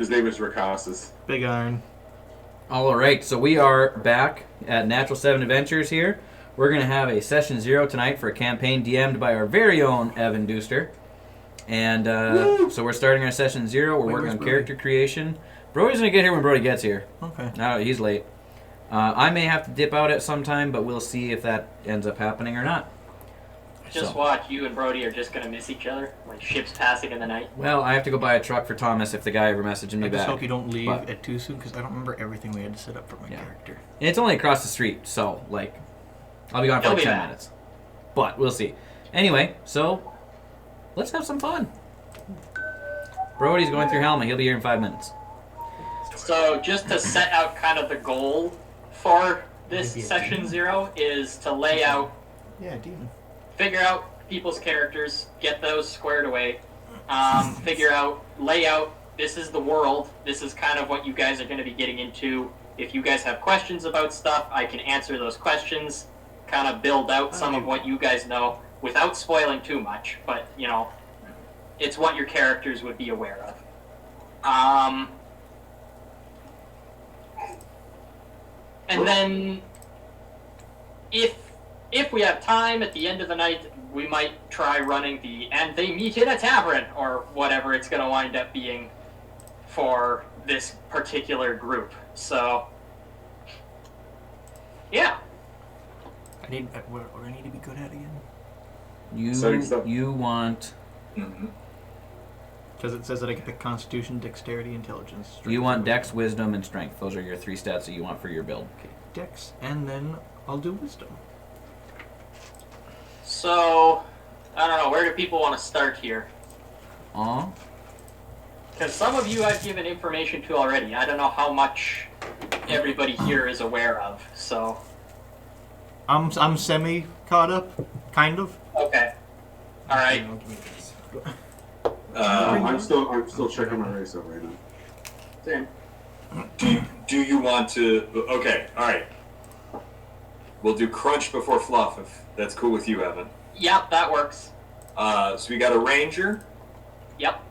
His name is Ricastus. Big Iron. All right, so we are back at Natural 7 Adventures here. We're going to have a Session 0 tonight for a campaign DM'd by our very own Evan Duester. And so we're starting our Session 0. We're working on character creation. Brody's going to get here when Brody gets here. Okay. No, he's late. I may have to dip out at some time, but we'll see if that ends up happening or not. Just watch, you and Brody are just going to miss each other, like ships passing in the night. Well, I have to go buy a truck for Thomas if the guy ever messages me I back. just hope you don't leave it too soon, because I don't remember everything we had to set up for my character. And it's only across the street, so, like, I'll be gone for like 10 minutes. But we'll see. Anyway, so let's have some fun. Brody's going through Helma. He'll be here in 5 minutes. So just to set out kind of the goal for this Session 0 is to lay out... Yeah, demon. Figure out people's characters, get those squared away, figure out, lay out, this is the world, this is kind of what you guys are going to be getting into. If you guys have questions about stuff, I can answer those questions, kind of build out some of what you guys know without spoiling too much, but, you know, it's what your characters would be aware of. And then, if we have time at the end of the night, we might try running the "and they meet in a tavern" or whatever it's going to wind up being for this particular group. So, yeah. What do I need to be good at again? You want... Because it says that I can pick Constitution, Dexterity, Intelligence. Strength, you want Dex, Wisdom, and Strength. Those are your 3 stats that you want for your build. Okay, Dex, and then I'll do Wisdom. So, I don't know, where do people want to start here? Because some of you I've given information to already. I don't know how much everybody here is aware of, so... I'm semi caught up, kind of. Okay. Alright. I'm still checking my race up right now. Same. Do you want to... Okay, alright. We'll do Crunch before Fluff, if that's cool with you, Evan. Yep, that works. So we got a Ranger. Yep.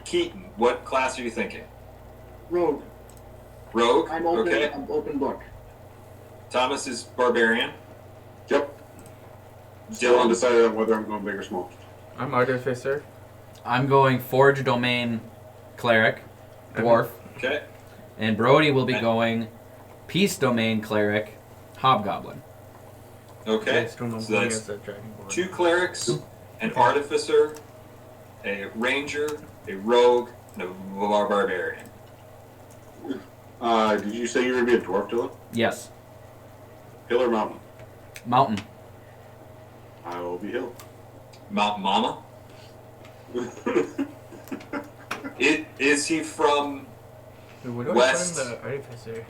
Keaton, what class are you thinking? Rogue. Rogue? I'm open, okay. I'm open book. Thomas is Barbarian. Yep. Still undecided on whether I'm going big or small. I'm Artificer. I'm going Forge Domain Cleric, Dwarf. Okay. And Brody will be going Peace Domain Cleric, Hobgoblin. Okay. So that's 2 Clerics, an Artificer, a Ranger, a Rogue, and a Barbarian. Did you say you were going to be a dwarf, Dylan? Yes. Hill or mountain? Mountain. I will be hill. Mount Mama? Is he from West? The Artificer.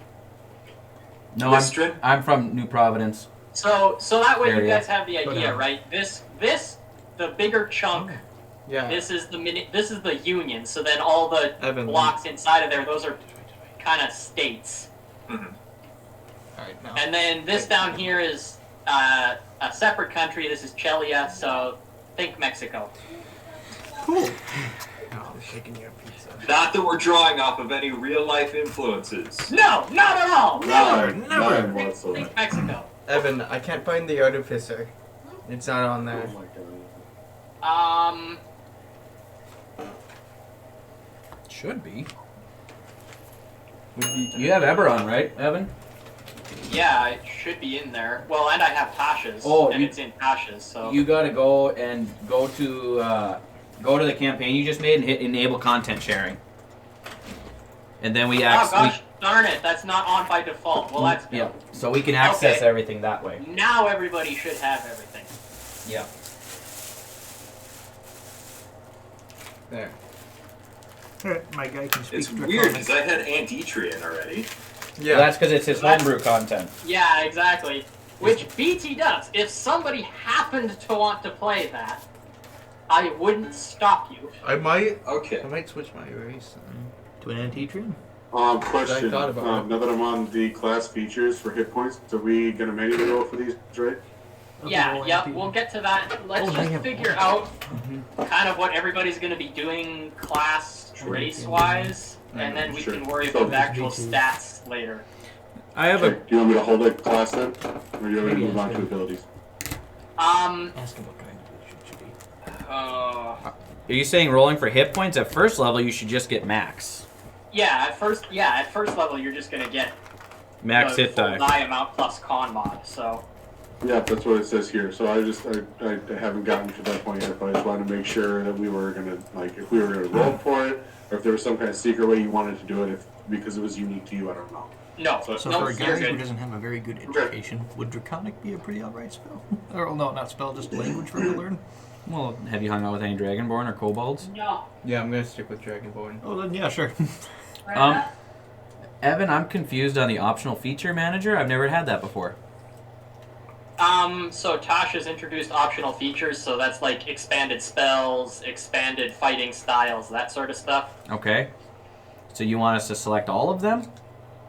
No, Western? I'm from New Providence. So that way Area. you guys have the idea, right? This, the bigger chunk. Yeah. This is the Union. So then all the Evan. blocks inside of there, those are kind of states. Mm-hmm. Alright, now. And then this down here is a separate country. This is Chelia. So think Mexico. Cool. Oh, I'm shaking your pizza. Not that we're drawing off of any real-life influences. No, not at all. Never whatsoever. Think Mexico. Evan, I can't find the Artificer. It's not on there. Oh my god. Should be. You have Eberron, right, Evan? Yeah, it should be in there. Well, and I have Tasha's. Oh, and it's in Tasha's. So You gotta go to the campaign you just made and hit Enable Content Sharing. And then we oh gosh, darn it! That's not on by default. Well, that's good. Yeah, so we can access Okay. everything that way. Now everybody should have everything. Yeah. There. Alright, my guy can speak It's Draconic. weird, because I had Antitrian already. Yeah. That's because it's his homebrew content. Yeah, exactly. Which BT does. If somebody happened to want to play that, I wouldn't stop you. I might Okay. switch my race. To an Antitrian? Question. I thought about it. Now that I'm on the class features for hit points, are we going to manually roll for these, right? Yeah, we'll get to that. Let's just figure out kind of what everybody's going to be doing class race-wise, and then we Sure. can worry about the actual stats later. I have Okay, a. do you want me to hold it class then? Or do you want me to move on to abilities? Ask him what kind of it should be. Are you saying rolling for hit points at first level? You should just get max. at first level, you're just gonna get Max the hit full die. die amount plus con mod. So Yeah, that's what it says here. So I haven't gotten to that point yet, but I just wanted to make sure that we were gonna, like, if we were gonna roll for it, or if there was some kind of secret way you wanted to do it, because it was unique to you, I don't know. no, So no, for a you're guy who good. doesn't have a very good education, would Draconic be a pretty alright spell? Or no, not spell, just language for him to learn? Well, have you hung out with any Dragonborn or Kobolds? No. Yeah, I'm gonna stick with Dragonborn. Oh, then yeah, sure. Evan, I'm confused on the optional feature manager. I've never had that before. So Tasha's introduced optional features, so that's like expanded spells, expanded fighting styles, that sort of stuff. Okay. So you want us to select all of them?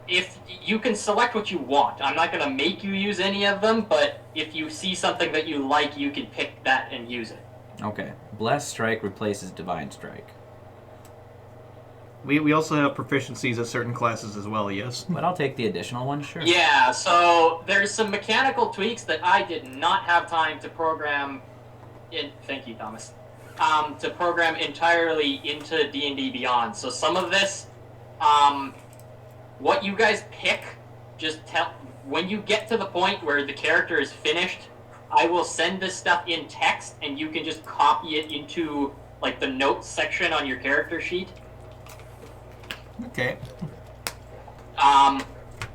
If you can select what you want, I'm not gonna make you use any of them, but if you see something that you like, you can pick that and use it. Okay. Blessed Strike replaces Divine Strike. We also have proficiencies at certain classes as well, yes? But I'll take the additional one, sure. Yeah, so there's some mechanical tweaks that I did not have time to program in. Thank you, Thomas. To program entirely into D&D Beyond. So some of this, what you guys pick, just tell when you get to the point where the character is finished. I will send this stuff in text, and you can just copy it into like the notes section on your character sheet. Okay.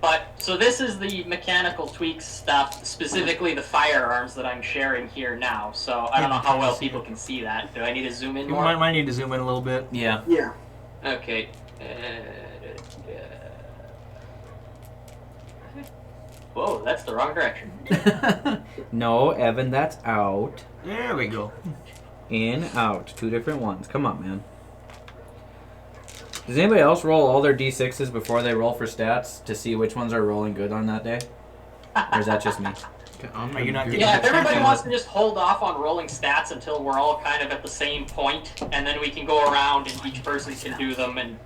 But so this is the mechanical tweaks stuff, specifically the firearms that I'm sharing here now. So I don't know how well people can see that. Do I need to zoom in You more? might need to zoom in a little bit. Yeah. Yeah. Okay. Whoa, that's the wrong direction. No, Evan, that's out. There we go. In, out. Two different ones. Come on, man. Does anybody else roll all their d6s before they roll for stats to see which ones are rolling good on that day? Or is that just me? Are you not getting Yeah, the if everybody check wants on to just hold off on rolling stats until we're all kind of at the same point, and then we can go around and each person can do them. And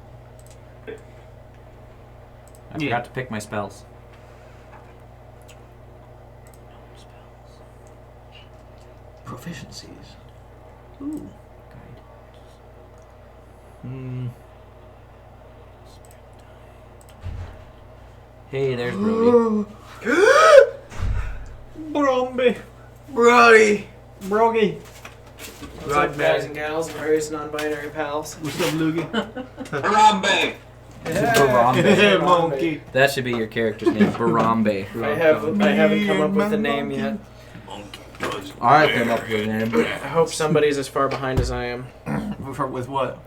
I forgot to pick my spells. proficiencies? Ooh. Hmm. Hey, there's Brody. Bromby. Brody! Brogy. What's up, guys and gals, various non-binary pals? What's up, Loogie? Harambe! Barambe. Monkey. That should be your character's name, Barambe. I haven't come up with a name yet. I came up with a name. I hope somebody's as far behind as I am. With what?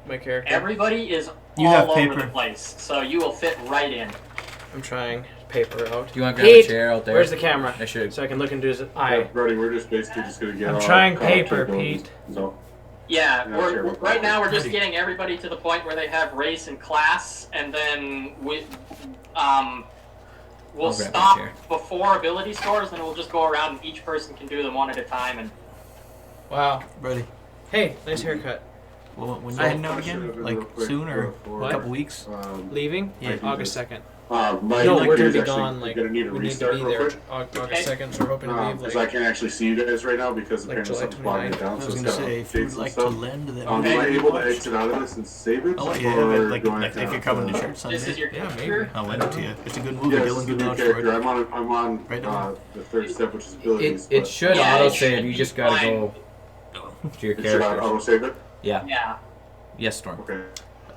My character. everybody is You all have over paper. the place, so you will fit right in. I'm trying paper out. Do you want to grab Pete, a chair out there? Where's the camera? I should. So I can look into his Yeah, eye. Brody, we're just basically just gonna get I'm all trying our paper, capabilities. Pete. So, Yeah, Yeah, we're, sure. right now we're just getting everybody to the point where they have race and class, and then we'll I'll grab that stop chair. before ability scores, and we'll just go around and each person can do them one at a time. And Wow. Ready. Hey, nice haircut. Well, when you I- heading out again? Like soon or a couple weeks? Leaving? Yeah. August 2nd. my No, we're gonna is be actually gone. Like, gonna need a we need to restart be real there quick. August 2nd, so we're hoping to leave Because I like. can't actually see you guys right now because Like apparently July something's bogging it 29th. down. I was So it's gonna got say, if you updates would and like to stuff. lend that Am I able to exit out of this and save it? Oh yeah, or like, do I like have if you're coming to church Sunday. this is your Yeah, character. maybe. I'll lend it to you. It's a good movie. Yes, Dylan, this is good the new knowledge for character. it. I'm on Right now. the third step, which is abilities. It but should Yeah, auto it save. should You be just gotta fine. go to your it should character. auto save it. Yeah. Yeah, Yes, Storm. Okay.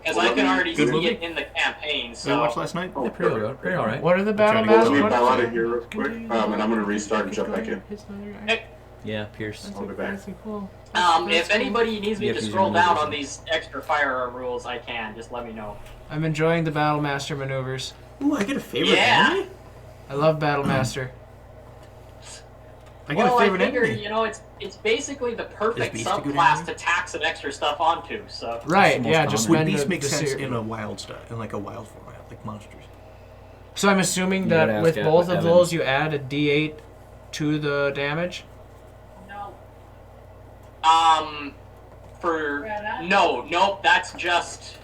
because I can already Good see movie? it in the campaign. Did I watch So last night? Oh, Pretty good. Pretty all right. What are the battle trying to go Let me What bow out masters? of here real quick, and I'm gonna restart and jump back in. Yeah, Pierce. I'll be back. if anybody needs me You to have to use scroll your down maneuvers. on these extra firearm rules, I can. Just let me know. I'm enjoying the battle master maneuvers. Ooh, I get a favorite Yeah. enemy? I love battle master. I get a favorite I figure, enemy. you know, it's basically the perfect Beast a good subclass enemy? to tack some extra stuff onto. So Right, most yeah, just common. Would spend Beast the, make the sense ser- in a wild style, in like a wild format, like monsters? So I'm assuming You gotta that ask with both of Evan. those you add a D8 to the damage. no. No, that's just.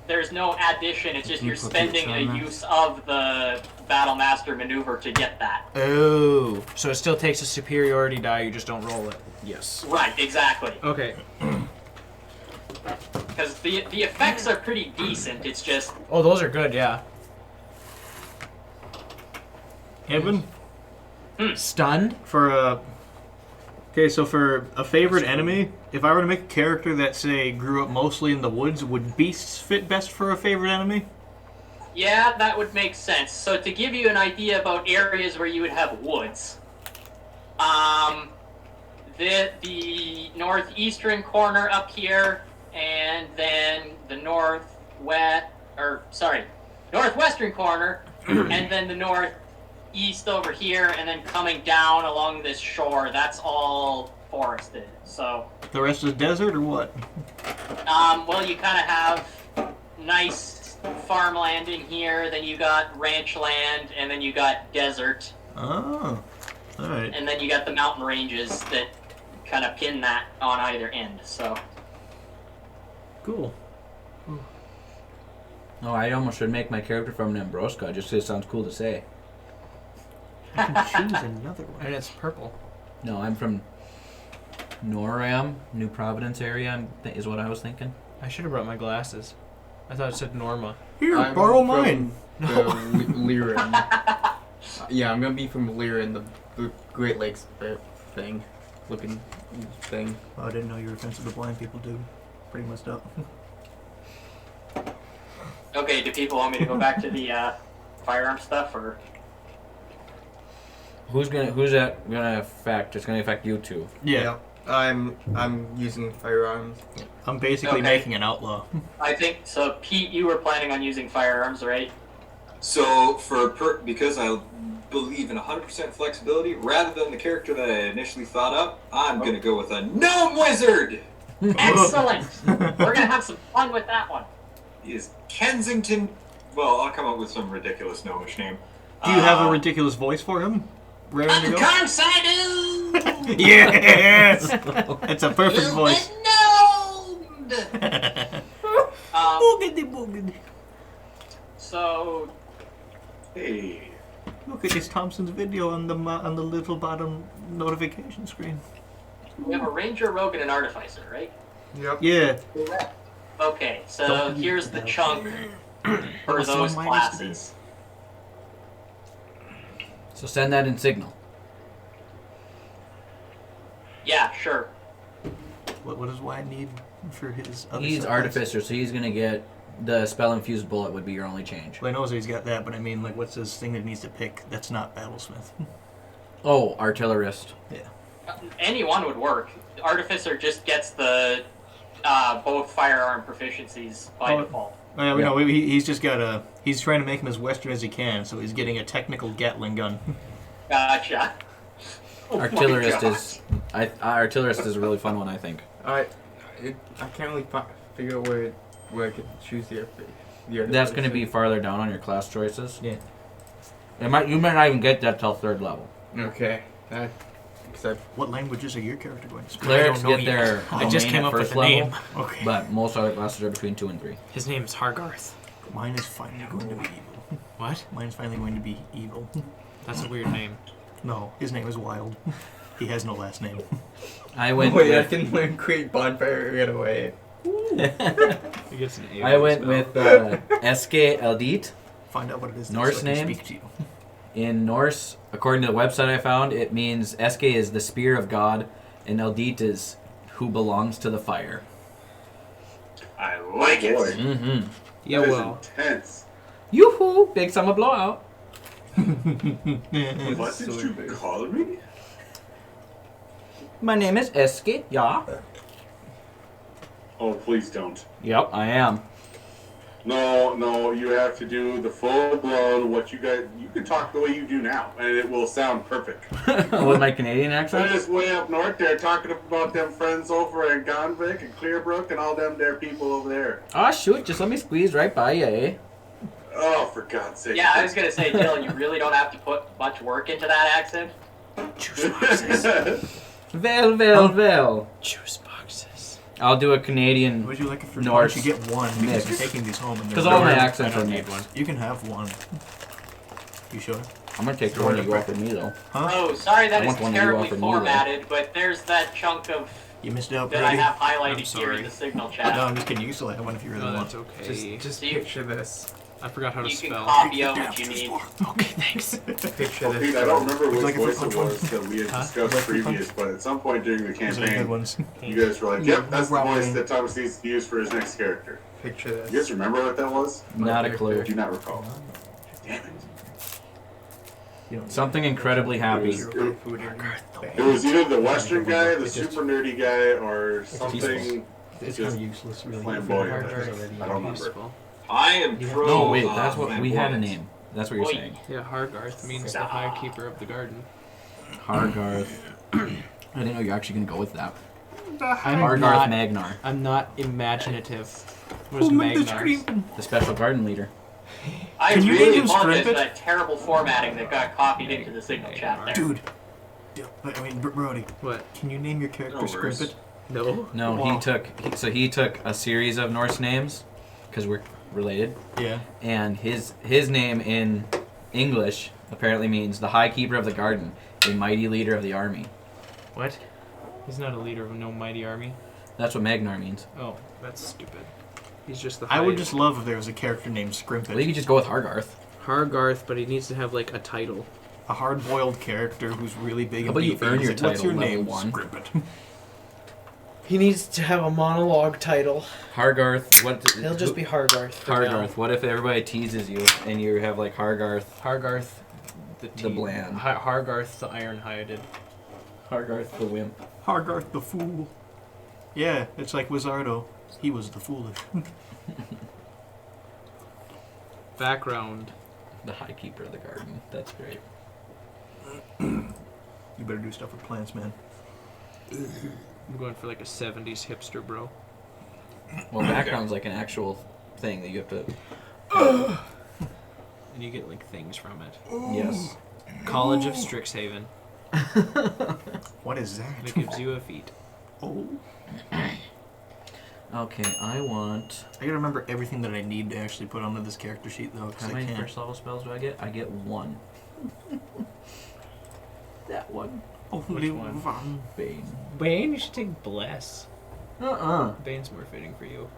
There's no addition. It's just you're spending a use of the Battle Master maneuver to get that. Oh, so it still takes a superiority die. You just don't roll it. Yes. Right, exactly. Okay. Because the effects are pretty decent. It's just. Oh, those are good. Yeah. Evan? Stunned. Okay, so for a favorite enemy, if I were to make a character that, say, grew up mostly in the woods, would beasts fit best for a favorite enemy? Yeah, that would make sense. So to give you an idea about areas where you would have woods, the northeastern corner up here, and then the northwestern corner, and then the northeast over here, and then coming down along this shore, that's all forested. So The rest is desert, or what? well, you kind of have nice farmland in here, then you got ranch land, and then you got desert, Oh, alright. and then you got the mountain ranges that kind of pin that on either end. So Cool. Oh, I almost should make my character from Nambroska just 'cause it sounds cool to say. I can choose another one. And it's purple. No, I'm from Noram, New Providence area, is what I was thinking. I should have brought my glasses. I thought it said Norma. Here, I'm borrow from mine. Lyran. Yeah, I'm gonna be from Lyran, the Great Lakes thing, looking thing. Oh, I didn't know you were offensive to blind people, dude. Pretty messed up. okay, do people want me to go back to the firearm stuff, or? Who's that gonna affect? It's gonna affect you two. Yeah, I'm using firearms. I'm basically Okay. making an outlaw. I think so. Pete, you were planning on using firearms, right? So because I believe in 100% flexibility, rather than the character that I initially thought up, I'm gonna go with a gnome wizard. Excellent. We're gonna have some fun with that one. He is Kensington. Well, I'll come up with some ridiculous gnomish name. Do you have a ridiculous voice for him? Raring to go? course I do. Yes! It's a perfect voice. Boogity boogity. So Hey. Look at this Thompson's video on the little bottom notification screen. we have a ranger, rogue, and an artificer, right? Yep. Yeah. Okay, so Don't here's the chunk for Also those minus classes. So send that in signal. Yeah, sure. What does Y need for his other He's subclass? artificer, so he's gonna get the spell infused bullet would be your only change. Well, I know he's got that, but I mean, like, what's this thing that he needs to pick that's not Battlesmith? Oh, artillerist. Anyone would work. Artificer just gets the both firearm proficiencies by default. Oh, yeah, Yeah. No, he's just got he's trying to make him as Western as he can, so he's getting a technical Gatling gun. Gotcha. Artillerist is artillerist is a really fun one, I think. I can't really figure out where I could choose the That's going to be farther down on your class choices. Yeah. You might not even get that till 3rd level. Okay. What languages are your character going to speak? Clerics I don't know get yet. their I just domain came at up with first the level, name. Okay. but most other classes are between 2 and 3. His name's Hargarth. Mine is finally going to be evil. What? Mine's finally going to be evil. That's a weird name. No, his name is Wild. He has no last name. I went Wait, I with can learn create bonfire right away. He gets an I went with Eske Eldit. Find out what it is. Norse so I can name? Speak to you. In Norse, according to the website I found, it means Eske is the spear of God, and Eldit is who belongs to the fire. I like it. Boy, Mm-hmm. Yeah, that is well. intense. Yoo-hoo! Big summer blowout. What did you call me? My name is Eske. Yeah. Oh, please don't. Yep, I am. No, you have to do the full-blown what you guys... You can talk the way you do now, and it will sound perfect. With my Canadian I accent? just way up north there talking about them friends over in Gonvick and Clearbrook and all them there people over there. Oh, shoot, just let me squeeze right by you, eh? Oh, for God's sake. Yeah, I was gonna say, Dylan, you really don't have to put much work into that accent. Juice boxes. Well. Juice boxes. I'll do a Canadian. Would you like it for Norse You get one mix. because you're taking these home. Because all my accents I are don't need mixed. one. You can have one. You sure? I'm gonna take the one you offered me though. Huh? Oh, sorry that I want it's one you terribly offered me, though. formatted, but there's that chunk of You missed out, that I Brody. have I'm highlighted here sorry. in the signal No, chat. I'm just kidding. You can still have one if you really No, want. that's okay. Just See? picture this. I forgot how to You can spell. copy out what you need. Okay, thanks. Picture Well, this. Pete, I don't remember Would you which like it for voice it punch one? was that we had Huh? discussed Would you like for previous, but at some point during the Those are the good campaign, ones. you guys were like, Yeah, "Yep, that's no the problem. voice that Thomas needs to use for his next character." Picture You guys this. remember what that was? Not a clue. I do not recall. Damn it! You don't- Something incredibly happy. It was either the Western guy, the super nerdy guy, or something. It's just kind of useless, really. flamboyant. I don't remember. Useful. I am pro. No, wait, that's what we had a flamboyant. name. That's what you're Oi. saying. Yeah, Hargarth means the High Keeper of the Garden. Hargarth. I didn't know you were actually gonna go with that. I'm Hargarth not, Magnar, I'm not imaginative. What is Magnar? the special garden leader. I Can you really name him apologize for Scrimpet? that terrible formatting that got copied into the signal chat there. Dude. I mean, Brody, What? can you name your character No worries. Scrimpet? No. No, Wow. he took a series of Norse names because we're related, Yeah. and his name in English apparently means the High Keeper of the Garden, a mighty leader of the army. What? He's not a leader of no mighty army. That's what Magnar means. Oh, that's stupid. He's just the I would high- just love if there was a character named I think Scrimpet. you just go with Hargarth. Hargarth, but he needs to have like a title. A hard-boiled character who's really big How and about you beefy. earn He's your like, What's your title, name? level 1?" Scrimpet. He needs to have a monologue title. Hargarth. What? He'll just be Hargarth. for now. Hargarth. What if everybody teases you and you have like Hargarth? Hargarth, The bland. Hargarth, the iron-hided. Hargarth the wimp. Hargarth the fool. Yeah, it's like Wizardo. He was the foolish. Background. The High Keeper of the Garden. That's great. You better do stuff with plants, man. I'm going for like a 70s hipster bro. Well, background's like an actual thing that you have to. And you get like things from it. Yes. College of Strixhaven. What is that? That gives you a feat. Oh. Okay, I want. I gotta remember everything that I need to actually put onto this character sheet, though, because How I many can't. first level spells do I get? I get one. That one. Only one? one. Bane. Bane, you should take Bless. Bane's more fitting for you.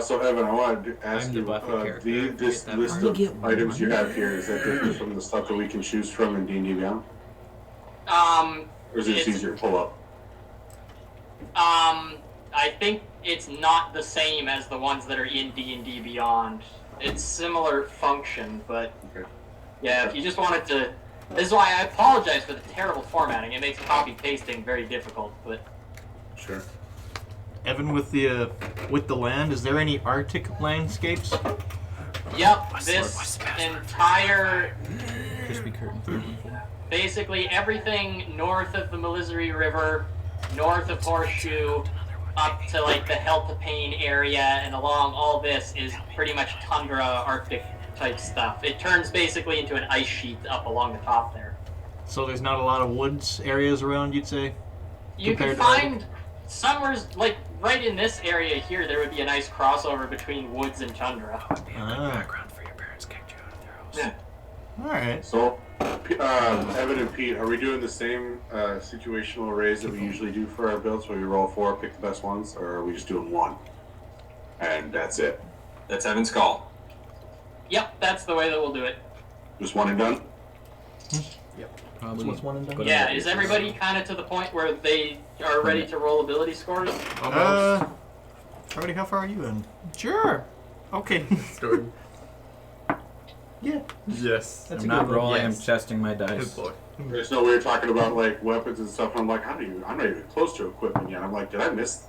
So Evan, I wanted to ask I'm the you, Buffy character. this Get that list part. of You get items you one. have here, is that different from the stuff that we can choose from in D&D Beyond? Or is it just It's- easier to pull up? I think it's not the same as the ones that are in D&D Beyond. It's similar function, but Okay. yeah, if you just wanted to... This is why I apologize for the terrible formatting. It makes copy-pasting very difficult, but... Sure. Evan, with the land, is there any Arctic landscapes? Yep, What's this the password? entire... Crispy curtain. Basically everything north of the Millisary River, north of Horseshoe, up to like the Heltapane area and along all this is pretty much tundra Arctic type stuff. It turns basically into an ice sheet up along the top there. So there's not a lot of woods areas around, you'd say? You can Compared to Arctic? find somewhere's like right in this area here there would be a nice crossover between woods and tundra. Ah. for your parents kicked you out of their house. Yeah. Alright. So, Evan and Pete, are we doing the same situational arrays that we usually do for our builds, where we roll 4, pick the best ones, or are we just doing 1? And that's it? That's Evan's call. Yep, that's the way that we'll do it. Just 1 and done? Probably. What's one and done? But- Yeah, is everybody kind of to the point where they are ready to roll ability scores? Brody, how far are you in? Sure. Okay. Story. Yeah. Yes. I'm not rolling. Yes. I'm testing my Good dice. boy. Just know we were talking about like weapons and stuff, and I'm like, I'm not even close to equipment yet. I'm like, did I miss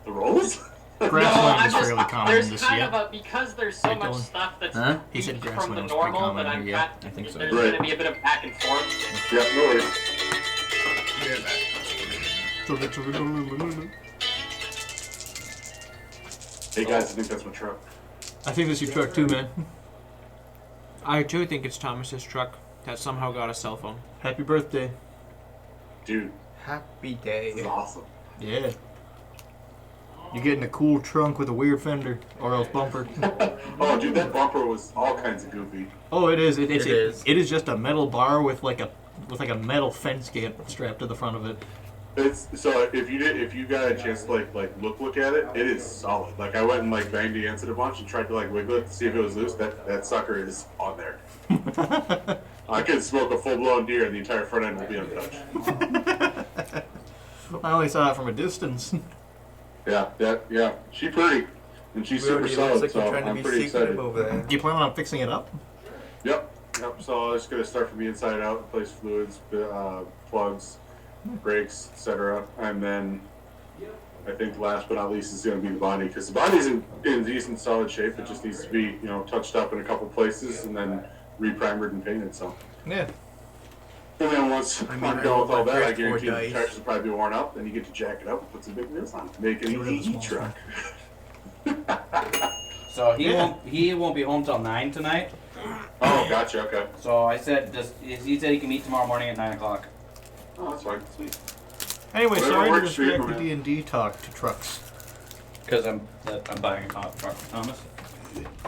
the rolls? Grassland I'm is just- fairly common There's this kind year. of a because there's so Hey, much Dylan. stuff that's Huh? He said from grassland the was pretty normal common that I'm here, yeah. I think so. There's Right. going to be a bit of back and forth. Yeah, no worries. Hey guys, I think that's my truck. I think that's your truck too, man. I too think it's Thomas's truck that somehow got a cell phone. Happy birthday. Dude, Happy this is day. awesome. Yeah. You're getting a cool trunk with a weird fender, or else bumper. Oh, dude, that bumper was all kinds of goofy. Oh, it is. It is just a metal bar with like a metal fence gate strapped to the front of it. It's so if you got a chance to like look at it, it is solid. Like I went and like banged against it a bunch and tried to like wiggle it to see if it was loose. That sucker is on there. I could smoke a full blown deer and the entire front end will be untouched. I only saw it from a distance. Yeah. She's pretty, and she's super Looks solid. like So you're trying to I'm be pretty secretive excited. over there. Do you plan on fixing it up? Yep. So I'm just gonna start from the inside out, replace fluids, plugs, brakes, etc. And then I think last but not least is gonna be the body, because the body's in decent solid shape. It just needs to be touched up in a couple places and then reprimered and painted. So. Yeah. And then once I I'm mean, I done with all hope I that, I pressed guarantee four the dice. tires will probably be worn up. Then you get to jack it up and put some big wheels on. Make it Get rid of the an small e-truck. So he Yeah. won't be home till 9 tonight. Oh, gotcha. Okay. So I said he said he can meet tomorrow morning at 9 o'clock. Oh, that's fine. Sweet. Anyway, Whatever sorry to works for you, distract the man. D&D talk to trucks. Because I'm buying a truck for Thomas.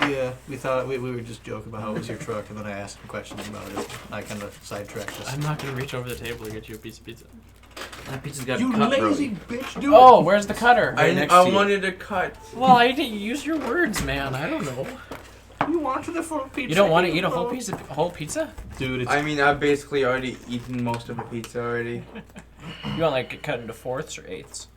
Yeah, we thought we were just joking about how it was your truck, and then I asked him questions about it. I kind of sidetracked us. I'm not gonna reach over the table to get you a piece of pizza. That pizza's got You cut, lazy Brody. bitch, dude! Oh, where's the cutter? Right next I to you. wanted to cut. Well, I didn't use your words, man. I don't know. You wanted a full pizza. You don't want to eat a whole pizza? Dude, it's I mean, I've basically already eaten most of the pizza already. You want like it cut into fourths or eighths?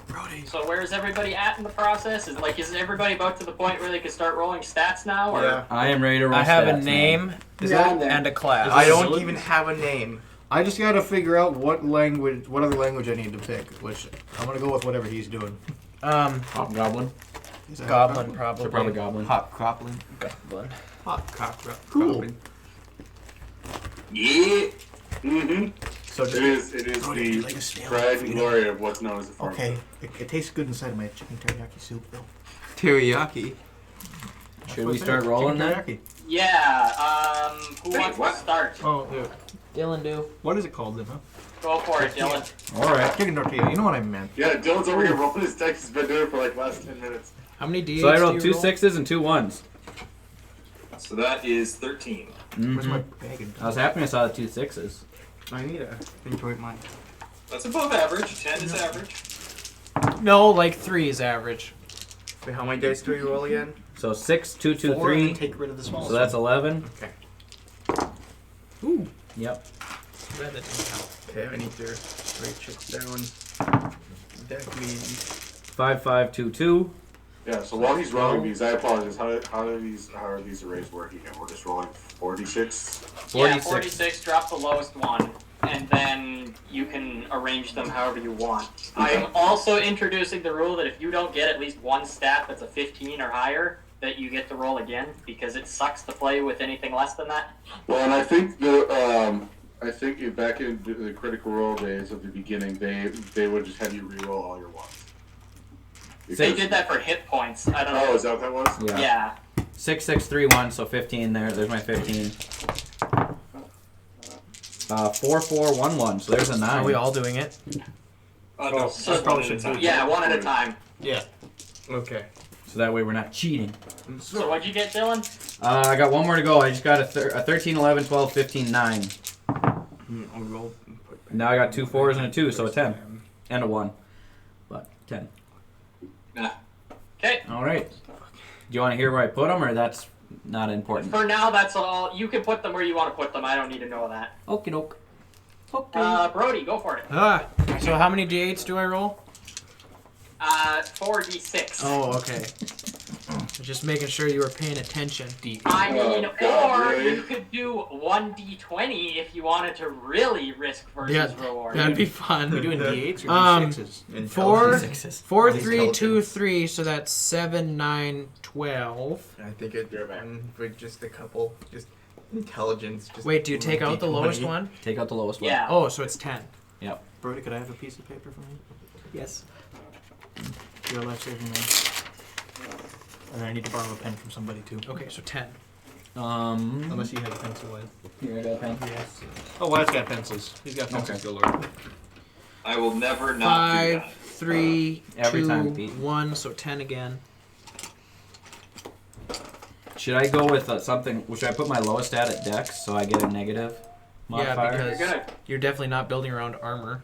Brody. So where's everybody at in the process? Is everybody about to the point where they can start rolling stats now? Or? Yeah. I am ready to roll I have a stats, man. name and a class. I don't even have a name. I just gotta figure out what other language I need to pick, which I'm gonna go with whatever he's doing. Hobgoblin. Is that Goblin Hobgoblin? probably. So probably Goblin. Hot croplin. Goblin. Hot croplin. Cool. Yeah. Mm-hmm. So It is Brody, the like a snail, pride and you know. glory of what's known as a farm. Okay, it tastes good inside of my chicken teriyaki soup, though. Teriyaki. Should we start rolling then? Teriyaki. Yeah. Who Wait, wants what? to start? Oh, yeah. Dylan do. What is it called then, huh? Go for it, Dylan. All right. Chicken tortilla. You know what I meant. Yeah, Dylan's over here rolling his dice. He's been doing it for like last 10 minutes. How many D8s So I do rolled you 2 roll? 6s and 2 1s. So that is 13. Where's my Mm-hmm. bag of I was happy I saw the 2 6s. I need to enjoy mine. That's above average. 10 is average. No, like 3 is average. Wait, how many dice do you roll again? So 6, 2, 2, Four, and then 3. take rid of the small. So that's 11. Okay. Ooh. Yep. That didn't count. Okay, I need to write checks down. That means 5, 5, 2, 2. Yeah, so while he's rolling these, I apologize. How are these arrays working? And we're just rolling 46. Yeah, 46. Drop the lowest one, and then you can arrange them however you want. I'm also introducing the rule that if you don't get at least one stat that's a 15 or higher, that you get to roll again, because it sucks to play with anything less than that. Well, and I think back in the Critical Role days of the beginning, they would just have you re-roll all your ones. They did that for hit points. I don't know. Oh, is that what that was? Yeah. Yeah. 6, 6, 3, 1. So 15 there. There's my 15. 4, 4, 1, 1. So there's a 9. Are we all doing it? No, So just probably one at a should time. Yeah, one at a time. Yeah. okay. So that way we're not cheating. So what'd you get, Dylan? I got one more to go. I just got a 13, 11, 12, 15, 9. I'll roll. Now I got 2 4s and a 2, so a 10. And a 1. But 10. Nah. Okay. All right. Do you want to hear where I put them, or that's not important? For now, that's all. You can put them where you want to put them. I don't need to know that. Okie doke. Okay. Brody, go for it. So how many D8s do I roll? 4d6. Oh, okay. Just making sure you were paying attention. I mean, Oh, God, or really? you could do 1d20 if you wanted to really risk versus Yeah, reward. that'd be fun. Are we doing D8s or D6s? 4, Sixes. 4, These 3, 2, skeletons. 3. So that's 7, 9, 12. I think it'd be You're back. fun for just a couple, just intelligence. Just Wait, do you take out the lowest D20. one? Take out the lowest one. Yeah. Oh, so it's 10. Brody, could I have a piece of paper from you? Yes. You're a life-saving man. And I need to borrow a pen from somebody too. Okay, so 10. Unless you have a pencil with. Here, I got a pen. Oh, Wyatt's got pencils. He's got pencils galore. I will never not do 5, 3, Every 2, time, Pete. 1, so 10 again. Should I go with something? Should I put my lowest stat at Dex so I get a negative modifier? Yeah, because You're good. you're definitely not building around armor.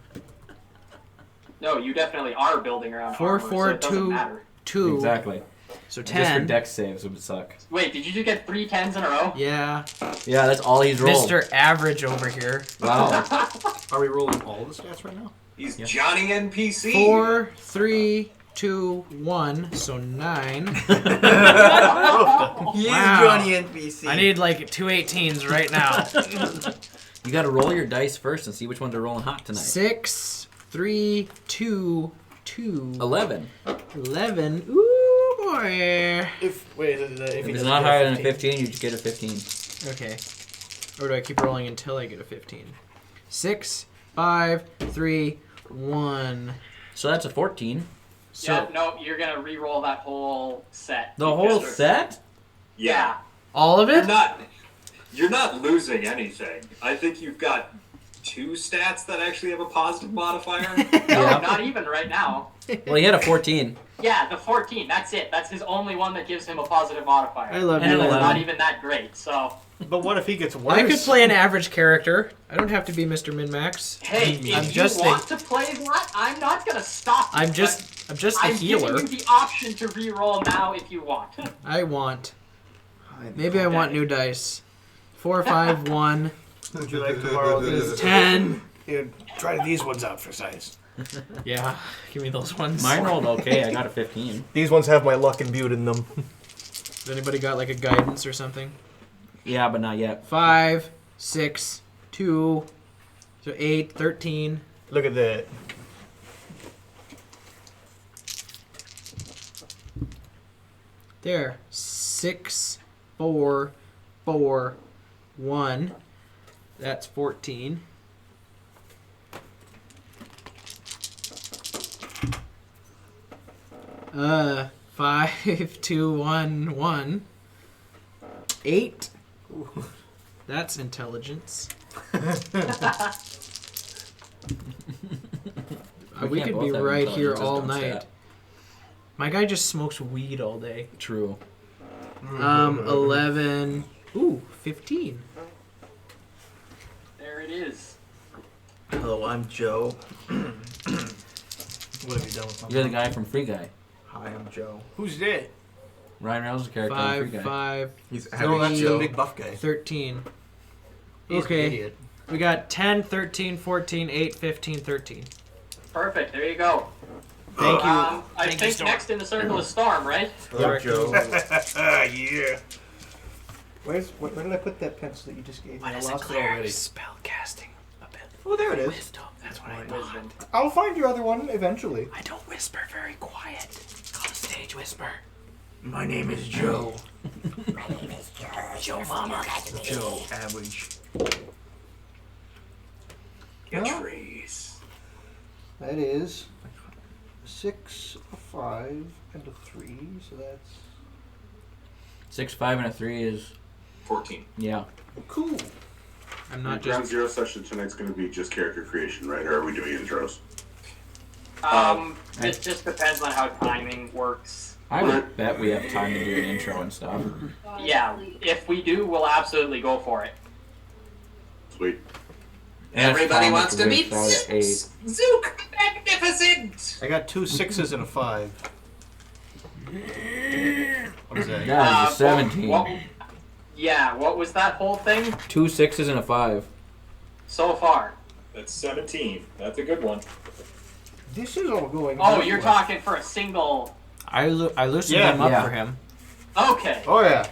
No, you definitely are building around 4, armor, 4, so it doesn't 2, matter. 2. Exactly. So Just for 10. Dex saves would suck. Wait, did you just get 3 10s in a row? Yeah. Yeah, that's all he's rolled. Mr. Average over here. Wow. Are we rolling all the stats right now? He's Johnny NPC. 4, 3, 2, 1, so 9. He is Wow. Johnny NPC. I need like 2 18s right now. You got to roll your dice first and see which ones are rolling hot tonight. 6, 3, 2, 2. 11. 11. Ooh, boy. If If it's not higher than a 15, you just get a 15. Okay. Or do I keep rolling until I get a 15? 6, 5, 3, 1. So that's a 14. So Yeah, no, you're gonna re-roll that whole set. The whole Because- set? Yeah. all of it? You're not losing anything. I think you've got 2 stats that actually have a positive modifier. No, Yeah. not even right now. Well, he had a 14. Yeah, the 14, that's it. That's his only one that gives him a positive modifier. I love And you. an It's 11. not even that great, so... But what if he gets worse? I could play an average character. I don't have to be Mr. Min-Max. Hey, I'm if just you want to play that, I'm not gonna stop you. I'm just the I'm healer. giving you the option to re-roll now if you want. I want. Maybe I want new dice. 4, 5, 1, Would you like to borrow these? 10. Here, try these ones out for size. Yeah, give me those ones. Mine rolled okay. I got a 15. These ones have my luck imbued in them. Has anybody got like a guidance or something? Yeah, but not yet. 5, 6, 2, so 8, 13. Look at that. There. 6, 4, 4, 1. That's 14. Uh, 5, 2, 1, 1. 8. That's intelligence. We can't could be both have right here intelligence, all don't night. stat. My guy just smokes weed all day. True. 11. Ooh, 15. There it is. Hello, I'm Joe. What have you done with my You're the guy from Free Guy. Hi, I'm Joe. Who's that? Ryan Reynolds' character in 5, Free Guy. 5, He's No, that's Joe. the big buff guy. 13. He's an Okay. idiot. We got 10, 13, 14, 8, 15, 13. Perfect, there you go. Thank you. I Thank you, think Storm. next in the circle is Storm, right? Hello, Joe. Yeah. Where did I put that pencil that you just gave me? I lost it already. Spell casting ability. Oh, there it is. Wisdom. That's what I thought. Wisdom. I'll find your other one eventually. I don't whisper very quiet. Call stage whisper. My name is Joe. Joe Mama. Joe, average. Well, Trees. That is 6, a 5, and a 3, so that's 6, 5, and a 3 is 14. yeah. cool. I'm not Ground just. zero session tonight's going to be just character creation, right? Or are we doing intros? It just depends on how timing works. I would bet we have time to do an intro and stuff. Yeah, if we do, we'll absolutely go for it. Sweet. Everybody wants to meet Zook. Zook Magnificent! I got 2 6s and a 5. What is that? That is a 17. What was that whole thing 2 6s and a 5. so far? That's 17. That's a good one. This is all going Oh, this you're way. talking for a single... I loosened Yeah. him up Yeah. for him. Okay. Oh, yeah.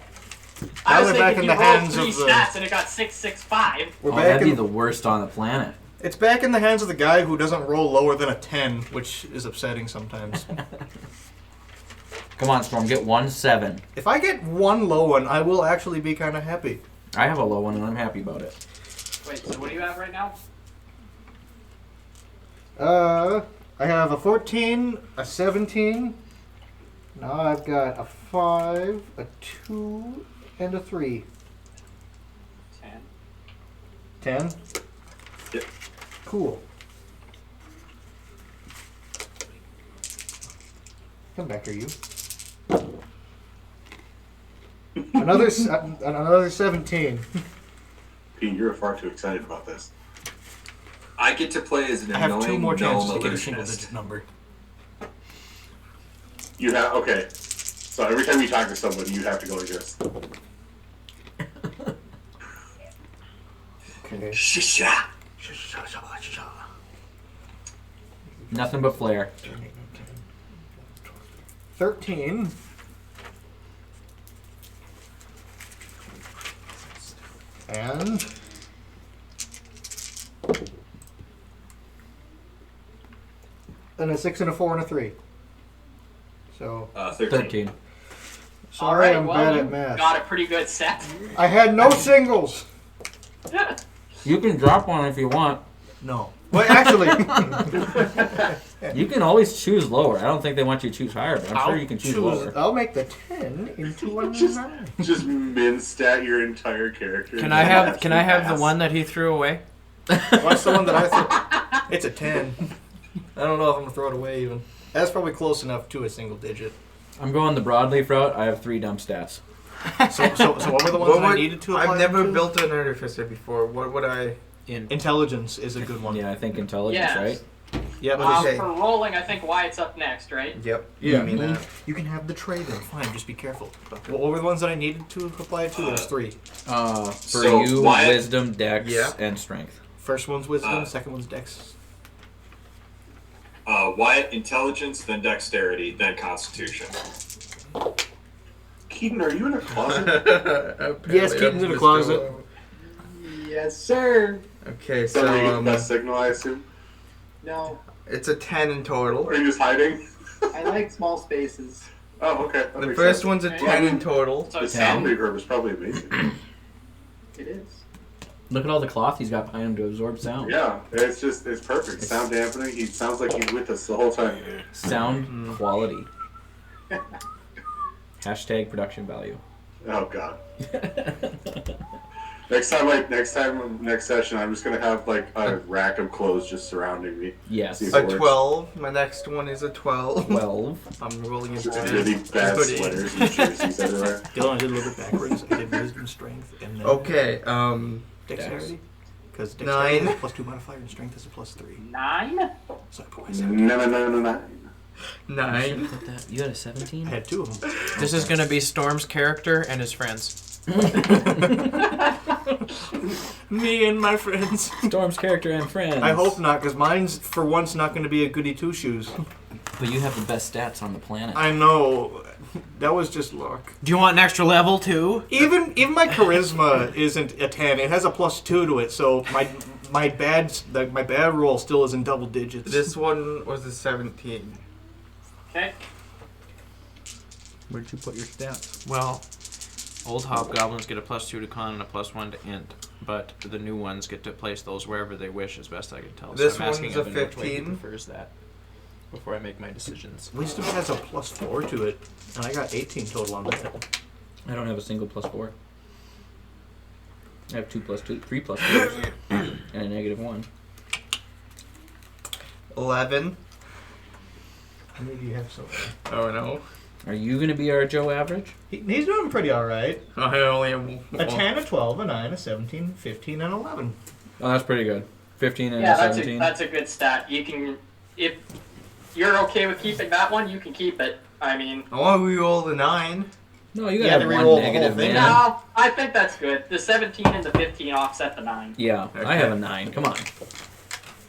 I was Now we're back thinking in you the rolled hands 3 of the- stats and it got 6, 6, 5. We're Oh, back that'd be in the worst on the planet. It's back in the hands of the guy who doesn't roll lower than a 10, which is upsetting sometimes. Come on, Storm, get 1 7. If I get one low one, I will actually be kind of happy. I have a low one and I'm happy about it. Wait, so what do you have right now? I have a 14, a 17. Now I've got a 5, a 2, and a 3. 10. 10? Yep. Cool. Come back here, you. Another 17. Pete, you're far too excited about this. I get to play as an I have two annoying more chances gnome to get a single illusionist. digit number. You have okay. So every time you talk to somebody, you have to go like this. Okay. Shisha. Nothing but flair. 13. And a 6 and a 4 and a 3. So 13. sorry, All right, I'm well, bad you at math. got a pretty good set. I had no singles. You can drop one if you want. No. Well, actually, You can always choose lower. I don't think they want you to choose higher, but I'm sure you can choose lower. I'll make the 10 into a 9. Just min stat your entire character. Can I have the one that he threw away? What's the one that I threw? It's a 10. I don't know if I'm gonna throw it away even. That's probably close enough to a single digit. I'm going the broadleaf route. I have 3 dump stats. So what were the ones that I needed to apply I've never to? built an artificer before. What would I? Intelligence is a good one. Yeah, I think intelligence, Yes. right? Yep. Okay. For rolling, I think Wyatt's up next, right? Yep. Yeah. You mean that? You can have the trader. Fine, just be careful. What were the ones that I needed to apply it to? There's 3. For So you, Wyatt- wisdom, dex, Yeah. and strength. First one's wisdom, second one's dex. Wyatt, intelligence, then dexterity, then constitution. Keaton, are you in a closet? Yes, Keaton's in a closet. Yes, sir. Okay, So you so best signal, I assume. No, it's a 10 in total. Or are you just hiding? I like small spaces. Oh, okay. That The makes first sense. one's a 10 in total. So The it's sound reverb is probably amazing. It is. Look at all the cloth he's got behind him to absorb sound. Yeah, it's perfect. Sound dampening. He sounds like he's with us the whole time. Sound quality. Hashtag production value. Oh God. Next session, I'm just gonna have like a rack of clothes just surrounding me. Yes. See if it A works. 12. My next one is a 12. 12. I'm rolling Just into really bad Hoodie. sweaters and jerseys everywhere. Dylan, I did a little bit backwards. I did wisdom, strength, and then Okay, dexterity. Because Nine. dexterity is a +2 modifier and strength is a +3. 9? So I put my 17. No. 9. You had a 17? I had 2 of them. This is going to be Storm's character and his friends. Me and my friends. Storm's character and friends. I hope not, because mine's for once not going to be a goody two shoes. But you have the best stats on the planet. I know. That was just luck. Do you want an extra level too? Even my charisma isn't a 10. It has a +2 to it, so my bad roll still is in double digits. This one was a 17. Okay. Where'd you put your stats? Well, old hobgoblins get a +2 to con and a +1 to int, but the new ones get to place those wherever they wish, as best I can tell. This so I'm asking one's a Evan which way he 15. prefers that before I make my decisions. Wisdom has a +4 to it, and I got 18 total on that. I don't have a single +4. I have 2 +2, 3 +4s, and a -1. 11. How many do you have so far? Oh no. Are you going to be our Joe average? He's doing pretty alright. I only have A 10, a 12, a 9, a 17, 15, and 11. Oh, that's pretty good. 15 and Yeah, a 17. that's a good stat. You can, if you're okay with keeping that one, you can keep it. I mean, I want to re-roll the 9. No, you Yeah, got to to re-roll one the whole negative, thing. man. no, I think that's good. The 17 and the 15 offset the 9. Yeah, I have a 9. Come on.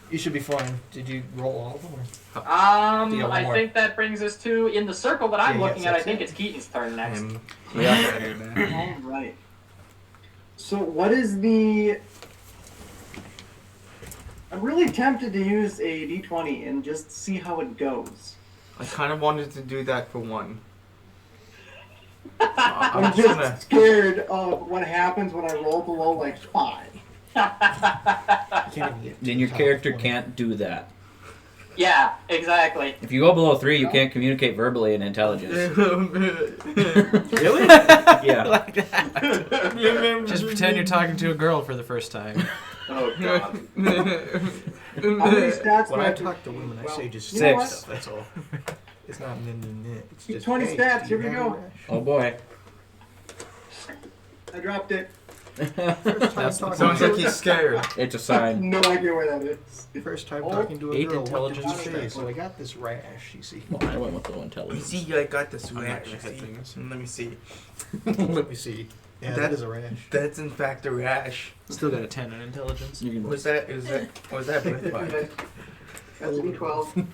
You should be fine. Did you roll all of them? Or? Do you have one I more? think that brings us to, in the circle that I'm Yeah, looking at, I that's think it. it's Keaton's turn next. Yeah. All right. So what is the... I'm really tempted to use a d20 and just see how it goes. I kind of wanted to do that for 1. I'm just scared of what happens when I roll below like 5. Then your character can't do that. Yeah, exactly. If you go below 3, you can't communicate verbally in intelligence. Really? Yeah. Just pretend you're talking to a girl for the first time. Oh God. How many stats do When I I have to- talk to women, I say just you know say what? stuff, that's all. It's not it's just 20 hey, stats, do you here we have a go. rash? Oh boy. I dropped it. Sounds like he's scared. It's a sign. No idea where that is. First time Oh, talking to a 8 girl. What did you intelligence say? strength. So I got this rash. You see. Well, I went with low You intelligence. see, I got this I'm not rash. gonna hit see? things. Let me see. Let me see. Yeah, that That- is a rash. That's in fact a rash. Still got a 10 in intelligence. You can Was that breath by? That's a D12.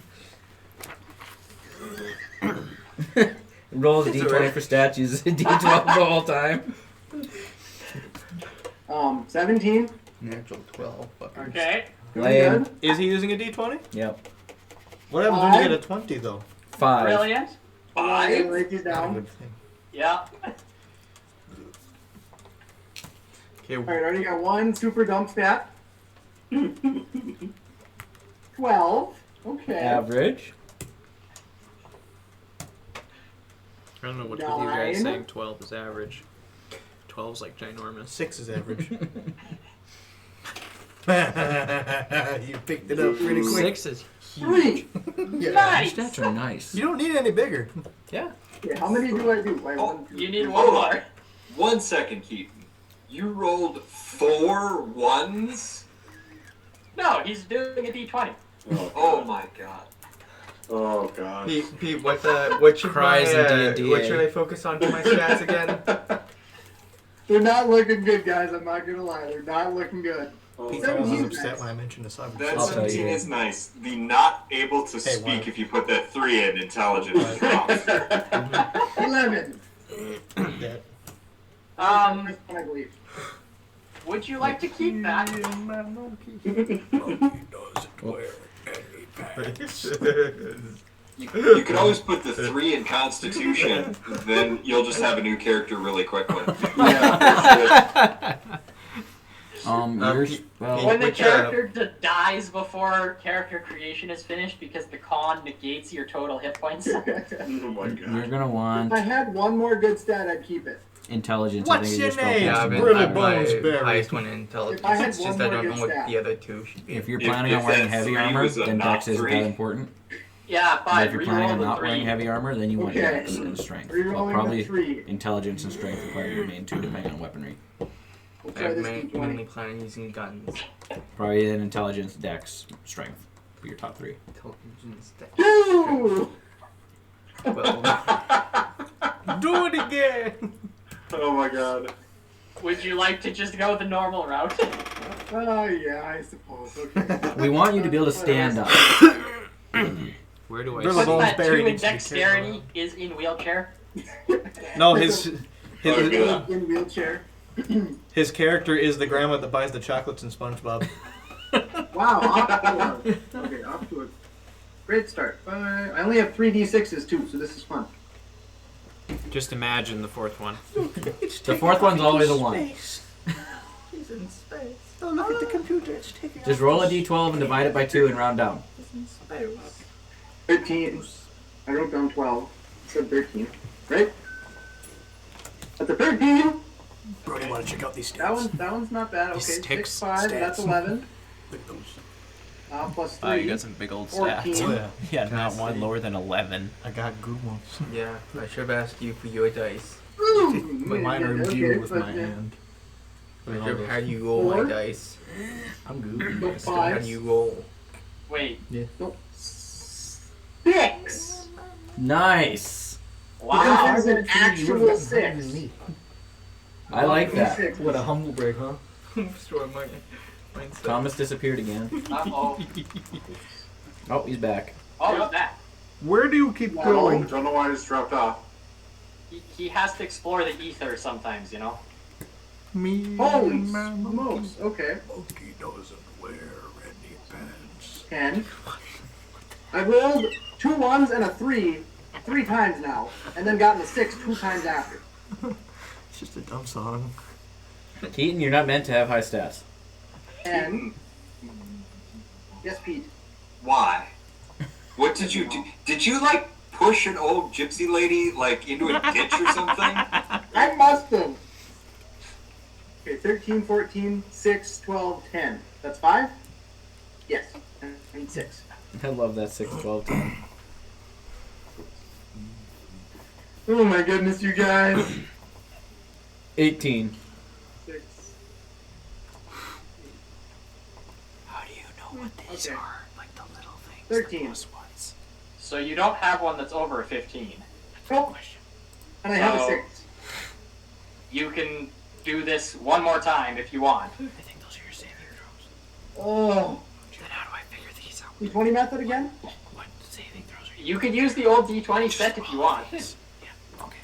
roll the It's a d20 rash. for stats. Use the d12 the whole time. 17. Natural 12. Fucking Okay. Lame. Good. Is he using a D20? Yep. What happens when you get a 20 though? 5. Brilliant. I'll write these Not a down. good thing. Yeah. Okay, Alright, I already got one super dump stat. 12. Okay. Average. I don't know what's with you guys 9. saying 12 is average. 12's like ginormous. 6 is average. You picked it up pretty quick. 6 is 3. Your Nice. stats are nice. You don't need any bigger. Yeah. Okay, how many do I do? Wait, Oh, 1, 2, You need 3. one more. 1 second, Keaton. You rolled 4 ones? No, he's doing a D20. Oh my god. Oh god. Pete, what should Cries my, in D&D, what eh? should I focus on for my stats again? They're not looking good, guys. I'm not gonna lie. They're not looking good. Pete Seventeen was is upset nice. when I mentioned the cyber. That I'll tell you. 17 is nice. The not able to Hey, speak what? if you put that 3 in intelligence drops. 11. That. I believe. Would you like to keep that? You can always put the 3 in Constitution, then you'll just have a new character really quickly. Yeah, Yours. Well, When the Which, character dies before character creation is finished because the con negates your total hit points. oh my you're god. gonna want If I had one more good stat, I'd keep it. intelligence. What's I think your is your name? Yeah, spellcasting. I've been Brittle I'm Bones my Berry. highest one in intelligence. If I had It's just one I more don't know good what stat. the other two should be. If you're If- planning on if wearing that heavy 3 armor, was a then not Dex isn't 3. that important. Yeah, But fine. if you're planning on Reroll not the wearing 3. heavy armor, then you want Okay. Dex and Strength. Well, Rerolling probably the 3. intelligence and Strength require your main 2, depending on weaponry. We'll try I'm this mainly D20. planning on using guns. Probably then intelligence, Dex, Strength for your top 3. Intelligence. Two! Well, Do it again. Oh my god. Would you like to just go the normal route? Oh, yeah, I suppose. Okay. We want you to be able to stand up. Where do I Brittle What's Bones that Berry 2 in needs to be carried dexterity around. is in wheelchair? No, his Oh, God. In wheelchair. his character is the grandma that buys the chocolates in SpongeBob. Wow, off to a, okay, off to a great start. I only have 3 D6s too, so this is fun. Just imagine the 4th one. The 4th one's always a 1. He's in space. Oh, look at the computer. It's taking Just roll a d12 and divide it by 2 and round down. 13. I wrote down 12. I said 13. Right? That's a 13. Bro, you want to check out these That stats? one's not bad. Okay, These sticks 6, 5. That's stats. 11. Look at those. Plus 3. Oh, you got some big old 14. stats. Oh, yeah. Yeah, not one lower than 11. I got good ones. yeah, I should have asked you for your dice. Ooh, But mine are okay, imbued with but, my hand. I should have had you roll 4. my dice. I'm good. Nope, I still had 5. you roll. Wait, Nope. 6. Nice. wow. This is an actual 6. I like that. D6. What a humble break, huh? Sure, mine's Thomas disappeared again. Uh-oh. Oh, he's back. Oh, what's that? Where do you keep Oh, going? don't know why I just dropped off. He has to explore the ether sometimes, you know? Me. Holy smokes. Okay. Monkey doesn't wear any pants. 10. I rolled 2 1s and a 3 times now, and then gotten a 6 2 times after. It's just a dumb song. Keaton, you're not meant to have high stats. And yes, Pete. Why? What did you do? Did you, like, push an old gypsy lady, like, into a ditch or something? I must have. Okay, 13, 14, 6, 12, 10. That's 5? Yes. I need 6. I love that 6, 12, 10. Oh my goodness, you guys. 18. 6. How do you know what these Okay. are? Like the little things. 13. The plus ones. So you don't have one that's over a 15. Nope. And I have a So- 6. You can do this one more time if you want. I think those are your saving throws. Oh. Then how do I figure these out? D20 method again? What saving throws are You could use the old D20 set if you want. Yeah. Okay.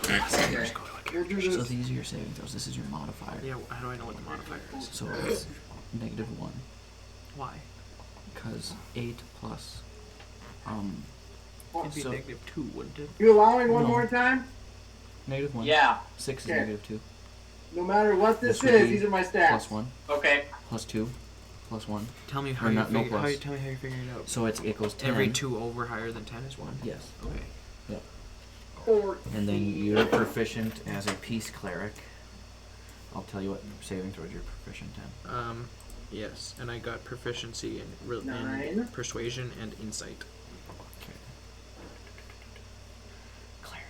Okay. Let's go to a We'll do character. So this. these are your saving throws. This is your modifier. Yeah, how do I know what the modifier is? So it's -1. Why? Because 8 plus. It'd be So- -2, wouldn't it? You allowing one No. more time? -1. Yeah. 6 is Okay. -2. No matter what this This would is, be these are my stats. Plus 1. Okay. Plus 2. Plus 1. Tell me how Or you not- no figure plus. tell me how you figure it out. So it goes 10. Every 2 over higher than 10 is 1. Yes. Okay. And then you're proficient as a peace cleric. I'll tell you what saving throws you're proficient in. Yes, and I got proficiency in 9. persuasion and insight. Okay. Cleric.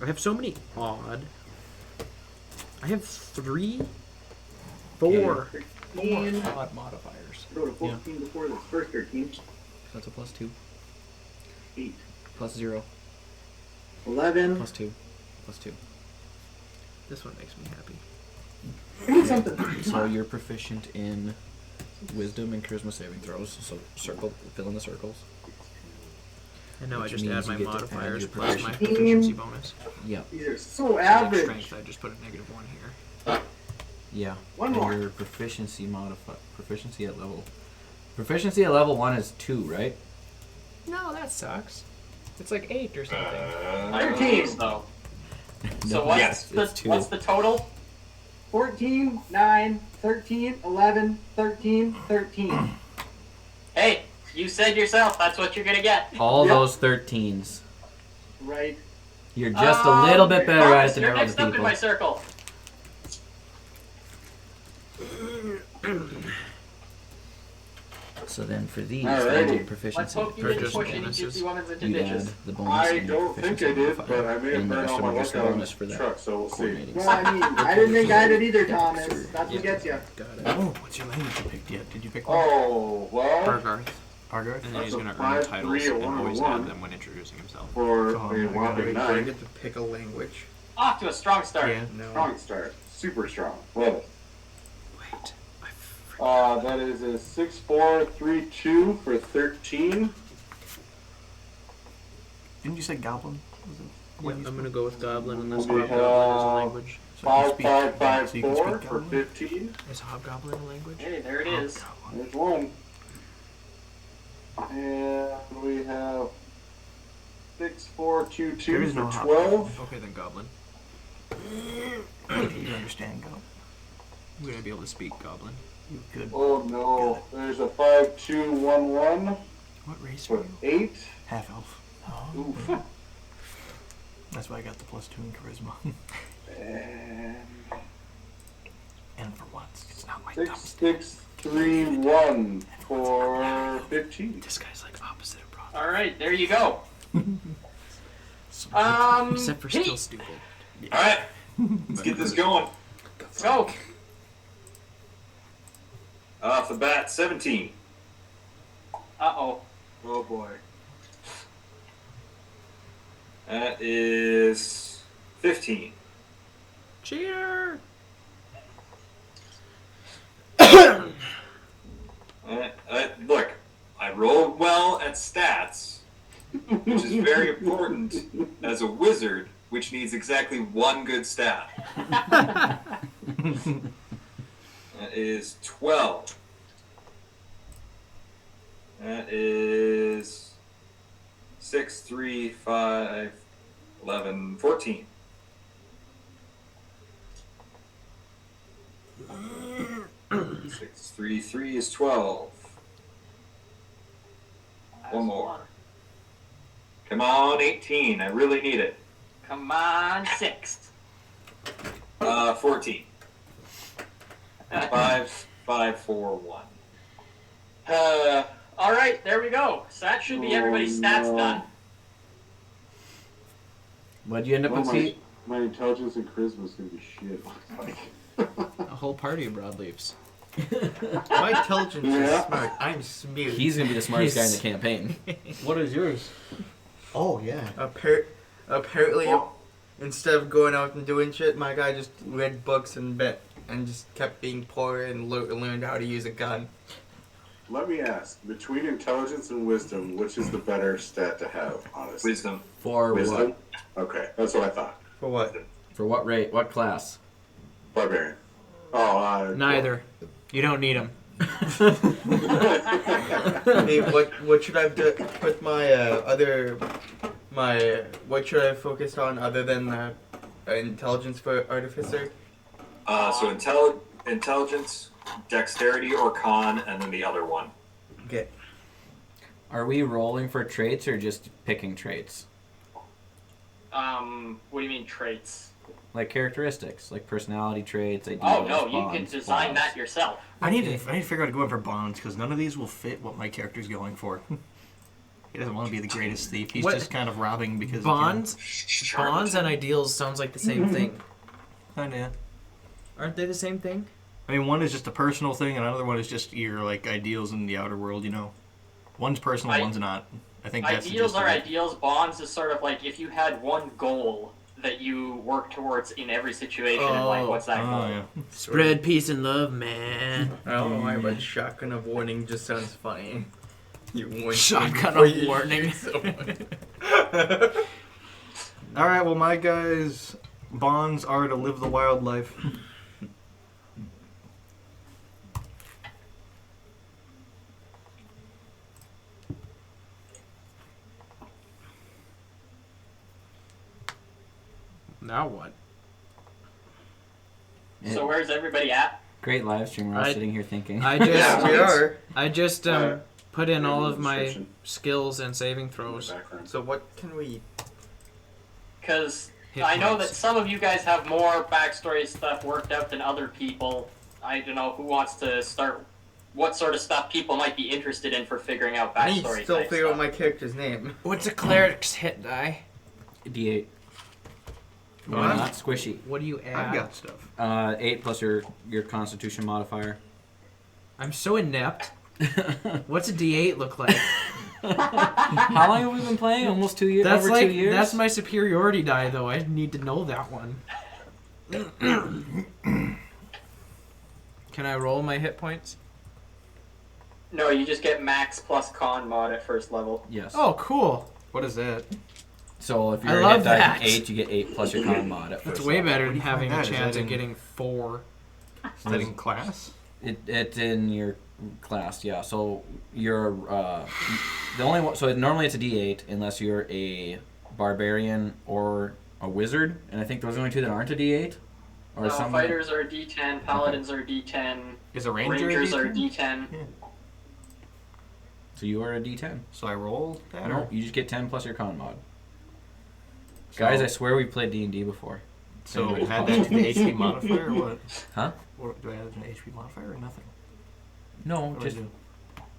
I have so many odd. I have 3, 4 13. odd modifiers. Go to 14 before this first 13. That's a plus 2. 8. Plus 0. 11. Plus 2. Plus 2. This one makes me happy. I need something. So you're proficient in wisdom and charisma saving throws. So fill in the circles. And now I Which just means add my you get to add modifiers your plus my proficiency. proficiency bonus. Yeah. These are so So like average. strength, I just put a -1 here. Yeah. One And more. your proficiency Proficiency at level 1 is 2, right? No, that sucks. It's like 8 or something. 13. though. No, So what's yes, the it's 2. what's the total? 14, 9, 13, 11, 13, 13. Hey, you said yourself that's what you're gonna get. All Yep. those 13s. Right. You're just a little bit better at Marcus, it than you're everyone next up in people. my circle. So then for these, Alrighty. you need Let's proficiency. hope you Or didn't just push any bonuses. gypsy women's into You'd add ditches. the bonus I and your don't think I proficiency did, modifier, but I may have and the burned rest all of my them are just luck a out on bonus the for that truck, so we'll see. coordinating. Well, I mean, I didn't think I did either, Thomas. That's what gets you. Got it. Oh, what's your language you picked yet? Did you pick one? Oh, well, Bargarth. Argarth? And then he's That's a going to 5, earn 3, titles a and 1, always 1. add them when introducing himself. for Oh, a my whopping God. I 9. get to pick a language. Off to a strong start. Yeah. No. Strong start. Super strong. Love it. Wait. I forgot. That is a 6, 4, 3, 2 for 13. Didn't you say goblin? Was it Yeah, what I'm you going to go with Goblin unless We Hobgoblin is a have language. So you 5, speak- 5, 5, so you can 4 speak for goblin? 15. Is Hobgoblin a language? Hey, there it is. There's one. And we have 6, 4, 2, 2 There is for no 12. Okay, then Goblin. You understand go? I'm going to be able to speak Goblin. You good. Oh no, there's a 5, 2, 1, 1 What race are for you? 8. Half elf. Oh. Oof. That's why I got the +2 in charisma. And And for once, it's not my 6, dumbest. 6, 3, 1 for 15. This guy's like opposite of Brock. All right, there you go. So Except for still Pete, stupid. All right, let's get this going. go. Off the bat, 17. Uh-oh. Oh boy. That is 15. Cheater! Look, I rolled well at stats, which is very important as a wizard, which needs exactly one good stat. That is 12. That is 6, 3, 5, 11, 14. Six, 3, 3 is 12. One more. Come on, 18. I really need it. Come on, 6. 14. 5, 5, 4, 1. All right, there we go. So that should be everybody's stats done. What'd you end up Well, with, Pete? my intelligence and charisma is gonna be shit. A whole party of broadleafs. My intelligence Yeah. is smart. I'm smooth. He's gonna be the smartest guy in the campaign. What is yours? Oh yeah. Apparently, Well- instead of going out and doing shit, my guy just read books and just kept being poor and learned how to use a gun. Let me ask, between intelligence and wisdom, which is the better stat to have, honestly? Wisdom. For Wisdom? what? Okay, that's what I thought. For what? For what rate? What class? Barbarian. Oh, Neither. You don't need them. Hey, what should I do? Put what should I focus on other than intelligence for artificer? So intelligence, dexterity, or con, and then the other one. Okay. Are we rolling for traits or just picking traits? What do you mean traits? Like characteristics, like personality traits, ideals, Oh no, you can bonds, design flaws. that yourself. I need to figure out to go in for bonds because none of these will fit what my character's going for. He doesn't want to be the greatest thief. He's What? just kind of robbing because Bonds and ideals sounds like the same thing. Kinda. Aren't they the same thing? I mean, one is just a personal thing, and another one is just your like ideals in the outer world. One's personal, one's not. I think that's the Ideals gist of are it. ideals. Bonds is sort of like if you had one goal that you work towards in every situation, and like what's that goal? Oh yeah. Spread peace and love, man. I don't know why, but shotgun of warning just sounds funny. You wink Shotgun before of you warning. shoot someone. All right. Well, my guys' bonds are to live the wild life. Now what? So where's everybody at? Great live stream. We're all I- sitting here thinking. I just Yeah, we are. I just Alright. put in all Yeah, of my description. skills and saving throws. Background. So what can we? Because Hit I know points. that some of you guys have more backstory stuff worked out than other people. I don't know who wants to start. What sort of stuff people might be interested in for figuring out I need backstory to still type figure out stuff. my character's name. What's a cleric's hit die? D8. We're What? not squishy. What do you I've add? got stuff. 8 plus your Constitution modifier. I'm so inept. What's a D8 look like? How long have we been playing? Almost 2 years. That's over like 2 years. that's my superiority die though. I need to know that one. Can I roll my hit points? No, you just get max plus con mod at first level. Yes. Oh, cool. What is that? So if I your love hit die that. is 8, you get 8 plus your con mod at That's first. way level. better What than do you having find a that? Is chance that of in- getting 4. Is that in class? It's in your class, yeah. So you're the only one. So normally it's a D8 unless you're a barbarian or a wizard, and I think those are the only two that aren't a D8. Or No, something. fighters are D10, paladins are D10, Is a ranger rangers a are D10? D10. So you are a D10. So I roll that? No, or- you just get 10 plus your con mod. So- Guys, I swear we played D&D before. So Anybody's add that to the HP modifier or what? Huh? Or do I add an HP modifier or nothing? No, What do I just do?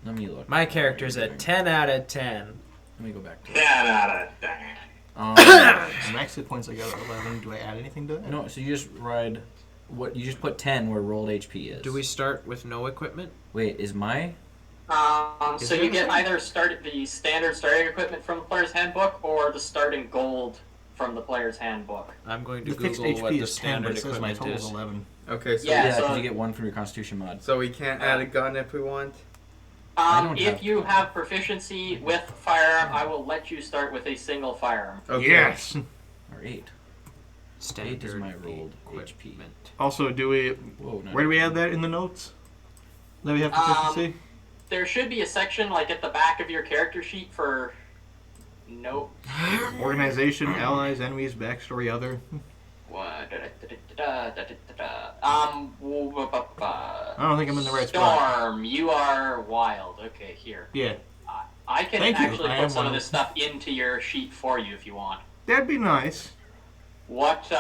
let me look. My character's a 10 out of 10. Let me go back to it. 10 out of 10. The max hit points I got are 11. Do I add anything to that? No, so you just ride. What you just put 10 where rolled HP is. Do we start with no equipment? Wait? Is my Is So there you get anything? either the standard starting equipment from the player's handbook or the starting gold from the player's handbook. I'm going to The fixed Google what HP the is 10, but standard it says my equipment total is is. 11. Okay, so Yeah, yeah? so- Because you get 1 from your Constitution mod. so we can't add a gun if we want. I don't If have- you have proficiency with firearm, I will let you start with a single firearm. Okay. Yes! Or 8. Standard 8 is my rolled HP. equipment. Also, do we... Whoa, not Where do we 18. add that in the notes? That we have proficiency? There should be a section like at the back of your character sheet for note. Organization, allies, enemies, backstory, other. I I don't think I'm in the right spot. Storm, you are wild. Okay, here. Yeah. I can Thank you, actually I am put some of wild. this stuff into your sheet for you if you want. That'd be nice. What,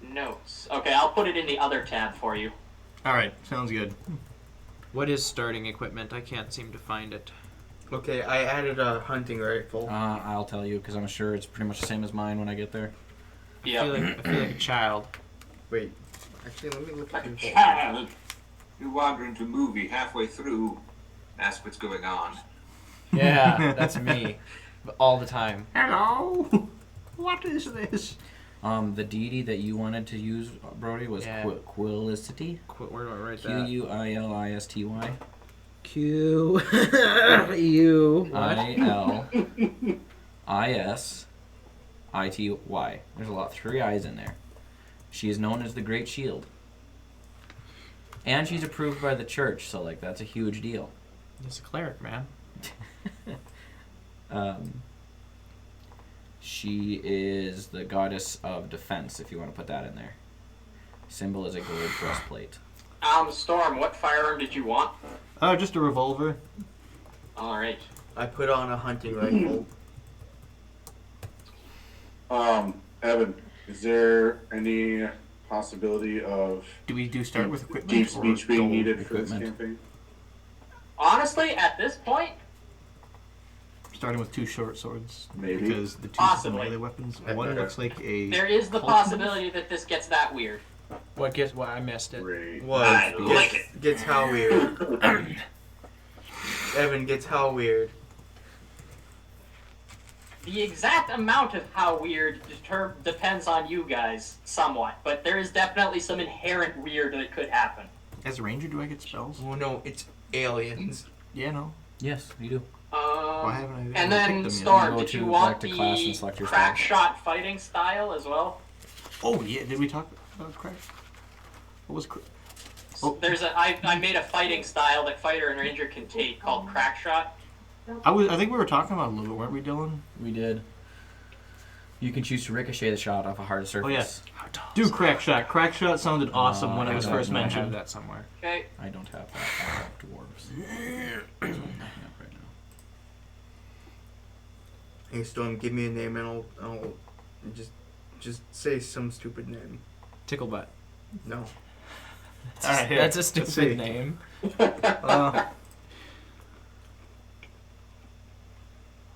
notes. Okay, I'll put it in the other tab for you. Alright, sounds good. What is starting equipment? I can't seem to find it. Okay, I added a hunting rifle. I'll tell you because I'm sure it's pretty much the same as mine when I get there. I feel like a child. Wait, actually, let me look at your Child, you wander into a movie halfway through. Ask what's going on. Yeah, that's me. All the time. Hello. What is this? The deity that you wanted to use, Brody, was Quilisty. Where do I write that? Quilisty. Q-U-I-L-I-S-I-T-Y. There's a lot. 3 I's in there. She is known as the Great Shield. And she's approved by the church, so like that's a huge deal. He's a cleric, man. She is the goddess of defense, if you want to put that in there. Symbol is a gold breastplate. Storm, what firearm did you want? Just a revolver. Alright. I put on a hunting rifle. Evan, is there any possibility of Do we start with equipment? deep or speech being gold needed for this equipment? campaign? Honestly, at this point, Starting with 2 short swords. Maybe. Because the 2 Possibly. melee weapons. One looks like a. there is the Cultist? possibility that this gets that weird. What I missed it. Great. What? I like it. Gets how weird. Evan gets how weird. The exact amount of how weird depends on you guys, somewhat. But there is definitely some inherent weird that could happen. As a ranger, do I get spells? Oh no, it's aliens. Yeah, no. Yes, you do. Why haven't I And picked then, them yet? Storm, Go did you to want back to class and the select your crack spells. shot fighting style as well? Oh, yeah. Did we talk about crack? What was crack? Oh. I made a fighting style that fighter and ranger can take called crack shot. I think we were talking about it a little bit, weren't we, Dylan? We did. You can choose to ricochet the shot off a hard surface. Oh, yes. Do crack shot. Crack shot sounded awesome when it was first I have I have mentioned. that somewhere. Okay. I don't have that. I have dwarves. So I'm looking up right now. Hey Storm, give me a name and I'll just say some stupid name. Ticklebutt. No. All right, here. That's a Let's see. stupid name.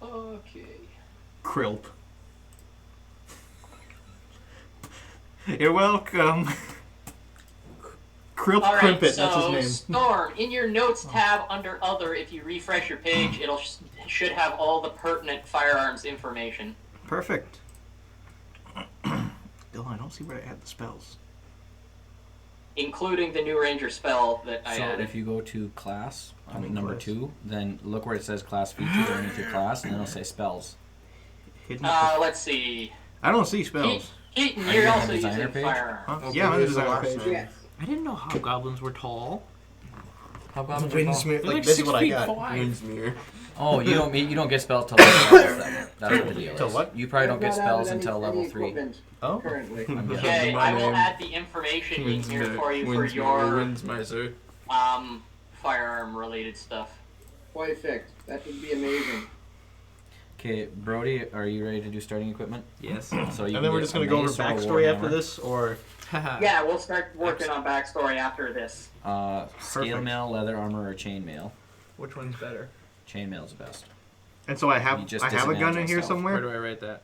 Okay. Krilp. You're welcome. Krilp Alright, Crimpet, so that's his name. Storm, in your notes tab under Other, if you refresh your page, it'll should have all the pertinent firearms information. Perfect. Dylan, I don't see where I had the spells. Including the new ranger spell that I So added. if you go to class, I'm in number class. 2, then look where it says class features underneath your class, and then it'll say spells. Hidden. Let's see. I don't see spells. Keaton, Are you you're on the also designer using page? firearms. Huh? Okay, Yeah, I'm on the here's the designer last page. name. Yes. I didn't know hobgoblins were tall. Hobgoblins Windsmere, They're like like this is 6 what I feet got. wide. Windsmere. Oh, you don't get spells till level 5. That's what the deal is. Till what? You probably don't I've get not spells added until any level 3. equipment Oh. Currently. Okay, My I will name. add the information in here for you for your Windsmiser. firearm related stuff. Perfect. That would be amazing. Okay, Brody, are you ready to do starting equipment? Yes. So you And can then we're get just a going to go over mace or a backstory after warhammer. this, or... Yeah, we'll start working on backstory after this. Scale Perfect. mail, leather armor, or chain mail. Which one's better? Chain mail is the best. And so I You have just a gun disadvantage in here on stealth. Where somewhere? do I write that?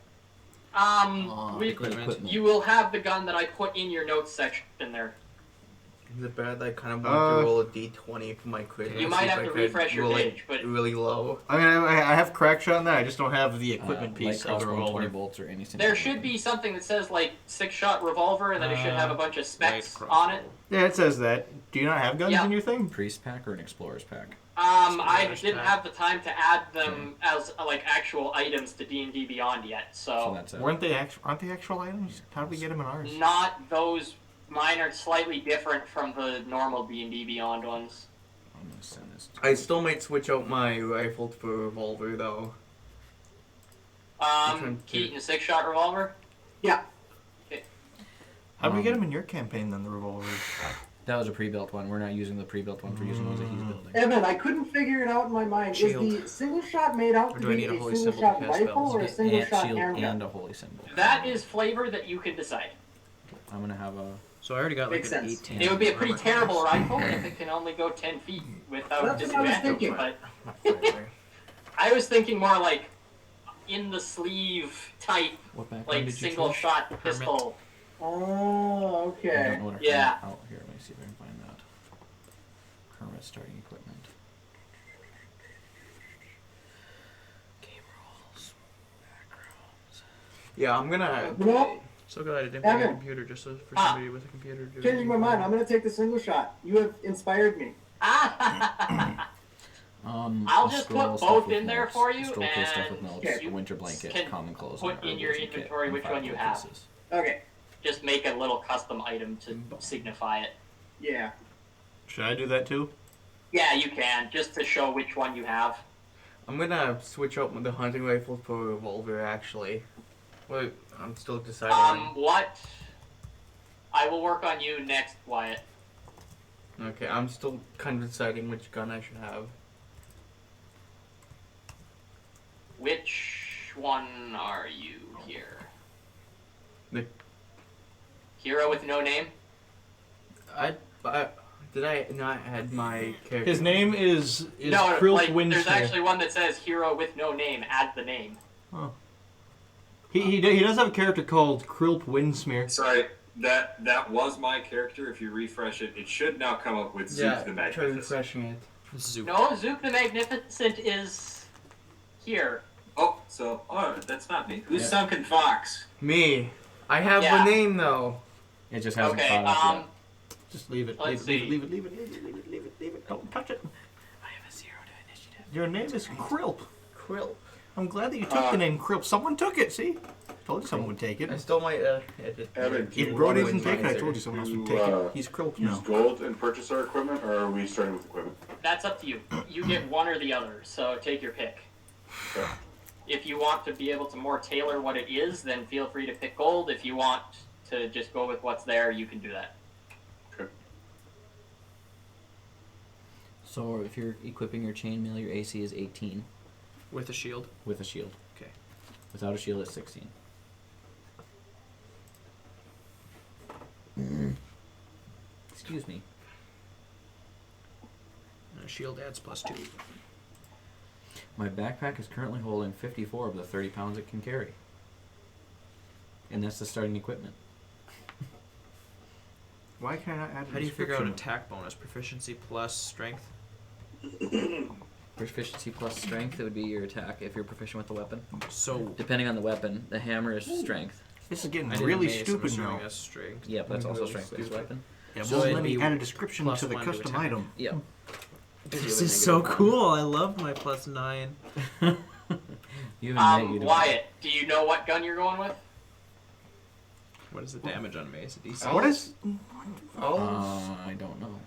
Equipment. You will have the gun that I put in your notes section there. Is it bad that I kind of want to roll a d20 for my crit? You See might if have I to could refresh your roll it page, but really low. I mean, I have crack shot in there, I just don't have the equipment Light piece of the crossbow, 20 revolver. bolts, or anything. there should be something that says like 6-shot revolver, and then it should have a bunch of specs right, on it. Yeah, it says that. Do you not have guns Yeah. in your thing? Priest pack or an explorer's pack? I Explorer's didn't pack. have the time to add them as like actual items to D&D Beyond yet, So so that's it. Aren't they actual items? How did we get them in ours? not those. Mine are slightly different from the normal D&D Beyond ones. I'm gonna send this. To I still might switch out my rifle for a revolver though. Keaton, 6-shot revolver. How did we get them in your campaign then, the revolver? That was a pre-built one. We're not using the pre-built ones. We're using ones that he's building. Evan, I couldn't figure it out in my mind. Shield. Is the single shot made out Or to do I be need a a holy single symbol to shot cast rifle spells? or a single Ant shot shield handgun? and a holy symbol. That is flavor that you can decide. I'm gonna have a. So I already got like Makes an sense. 18. It would be a pretty armor terrible class. rifle if it can only go 10 feet without That's what I was disadvantage. thinking. But I was thinking more like in the sleeve type, What background like did you single choose? shot pistol. Oh, I okay. don't know what a Yeah. hermit. Oh, here, let me see if I can find that. Hermit starting equipment. Game rules. Backgrounds. Yeah, I'm gonna. You know, So glad I didn't bring a Evan. computer just so for Ah. somebody with a computer. to do changing my it. mind. I'm gonna take the single shot. You have inspired me. I'll A just scroll, put stuff both with in there notes. for A you, scroll case, stuff with and notes, you a winter blanket, can common clothes, put and in your herbals and kit, inventory and which 5 one you gold have. pieces. Okay. Just make a little custom item to signify it. Yeah. Should I do that too? Yeah, you can, just to show which one you have. I'm gonna switch out the hunting rifle for a revolver. Actually, wait, I'm still deciding. What? I will work on you next, Wyatt. Okay, I'm still kind of deciding which gun I should have. Which one are you here? The- Hero with no name? Did I not add my character? His name is No, Krill like, Windsnare. there's actually one that says hero with no name. Add the name. He does have a character called Krill Windsmere. Sorry, that was my character. If you refresh it, it should now come up with Yeah, Zook the try Magnificent. refreshing it. Zoop. No, Zook the Magnificent is here. Oh, that's not me. Who's Sunken Fox? Me. I have Yeah. the name though. It just hasn't Okay, caught up yet. Just leave it. Let's Leave it. see. Leave it. Leave it. Leave it. Leave it. Leave it. Leave it. Don't touch it. I have a 0 to initiative. Your name is Krilp. Quill. I'm glad that you took the name Krilp. Someone took it. See, told you someone would take I it. still might edit. Evan, do If you Brody want didn't take it, I Windsor. told you someone else would You, take it. He's Krilp use now. gold and purchase our equipment, or are we starting with equipment? That's up to you. You get one or the other, so take your pick. Okay. If you want to be able to more tailor what it is, then feel free to pick gold. If you want to just go with what's there, you can do that. Okay. So if you're equipping your chainmail, your AC is 18 With a shield. with a shield. Okay. Without a shield, it's 16. Excuse me. And a shield adds +2. My backpack is currently holding 54 of the 30 pounds it can carry. And that's the starting equipment. Why can't I add? How do you figure out attack bonus? Proficiency plus strength? Proficiency plus strength, it would be your attack if you're proficient with the weapon. So Depending on the weapon, the hammer is strength. This is getting I didn't really mace, I'm stupid assuming now. that's strength. Yep, that's also Really strength-based stupid. weapon. Yeah, So well, it'd let me be add a description plus to the 1 to custom attack. item. Yep. This is so cool. I love my +9. You and Nate, you don't. Wyatt, do you know what gun you're going with? What is the damage on mace? A DC? What is? I don't know.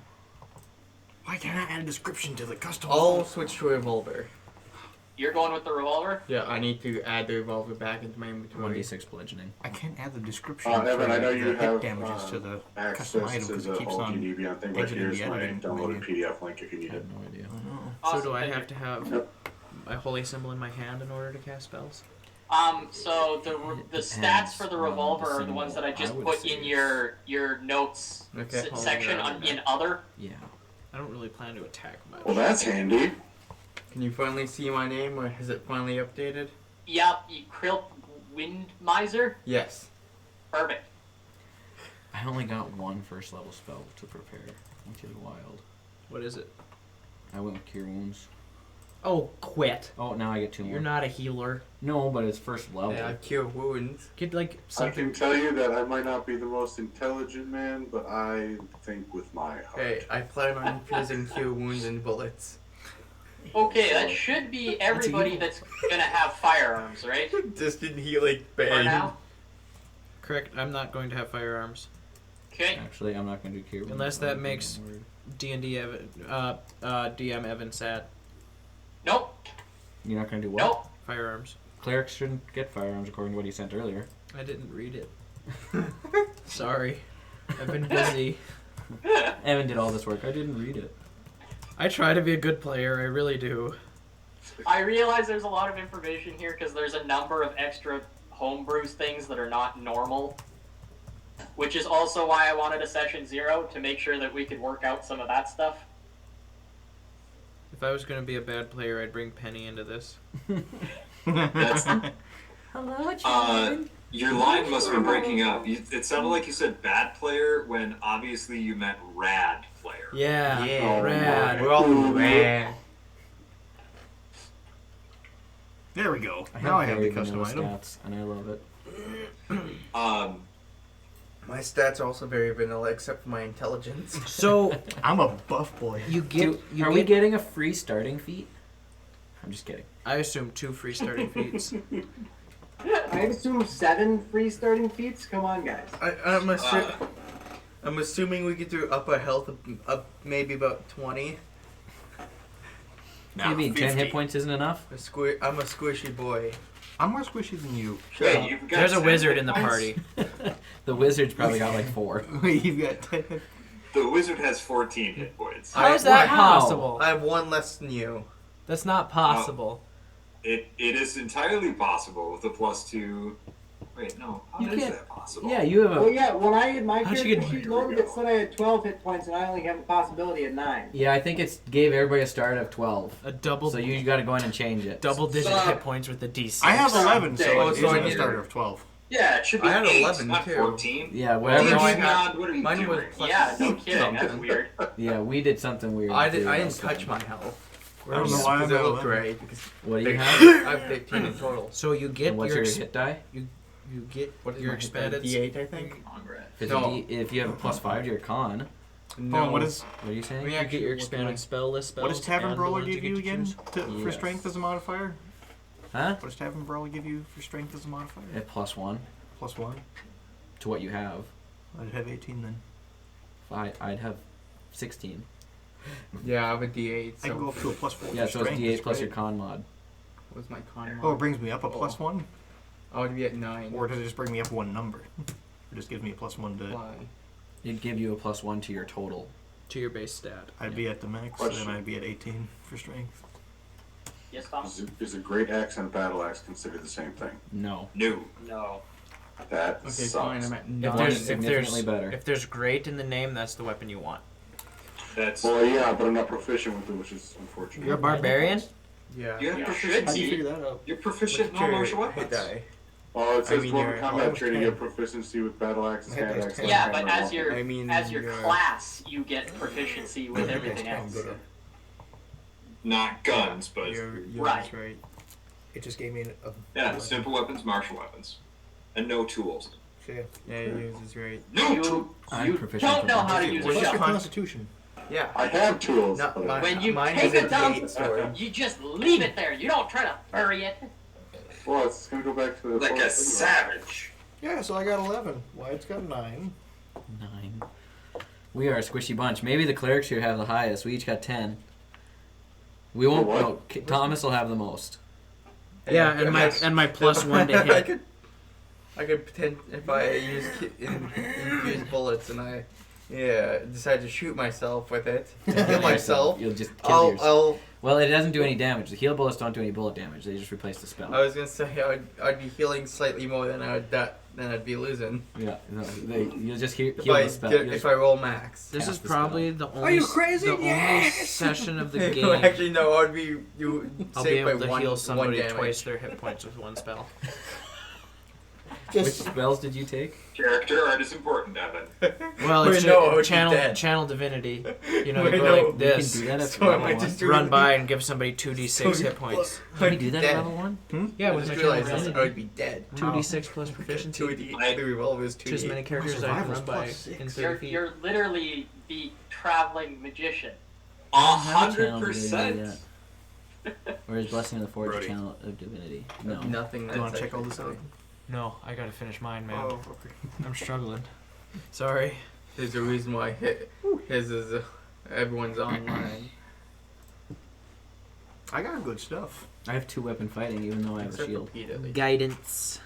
Why can't I add a description to the custom? I'll switch to a revolver. You're going with the revolver? Yeah, I need to add the revolver back into my inventory. 1d6 bludgeoning. I can't add the description. Evan, for I know the you hit have damages to the custom access item to because the it keeps whole on. GDB thing, but exiting here's the my editing downloaded menu. PDF link if you I need it. have no idea. Oh, So Awesome, do I thank have you. to have Yep. a holy symbol in my hand in order to cast spells? So the stats for the revolver are the ones that I just I would put say in your notes Okay. section in other. Yeah. I don't really plan to attack much. Well, that's handy. Can you finally see my name, or has it finally updated? Yep, you Krill Wind Miser. Yes. Perfect. I only got one first level spell to prepare, which is wild. What is it? I went with Cure Wounds. Oh, quit. Oh, now I get 2 more. You're not a healer. No, but it's first level. Yeah, cure wounds. Get like I can something. tell you that I might not be the most intelligent man, but I think with my heart. Hey, I plan on infusing cure wounds and bullets. Okay, that should be everybody that's gonna have firearms, right? Just in healing For bang. now. Correct. I'm not going to have firearms. Okay. Actually, I'm not going to do Cure Wounds. Unless that I'm makes- gonna word. D&D DM Evan sad. Nope. You're not going to do what? Nope. Firearms. Clerics shouldn't get firearms according to what he sent earlier. I didn't read it. Sorry. I've been busy. Evan did all this work. I didn't read it. I try to be a good player. I really do. I realize there's a lot of information here because there's a number of extra homebrews things that are not normal. which is also why I wanted a session 0 to make sure that we could work out some of that stuff. If I was going to be a bad player, I'd bring Penny into this. That's, Hello, your line must have been breaking up. It sounded like you said bad player when obviously you meant rad player. Yeah, Yeah. rad. We're all rad. There we go. I Now I have very the custom vanilla item. stats, and I love it. My stats are also very vanilla, except for my intelligence. So I'm a buff boy. you get. Are we getting a free starting feat? I'm just kidding. I assume 2 free starting feats. I assume 7 free starting feats. Come on, guys. I'm assuming we get through up our health up maybe about 20. What do you mean 10 hit points isn't enough? I'm a squishy boy. I'm more squishy than you. Wait, you've got There's a 10 wizard hit in the points? party. The wizard's probably got like 4. You've got 10. The wizard has 14 hit points. How is that Wow. possible? I have 1 less than you. That's not possible. It is entirely possible with a +2. Wait, no. How You is can't- that possible? Yeah, you have Well, a. yeah, when I had my How'd you character get- sheet loaded, it said I had 12 hit points, and I only have a possibility of 9. Yeah, I think it gave everybody a start of 12. A double So you got to go in and change it. double-digit Suck. hit points with the D6. I have 11, so Oh, it so isn't a you- starter of 12. Yeah, it should be I had 8, 11 not too. 14. Yeah, Oh, whatever. no, I God, what are you Mine was doing? plus Yeah, no kidding. That's something. weird. Yeah, we did something weird. I too didn't last touch time. my health. I don't know why I'm Because it at looked 11. right. Because What do you I have? have 15 in total. So you get And what's your your hit die? you get What is your my expanded D8, I think. If, it's No. a D, if you have a +5 to your con, No. Hold on, what is what are you saying? We you get your actually expanded spell list spells. what does Tavern and the Brawler ones give you get to again choose. for Yes. strength as a modifier? Huh? What does Tavern Brawler give you for strength as a modifier? At +1 +1. to what you have. I'd have 18 then. I'd have 16. Yeah, I have a D8. I can go So up to a +4. Yeah, for so it's strength, D8 that's plus great. your con mod. what's my con? Oh, it brings me up a +1? I would be at 9. Or does it just bring me up one number? It just gives me a +1 to. Why? It'd give you a +1 to your total. To your base stat. I'd be at the max, Question. then I'd be at 18 for strength. Yes, Tom? Is a great axe and a battle axe considered the same thing? No. No. No. That Okay, sucks. fine. I'm at If 9. there's, significantly better. if there's great in the name, that's the weapon you want. That's Well, yeah, but I'm not proficient with it, which is unfortunate. You're a barbarian? Yeah. you have You proficiency. should be. that up? You're proficient in all martial Hit weapons. die. Oh, it says mean, Dwarven you're- combat oh, training, you okay. have proficiency with battle axes, Hit hand dice axes. Yeah, and but hammer as weapons. your I mean, as your you're- class, you get proficiency with everything else. Not guns, but You're Right. right. It just gave me a. yeah, simple weapons, martial weapons, and no tools. Okay. Yeah, yours is right. No tools. You, I'm you proficient don't with know how to magic. use a What's your shell. Constitution. Yeah. I have tools. Not but mine. When you Mine take is a it down, D8 sword. you just leave it there. You don't try to bury it. Well, it's gonna go back to the Like a forest anyway. savage. Yeah, so I got 11. Wyatt's got 9. 9. We are a squishy bunch. Maybe the clerics here have the highest. We each got 10. We won't. For what? No, Thomas will have the most. Yeah, and my +1 to I hit. could pretend if I use infuse bullets and I decide to shoot myself with it, kill myself. You'll just kill yourself. I'll Well, it doesn't do any damage. The heal bullets don't do any bullet damage. They just replace the spell. I was gonna say I'd be healing slightly more than I'd be losing Yeah, no, you'll just heal if the spell. You'll if I roll max. This Cast is the probably the only the only session of the game Actually, no. I'd be I'll be saved by able to one, heal one somebody damage. twice their hit points with one spell. Which Just spells did you take? Character art is important, Evan. Well, Wait, it's no, I would be channel dead. channel divinity. You know, Wait, you go no. like this, You can do that at So I level might 1. just do run it. by and give somebody 2d6 hit points. Can you do that dead. at level 1? Yeah, I with just my realized channel this, I divinity. would be dead. 2d6 plus proficiency. 2d the revolver is 2d. To as many characters as I can survival's run by +6. in 30 You're, feet. you're literally the traveling magician. 100%. Or is Blessing of the Forge a Brody. channel of divinity? No. Nothing. Do you want that's to check all this actually out? No, I gotta finish mine, man. Oh, okay. I'm struggling. Sorry. There's a reason why his is everyone's online. I got good stuff. I have 2 weapon fighting, even though I have a Except for shield. Pete, at least. Guidance.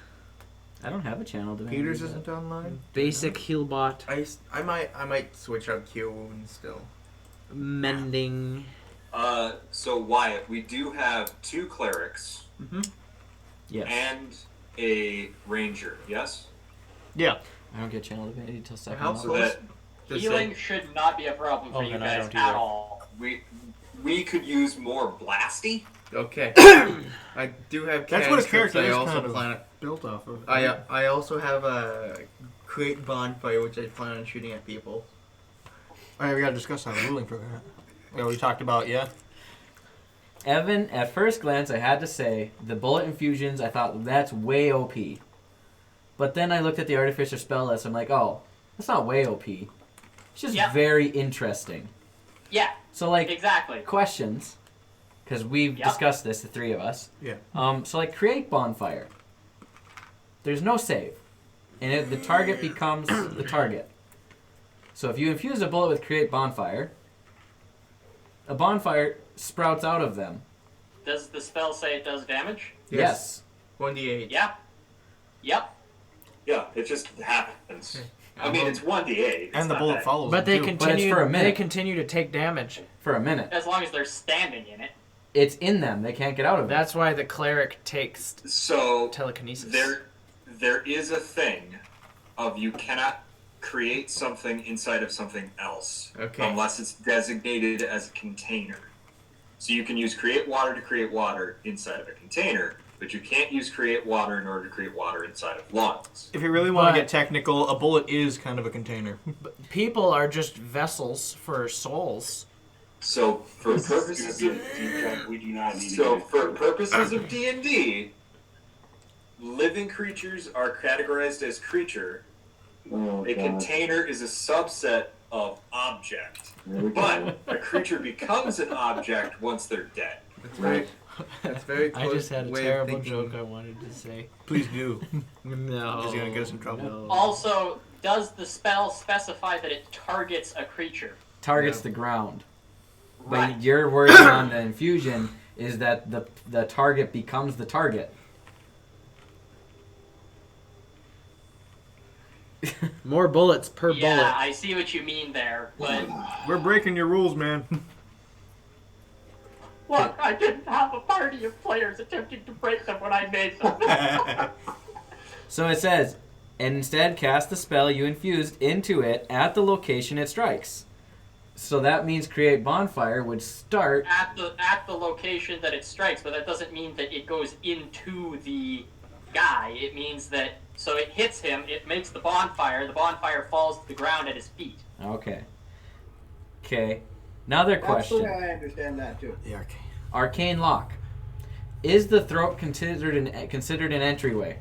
I don't have a channel divinity. Peters but- isn't online. Basic heal bot. I might switch out Cure Wounds still. Mending. So Wyatt, we do have 2 clerics Yes. and a ranger. Yes. Yeah. I don't get channel divinity until second helps level. So that Healing should not be a problem for Oh, you then I guys don't at either. all. we could use more blasty. Okay. I do have. That's what a cantrips. character I is also kind of plan. built off of. I also have a create bonfire, which I plan on shooting at people. All right, we gotta discuss our ruling for that. Yeah, we talked about Evan, at first glance, I had to say, the bullet infusions, I thought, that's way OP. But then I looked at the artificer spell list, I'm like, oh, that's not way OP. It's just very interesting. Yeah. So, like, exactly. questions, because we've discussed this, the three of us. Yeah. So, like, create bonfire. There's no save. And the target becomes the target. So if you infuse a bullet with create bonfire, a bonfire sprouts out of them. Does the spell say it does damage? Yes. 1d8. Yeah. Yep. Yeah, it just happens. I mean, it's 1d8. And the bullet follows. But they too. continue. But it's for a minute. They continue to take damage. For a minute. As long as they're standing in it. It's in them. They can't get out of it. That's why the cleric takes So telekinesis. there is a thing of you cannot create something inside of something else unless it's designated as a container. So you can use create water to create water inside of a container, but you can't use create water in order to create water inside of lungs. If you really want to get technical, a bullet is kind of a container. People are just vessels for souls. So for purposes of D&D, living creatures are categorized as creature. A container is a subset of object, but a creature becomes an object once they're dead. That's right. That's very close. I just had a way of terrible thinking. joke I wanted to say. Please do. No. Is he gonna get us in trouble? No. Also, does the spell specify that it targets a creature? Targets the ground. Right. But your wording on the infusion is that the target becomes the target. More bullets per Yeah, bullet. I see what you mean there, but We're breaking your rules, man. look, I didn't have a party of players attempting to break them when I made them. So it says, instead cast the spell you infused into it at the location it strikes. So that means create bonfire would start at the location that it strikes, but that doesn't mean that it goes into the guy. It means that so it hits him, it makes the bonfire falls to the ground at his feet. Okay. Another question. That's the way I understand that too. The arcane. Arcane lock. Is the throat considered an entryway?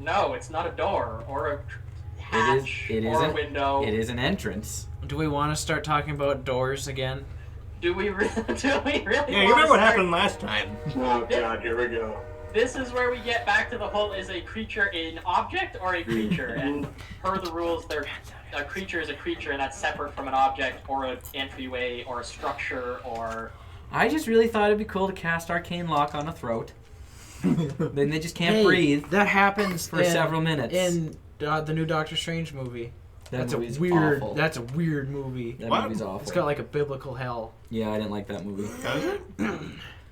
No, it's not a door or a hatch It or a isn't. window. It is an entrance. Do we want to start talking about doors again? Do we really? Yeah, you remember what happened last time? Oh god, here we go. This is where we get back to the whole: is a creature an object or a creature? And per the rules, a creature is a creature, and that's separate from an object or an entryway or a structure or. I just really thought it'd be cool to cast arcane lock on a throat. Then they just can't breathe. That happens for several minutes in the new Doctor Strange movie. That movie's weird. awful. That's a weird movie. That movie's awful. It's got like a biblical hell. Yeah, I didn't like that movie. Does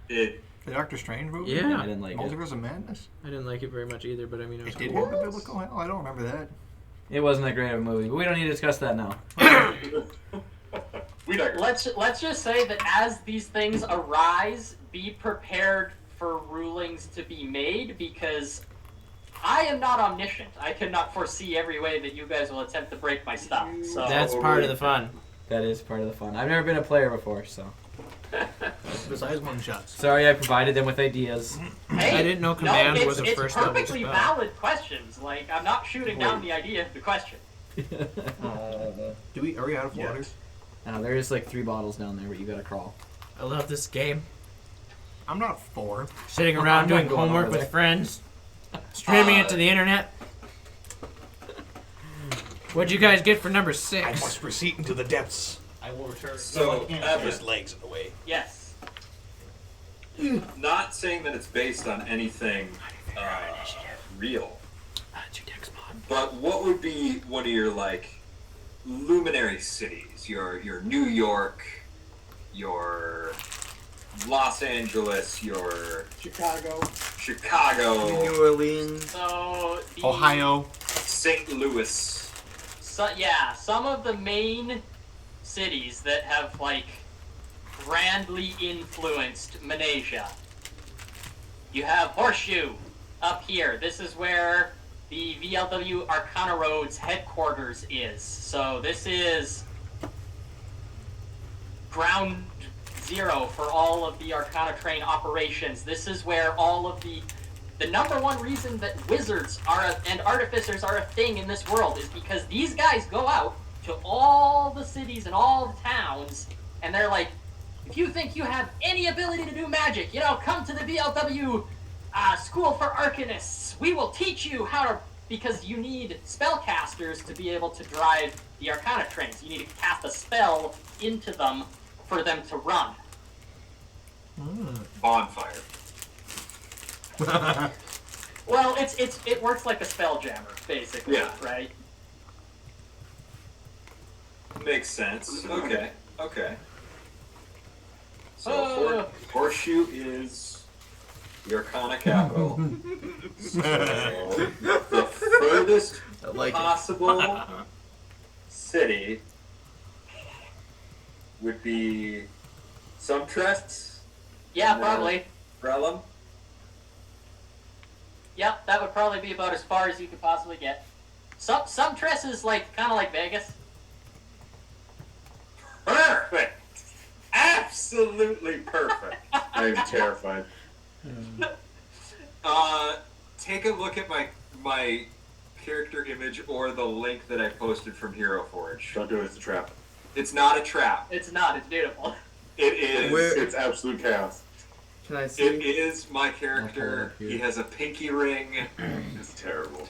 It The Doctor Strange movie? Yeah. I didn't like it. Multiverse of Madness? I didn't like it very much either, but I mean, it was It did cool. have a biblical hell? I don't remember that. It wasn't that great of a movie, but we don't need to discuss that now. Let's just say that as these things arise, be prepared for rulings to be made, because I am not omniscient. I cannot foresee every way that you guys will attempt to break my stuff. So That's part of the fun. That is part of the fun. I've never been a player before, so. Besides one shots. Sorry I provided them with ideas. Hey, I didn't know command no, was a first It's level perfectly spell. valid questions. Like, I'm not shooting down the idea of the question. Are we out of water? There is like 3 bottles down there, but you gotta crawl. I love this game. I'm not 4. Sitting I'm around not doing going homework over with there. friends, streaming it to the internet. What'd you guys get for number 6? I must proceed into the depths. I will return. So, His legs in the way. Yes. not saying that it's based on anything real, but what would be one of your like luminary cities? Your New York, your Los Angeles, your Chicago. Chicago, New Orleans. So the, Ohio. St. Louis. So yeah, some of the main cities that have like grandly influenced Manasia. You have Horseshoe up here. This is where the VLW Arcana Roads headquarters is. So this is ground zero for all of the Arcana Train operations. This is where all of the number one reason that wizards and artificers are a thing in this world is because these guys go out to all the cities and all the towns, and they're like, if you think you have any ability to do magic, come to the VLW School for Arcanists. We will teach you how to, because you need spellcasters to be able to drive the Arcana trains. You need to cast a spell into them for them to run. Bonfire. Well, it works like a spell jammer, basically, right? Makes sense. Okay. So Horseshoe is the Arcana capital. So the furthest possible city would be Sumtress. Yeah, probably. Relum. Yep, that would probably be about as far as you could possibly get. Sumtress is kind of like Vegas. Perfect. Absolutely perfect. I am terrified. Take a look at my character image or the link that I posted from Hero Forge. Don't do it. It's a trap. It's not a trap. It's not. It's beautiful. It is. It's absolute chaos. Can I see? It is my character. He has a pinky ring. It's terrible.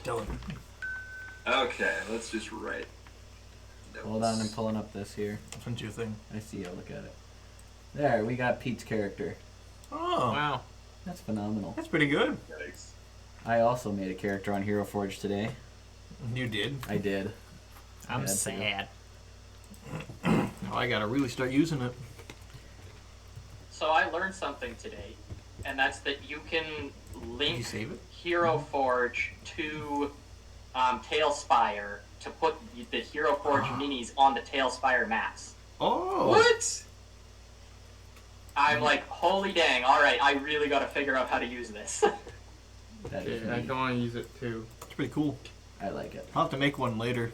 Okay, let's just write notes. Hold on, I'm pulling up this here. Send you a thing. I see. I'll look at it. There, we got Pete's character. Oh, Wow. That's phenomenal. that's pretty good. Yikes. I also made a character on Hero Forge today. You did. I did. I'm Had to. sad. Oh, I gotta really start using it. So I learned something today, and that's that you can Did you link save it? Hero Forge to Tailspire to put the Hero Forge minis on the Tailspire maps. Oh. What? I'm like, holy dang, alright, I really gotta figure out how to use this. That is I neat. don't want to use it too. It's pretty cool. I like it. I'll have to make one later.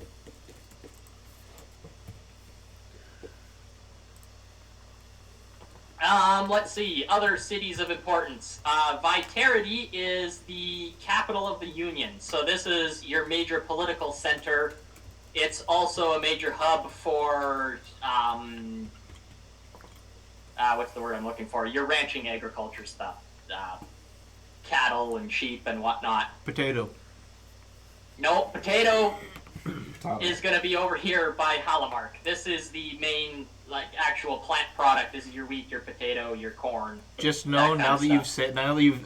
Let's see, other cities of importance. Vitarity is the capital of the Union, so this is your major political center. It's also a major hub for, what's the word I'm looking for? Your ranching agriculture stuff. Cattle and sheep and whatnot. Potato. Nope, potato is going to be over here by Halamark. This is the main, actual plant product. This is your wheat, your potato, your corn. Just know now that you've said, now that you've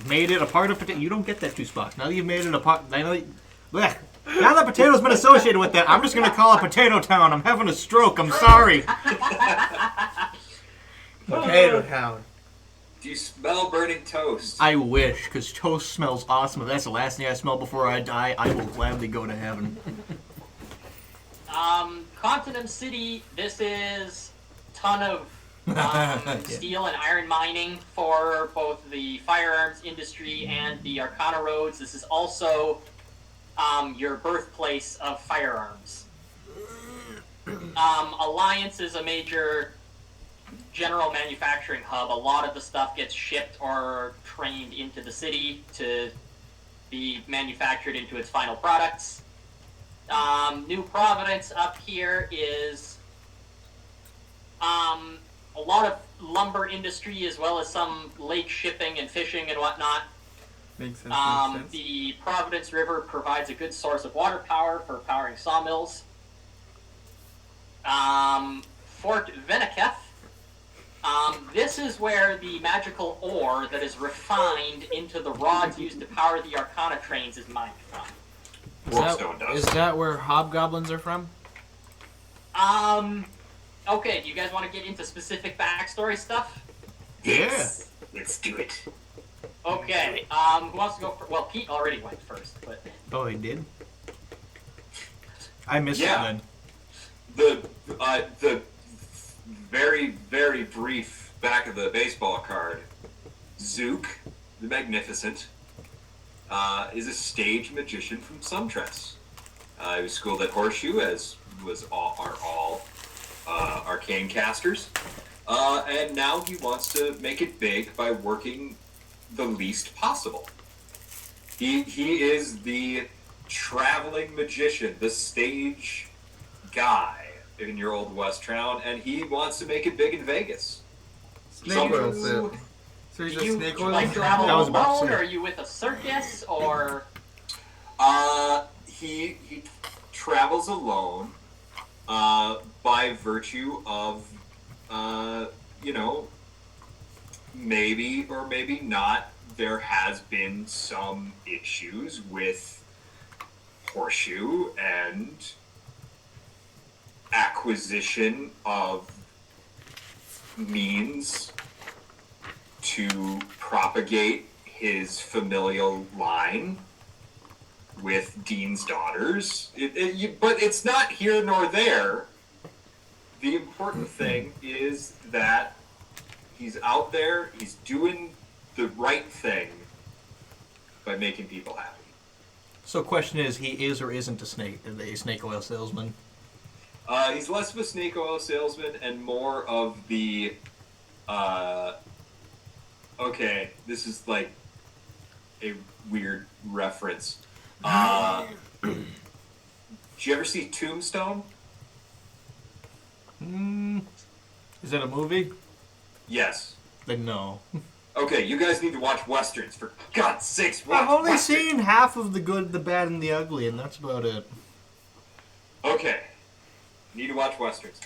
made it a part of potato. You don't get that juice box. Now that you've made it a part. Now that potato's been associated with that, I'm just gonna call it Potato Town. I'm having a stroke. I'm sorry. Potato Town. Do you smell burning toast? I wish, because toast smells awesome. If that's the last thing I smell before I die, I will gladly go to heaven. Continum City, this is a ton of steel and iron mining for both the firearms industry and the Arcana Roads. This is also your birthplace of firearms. Alliance is a major general manufacturing hub. A lot of the stuff gets shipped or trained into the city to be manufactured into its final products. New Providence up here is a lot of lumber industry as well as some lake shipping and fishing and whatnot. Makes sense. Makes sense. The Providence River provides a good source of water power for powering sawmills. Fort Veneketh. This is where the magical ore that is refined into the rods used to power the Arcana trains is mined from. Is that where hobgoblins are from? Okay, do you guys want to get into specific backstory stuff? Yeah. Let's do it. Okay. Who wants to go first? Well, Pete already went first, but. Oh, he did? I missed Yeah. it The very, very brief back of the baseball card, Zook, the Magnificent, is a stage magician from Sumtress. He was schooled at Horseshoe, as was all arcane casters. And now he wants to make it big by working the least possible. He is the traveling magician, the stage guy in your old West town, and he wants to make it big in Vegas. Snake oil sale. So he's Do a you snake oil like sale? travel I was about to alone, say. or are you with a circus, or? He travels alone, by virtue of, maybe or maybe not, there has been some issues with Horseshoe and acquisition of means to propagate his familial line with Dean's daughters. But it's not here nor there. The important thing is that he's out there, he's doing the right thing by making people happy. So question is, he is or isn't a snake oil salesman? He's less of a snake oil salesman and more of the, okay, this is like a weird reference. Did you ever see Tombstone? Is that a movie? Yes. Then no. Okay, you guys need to watch Westerns, for God's sakes, watch I've only Westerns. seen half of the good, the bad, and the ugly, and that's about it. Okay. Need to watch Westerns.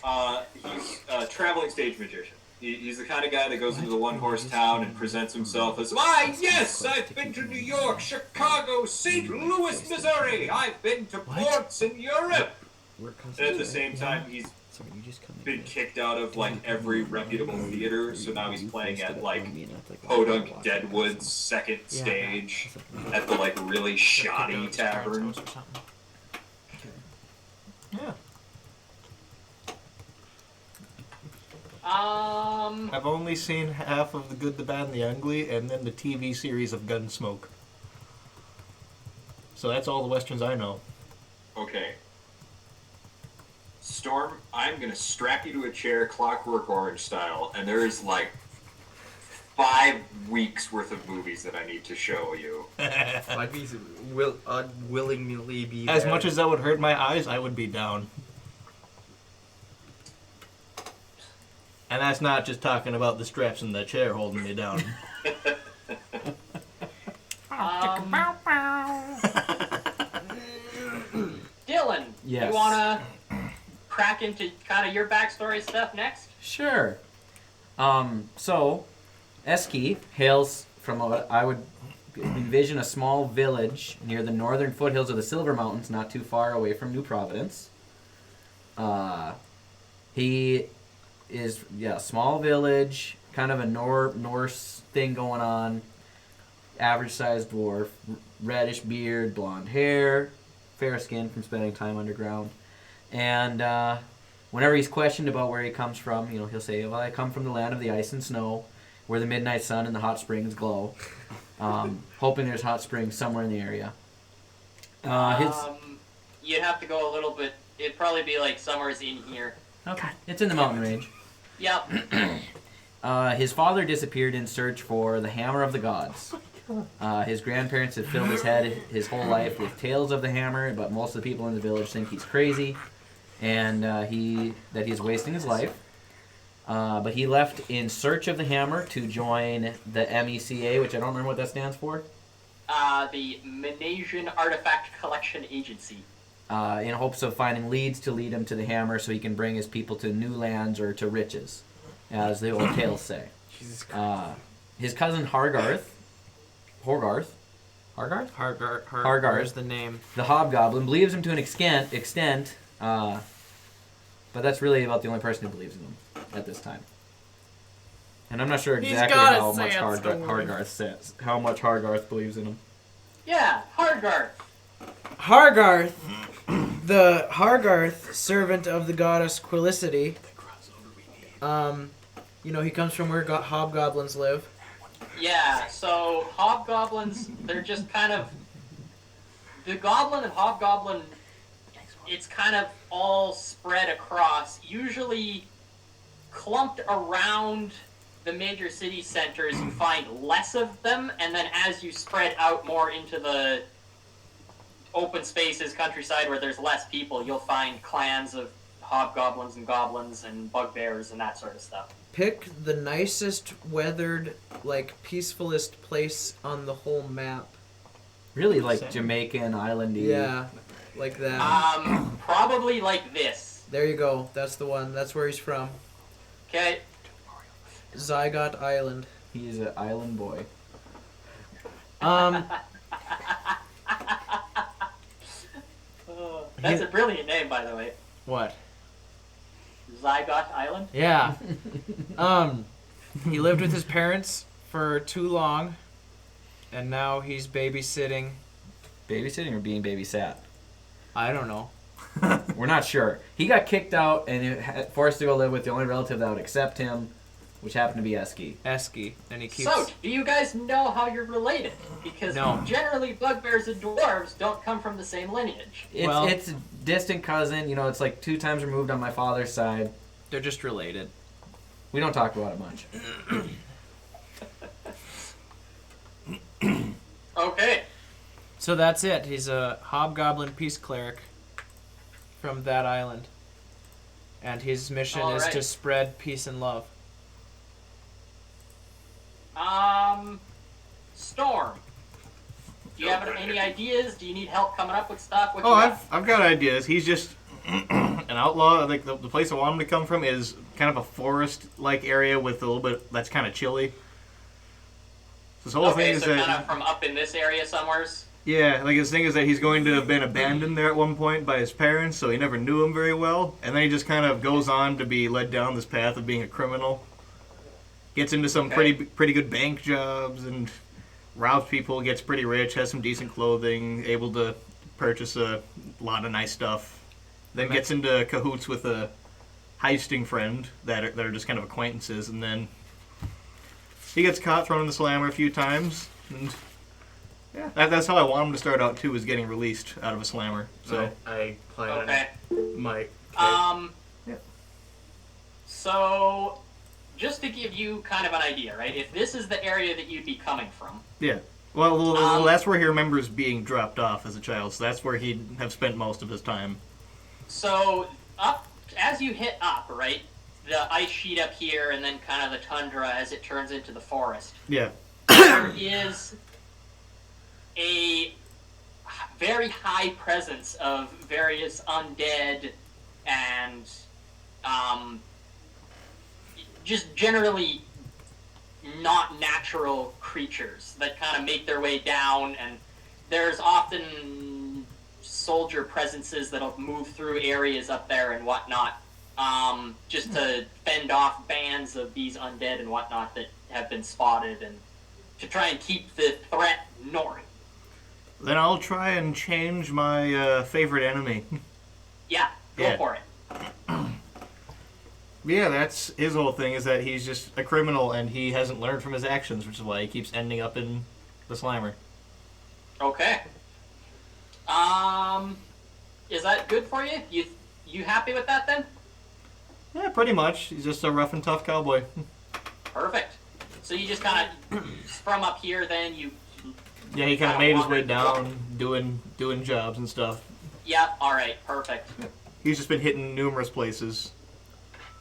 He's a traveling stage magician. He's the kind of guy that goes into the one-horse town and presents himself as, yes, I've been to New York, Chicago, St. Louis, Missouri. I've been to ports in Europe. And at the same time, he's been kicked out of, like, every reputable theater, so now he's playing at, like, Podunk Deadwood's second stage at the, like, really shoddy tavern. Yeah. Um, I've only seen half of the good, the bad, and the ugly, and then the TV series of Gunsmoke. So that's all the westerns I know. Okay. Storm, I'm gonna strap you to a chair, Clockwork Orange style, and there is like 5 weeks worth of movies that I need to show you. I'd willingly be As there. much as that would hurt my eyes, I would be down. And that's not just talking about the straps in the chair holding me down. Dylan, Yes. you wanna crack into kind of your backstory stuff next? Sure. So, Eski hails from what I would envision a small village near the northern foothills of the Silver Mountains, not too far away from New Providence. He is, small village, kind of a Norse thing going on. Average-sized dwarf, reddish beard, blonde hair, fair skin from spending time underground. And whenever he's questioned about where he comes from, he'll say, well, I come from the land of the ice and snow, where the midnight sun and the hot springs glow. Hoping there's hot springs somewhere in the area. You'd have to go a little bit. It'd probably be like somewhere's in here. Okay, it's in the mountain range. Yep. His father disappeared in search for the Hammer of the Gods. His grandparents had filled his head his whole life with tales of the hammer, but most of the people in the village think he's crazy, and that he's wasting his life. But he left in search of the hammer to join the MECA, which I don't remember what that stands for. The Minasian Artifact Collection Agency. In hopes of finding leads to lead him to the hammer so he can bring his people to new lands or to riches, as the old tales say. His cousin Hargarth is the name. The Hobgoblin believes him to an extent, but that's really about the only person who believes in him at this time. And I'm not sure He's exactly got how a much sandstone. Hargarth says, how much Hargarth believes in him. Yeah, Hardguard. Hargarth, the Hargarth, servant of the goddess Quilicity. He comes from where hobgoblins live. Yeah, so hobgoblins, they're just kind of... The goblin and hobgoblin, it's kind of all spread across, usually clumped around the major city centers. You find less of them, and then as you spread out more into the open spaces, countryside where there's less people, you'll find clans of hobgoblins and goblins and bugbears and that sort of stuff. Pick the nicest weathered, peacefulest place on the whole map. Really like Jamaican, islandy. Yeah, like that. Probably like this. There you go. That's the one. That's where he's from. Okay. Zygot Island. He's an island boy. That's a brilliant name, by the way. What? Zygot Island? Yeah. He lived with his parents for too long, and now he's babysitting. Babysitting or being babysat? I don't know. We're not sure. He got kicked out and forced to go live with the only relative that would accept him, which happened to be Eski. And he keeps... So, do you guys know how you're related? Because generally bugbears and dwarves don't come from the same lineage. It's a distant cousin. It's like 2 times removed on my father's side. They're just related. We don't talk about it much. Okay. So that's it. He's a hobgoblin peace cleric from that island. And his mission is to spread peace and love. Storm. Do you have any ideas? Do you need help coming up with stuff? I've got ideas. He's just an outlaw. Like the place I want him to come from is kind of a forest-like area with a little bit that's kind of chilly. So this whole thing is so that kind of from up in this area somewheres. Yeah, like his thing is that he's going to have been abandoned there at one point by his parents, so he never knew him very well, and then he just kind of goes on to be led down this path of being a criminal. Gets into some pretty good bank jobs and robs people, gets pretty rich, has some decent clothing, able to purchase a lot of nice stuff. Then gets into cahoots with a heisting friend that are just kind of acquaintances, and then he gets caught, thrown in the slammer a few times, and yeah, that's how I want him to start out too, is getting released out of a slammer. So I plan on my. Yeah. So, just to give you kind of an idea, right? If this is the area that you'd be coming from. Yeah. Well, that's where he remembers being dropped off as a child, so that's where he'd have spent most of his time. So, as you hit up, right? The ice sheet up here, and then kind of the tundra as it turns into the forest. Yeah. There is a very high presence of various undead and just generally not natural creatures that kind of make their way down, and there's often soldier presences that'll move through areas up there and whatnot, just to fend off bands of these undead and whatnot that have been spotted, and to try and keep the threat north. Then I'll try and change my favorite enemy. Yeah, go for it. Yeah, that's his whole thing, is that he's just a criminal and he hasn't learned from his actions, which is why he keeps ending up in the slammer. Okay. Is that good for you? You happy with that then? Yeah, pretty much. He's just a rough and tough cowboy. Perfect. So you just kind of, from up here then, Yeah, he kind of made his way down, doing jobs and stuff. Yeah, alright, perfect. He's just been hitting numerous places.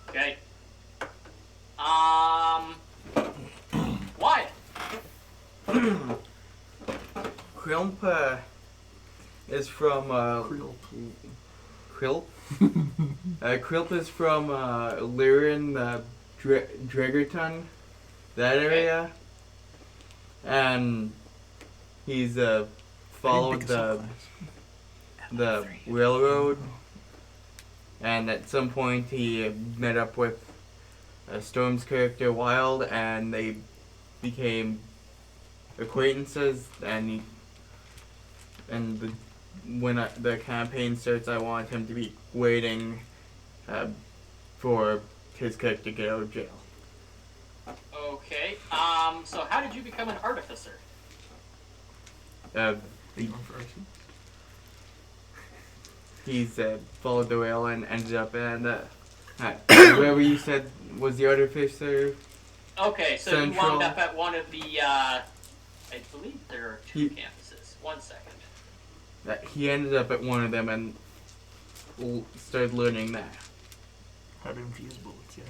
Okay. Wyatt. Krilp is from Krilp. Krilp is from Lyran, Dregerton, that area, and he's followed the railroad, and at some point he met up with Storm's character Wild, and they became acquaintances. When the campaign starts, I want him to be waiting for his character to get out of jail. Okay. So how did you become an artificer? He's followed the rail and ended up in wherever you said was the artificer. Okay, so Central. you wound up at one of the, I believe there are two campuses. 1 second. He ended up at one of them and started learning that. How to infuse bullets, yeah.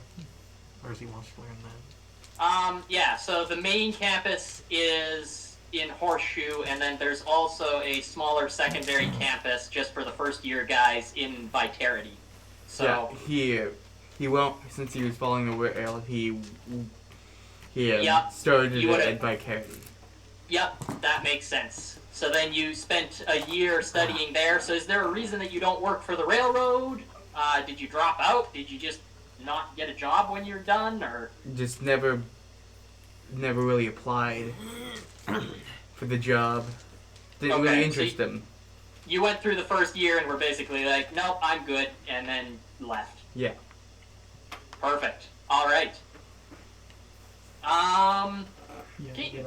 Or does he wants to learn that? Yeah, so the main campus is in Horseshoe, and then there's also a smaller secondary campus just for the first year guys in Vitality. So yeah, he won't, since he was following the rail, he started at Vitality. Yep, that makes sense. So then you spent a year studying there. So is there a reason that you don't work for the railroad? Did you drop out? Did you just not get a job when you're done, or just never really applied for the job? Didn't really interest him. You went through the first year and were basically like, nope, I'm good, and then left. Yeah. Perfect. All right. Keaton.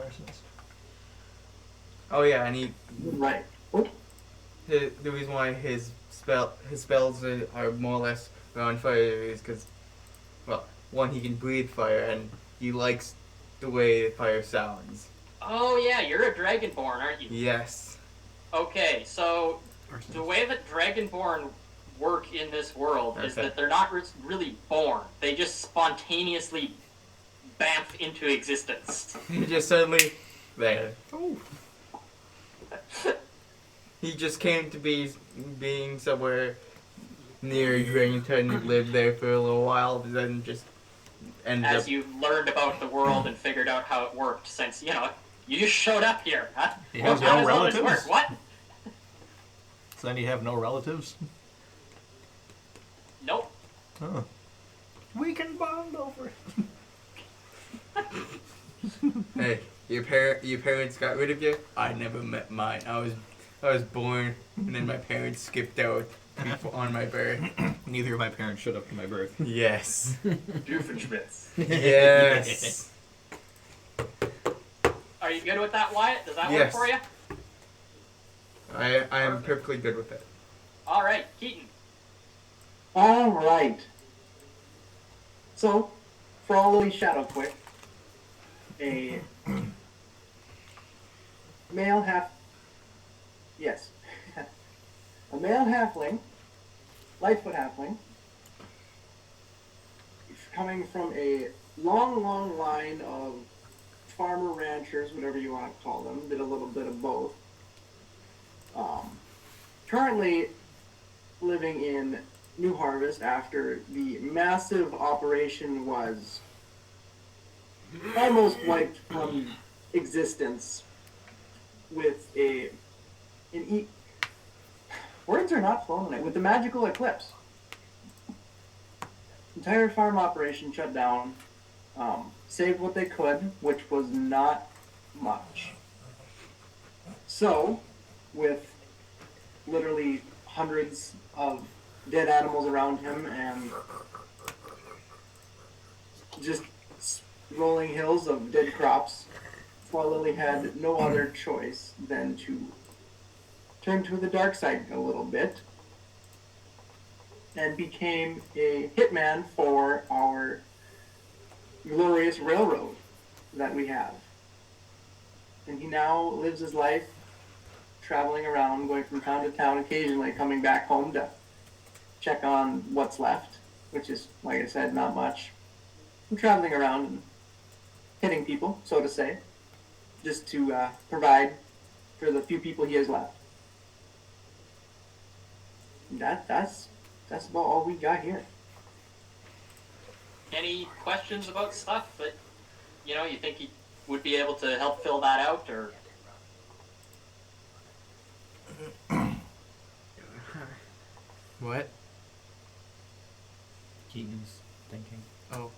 Oh yeah, and he Right. the reason why his spells are more or less around fire is because, well, one, he can breathe fire, and he likes the way fire sounds. Oh yeah, you're a Dragonborn, aren't you? Yes. Okay, so the way that Dragonborn work in this world is that they're not really born. They just spontaneously bamf into existence. He just suddenly there. Oh. He just came to being somewhere near Dragonton and lived there for a little while, but then just ended up... As you learned about the world and figured out how it worked, since, you just showed up here, huh? He has no relatives? What? So then you have no relatives? Nope. Huh. We can bond over it. Hey, your parents got rid of you? I never met mine. I was born, and then my parents skipped out on my birth. Neither of my parents showed up to my birth. Yes. Doofenshmirtz. Yes. Are you good with that, Wyatt? Does that Yes. work for you? I am perfectly good with it. All right, Keaton. All right. So, following Shadowquick, a male halfling, Lightfoot halfling, coming from a long line of farmer ranchers, whatever you want to call them, did a little bit of both. Currently living in New Harvest after the massive operation was almost wiped from existence with words are not flowing tonight, with the magical eclipse. Entire farm operation shut down, saved what they could, which was not much. So, with literally hundreds of dead animals around him and just rolling hills of dead crops, Lily had no other choice than to turn to the dark side a little bit and became a hitman for our glorious railroad that we have. And he now lives his life traveling around, going from town to town, occasionally coming back home to check on what's left, which is, like I said, not much. I'm traveling around and hitting people, so to say, just to provide for the few people he has left. That's about all we got here. Any questions about stuff that, you think he would be able to help fill that out, or? What? Keaton's thinking. Oh.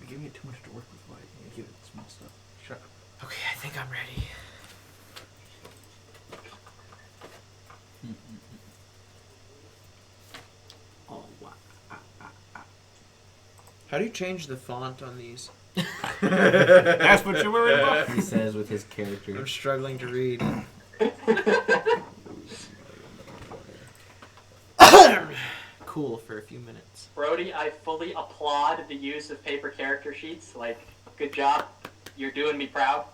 You're giving it too much to work with. Why? You give it small stuff. Shut up. Okay, I think I'm ready. Oh, wow. How do you change the font on these? That's what you're worried about? He says with his character. I'm struggling to read. Cool for a few minutes. Brody, I fully applaud the use of paper character sheets. Like, good job. You're doing me proud.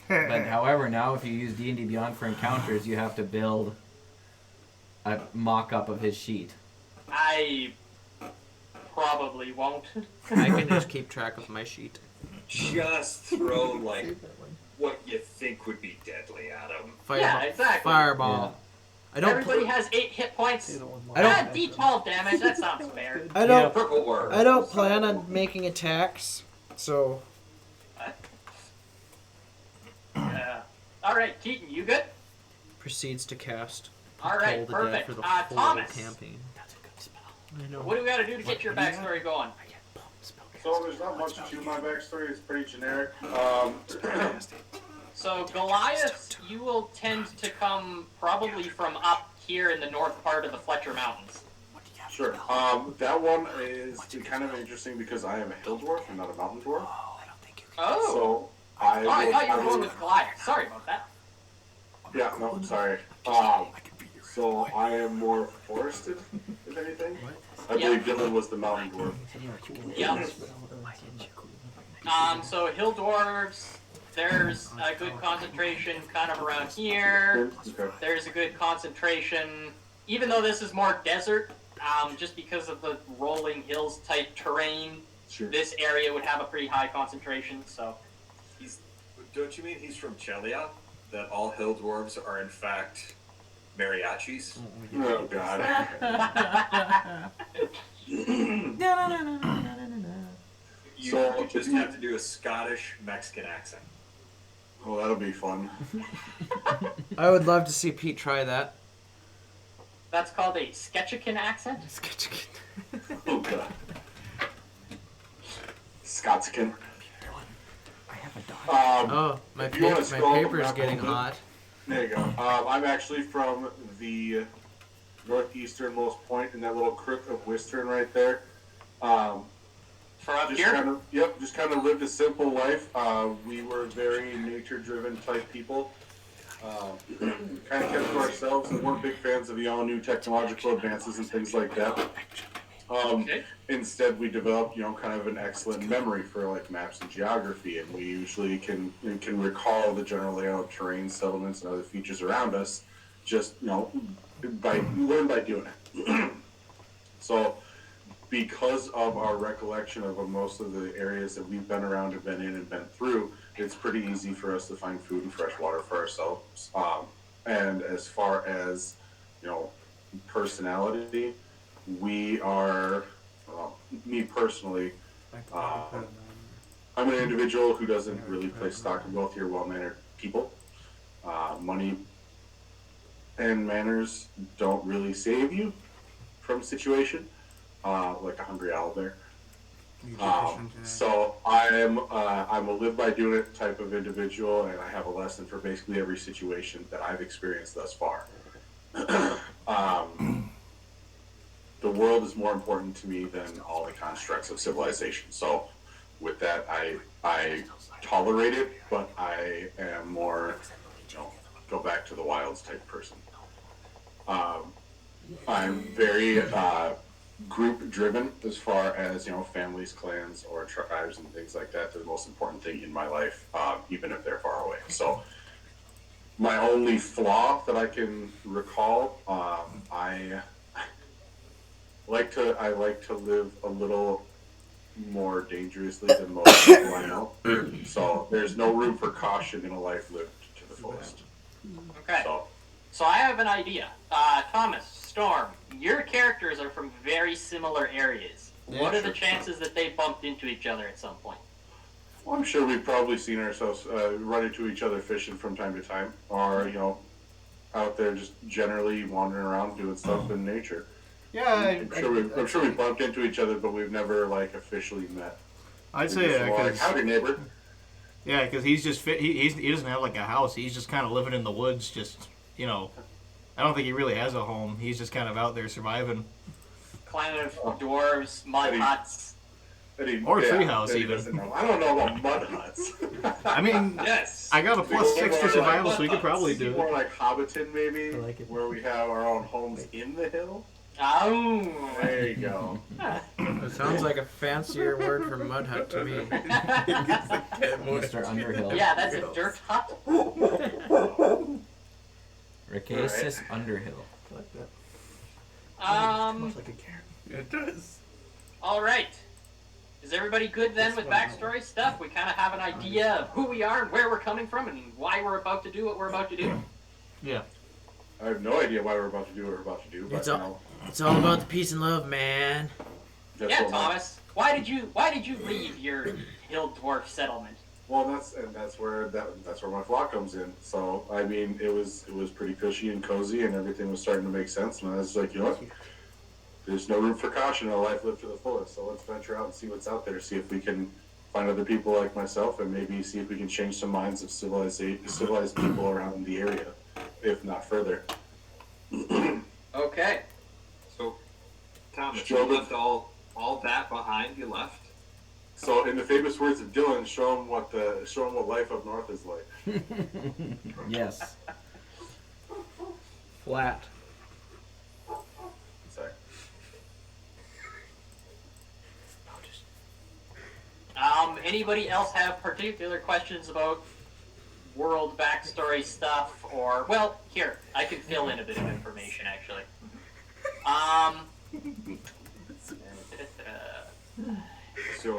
But however, now if you use D&D Beyond for encounters, you have to build a mock-up of his sheet. I probably won't. I can just keep track of my sheet. Just throw, like, what you think would be deadly at him. Yeah, exactly. Fireball. I don't. Everybody has 8 hit points. I don't. D12 damage. That sounds fair. I don't. Purple orb. I don't plan on making attacks, so. Yeah. All right, Keaton, you good? Proceeds to cast. All right, Toll the Dead perfect. For the whole Thomas. Campaign. That's a good spell. I know. What do we got to do to get your backstory going? So there's not much to my backstory. It's pretty generic. So Goliath, you will tend to come probably from up here in the north part of the Fletcher Mountains. Sure. That one is kind of interesting because I am a hill dwarf and not a mountain dwarf. Oh. So I thought you were going with Goliath. Sorry about that. Yeah, no, sorry. So I am more forested, if anything. I believe Dylan was the mountain dwarf. Yep. So hill dwarves, there's a good concentration kind of around here. Okay. There's a good concentration, even though this is more desert, just because of the rolling hills type terrain. Sure. This area would have a pretty high concentration. So. Don't you mean he's from Chelia? That all hill dwarves are in fact mariachis? Oh God. You just have to do a Scottish Mexican accent. Oh, that'll be fun. I would love to see Pete try that. That's called a Sketchican accent? Sketchican. Oh God. Scotskin. Oh, my paper's getting hot. There you go. I'm actually from the northeasternmost point in that little crook of Western right there. From up just here? Just kind of lived a simple life. We were very nature-driven type people. Kind of kept to ourselves and weren't big fans of the all new technological advances and things like that. Instead, we developed, kind of an excellent memory for like maps and geography, and we usually can recall the general layout of terrain, settlements, and other features around us. Just learn by doing it. So, because of our recollection of most of the areas that we've been around and been in and been through, it's pretty easy for us to find food and fresh water for ourselves. And as far as personality, we are, me personally, I'm an individual who doesn't really place stock in wealthy or well-mannered people. Money and manners don't really save you from situation, like a hungry owlbear. So I'm a live by doing it type of individual, and I have a lesson for basically every situation that I've experienced thus far. The world is more important to me than all the constructs of civilization. So with that, I tolerate it, but I am more, go back to the wilds type person. I'm very group driven as far as, families, clans, or tribes and things like that. They're the most important thing in my life, even if they're far away. So my only flaw that I can recall, I like to live a little more dangerously than most people I know. So there's no room for caution in a life lived to the fullest. Okay. So I have an idea. Thomas, Storm, your characters are from very similar areas. Yeah, what are the chances that they bumped into each other at some point? Well, I'm sure we've probably seen ourselves run into each other fishing from time to time, or out there just generally wandering around doing stuff in nature. Yeah, I'm sure we bumped into each other, but we've never officially met. I'd say because howdy neighbor. Yeah, because he's just fit. He doesn't have like a house. He's just kind of living in the woods. Just I don't think he really has a home. He's just kind of out there surviving. Clan of dwarves, mud huts. Or treehouse, even. I don't know about mud huts. I mean, yes. I got a +6 to survival, so we could probably do it. More like Hobbiton, maybe, where we have our own homes in the hill. Oh, there you go. It sounds like a fancier word for mud hut to me. Mr. Underhill. Yeah, that's a dirt hut. Racacious Underhill. I like that. Looks like a carrot. It does. All right. Is everybody good then with backstory stuff? We kind of have an idea of who we are and where we're coming from and why we're about to do what we're about to do. Yeah. I have no idea why we're about to do what we're about to do. But It's all about the peace and love, man. Yeah, Thomas. Why did you leave your hill dwarf settlement? Well, that's where my flock comes in. So I mean, it was pretty cushy and cozy, and everything was starting to make sense. And I was like, you know what? There's no room for caution in a life lived to the fullest. So let's venture out and see what's out there. See if we can find other people like myself, and maybe see if we can change some minds of civilized people around the area, if not further. Okay. So, Thomas, you left all that behind. You left. So, in the famous words of Dylan, show them what life up north is like. Yes. Flat. Sorry. Anybody else have particular questions about world backstory stuff, or well, here I can fill in a bit of information actually. So.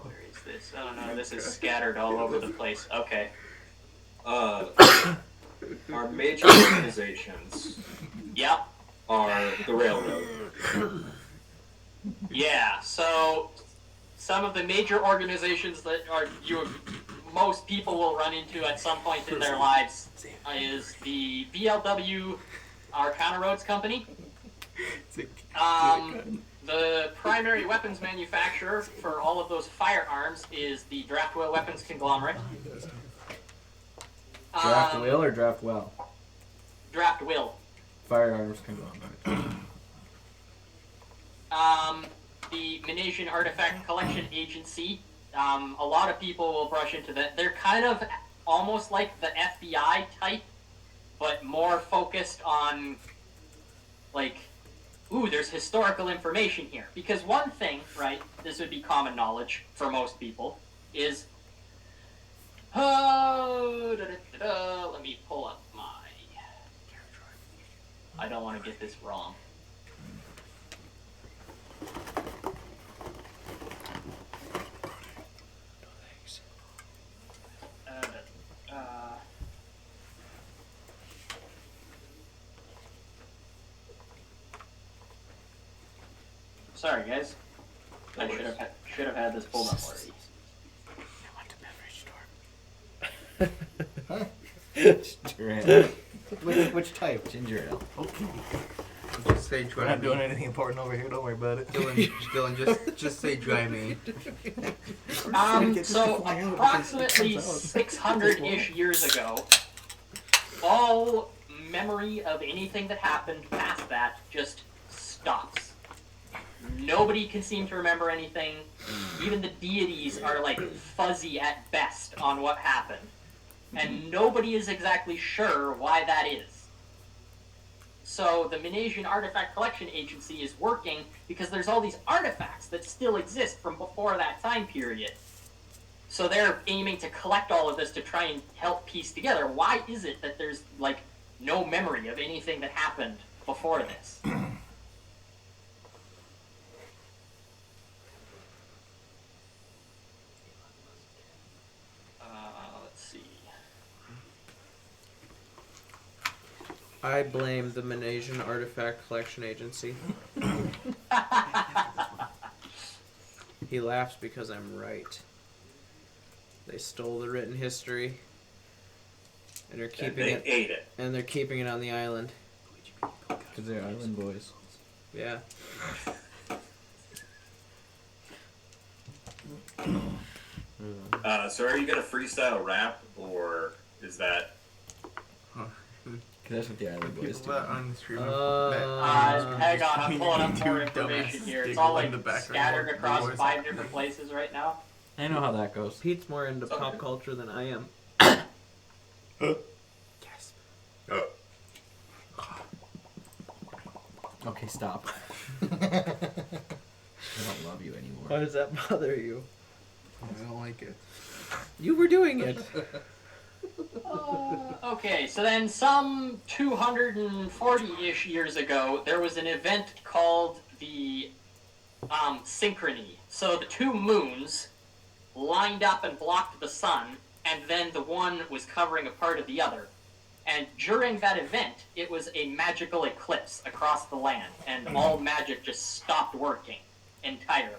Where is this? Oh no, this is scattered all over the place. Okay. Our major organizations. Yep. Are the railroad. Yeah, so some of the major organizations that most people will run into at some point in their lives is the VLW Arcana Roads Company. The primary weapons manufacturer for all of those firearms is the Draftwell Weapons Conglomerate. Draft Will or Draft Well? Draft Will. Firearms Conglomerate. The Minasian Artifact Collection Agency. A lot of people will brush into that. They're kind of almost like the FBI type, but more focused on, like, ooh, there's historical information here. Because one thing, right, this would be common knowledge for most people, is, let me pull up my, I don't want to get this wrong. Sorry, guys. I should have had this pulled up already. Ginger ale. Which type? Ginger ale. Okay. Just say dry. We're not doing anything important over here. Don't worry about it. Dylan, just say dry me. So approximately 600-ish years ago, all memory of anything that happened past that just stops. Nobody can seem to remember anything. Even the deities are like fuzzy at best on what happened. And nobody is exactly sure why that is. So the Minasian Artifact Collection Agency is working because there's all these artifacts that still exist from before that time period. So they're aiming to collect all of this to try and help piece together. Why is it that there's, like, no memory of anything that happened before this? Let's see. I blame the Minasian Artifact Collection Agency. He laughs because I'm right. They stole the written history, and they're keeping and they ate it. And they're keeping it on the island. Because they're island boys. Yeah. So are you gonna freestyle rap, or is that? That's what the Island Boys do. On the stream. Hang on, I'm pulling up more Two information dumbasses here. It's giggle all in like the background scattered while across the boys 5 are- different places right now. I know how that goes. Pete's more into pop culture than I am. Yes. Okay, stop. I don't love you anymore. Why does that bother you? I don't like it. You were doing it. Okay, so then some 240-ish years ago, there was an event called the Synchrony. So the two moons lined up and blocked the sun, and then the one was covering a part of the other. And during that event, it was a magical eclipse across the land, and all magic just stopped working entirely.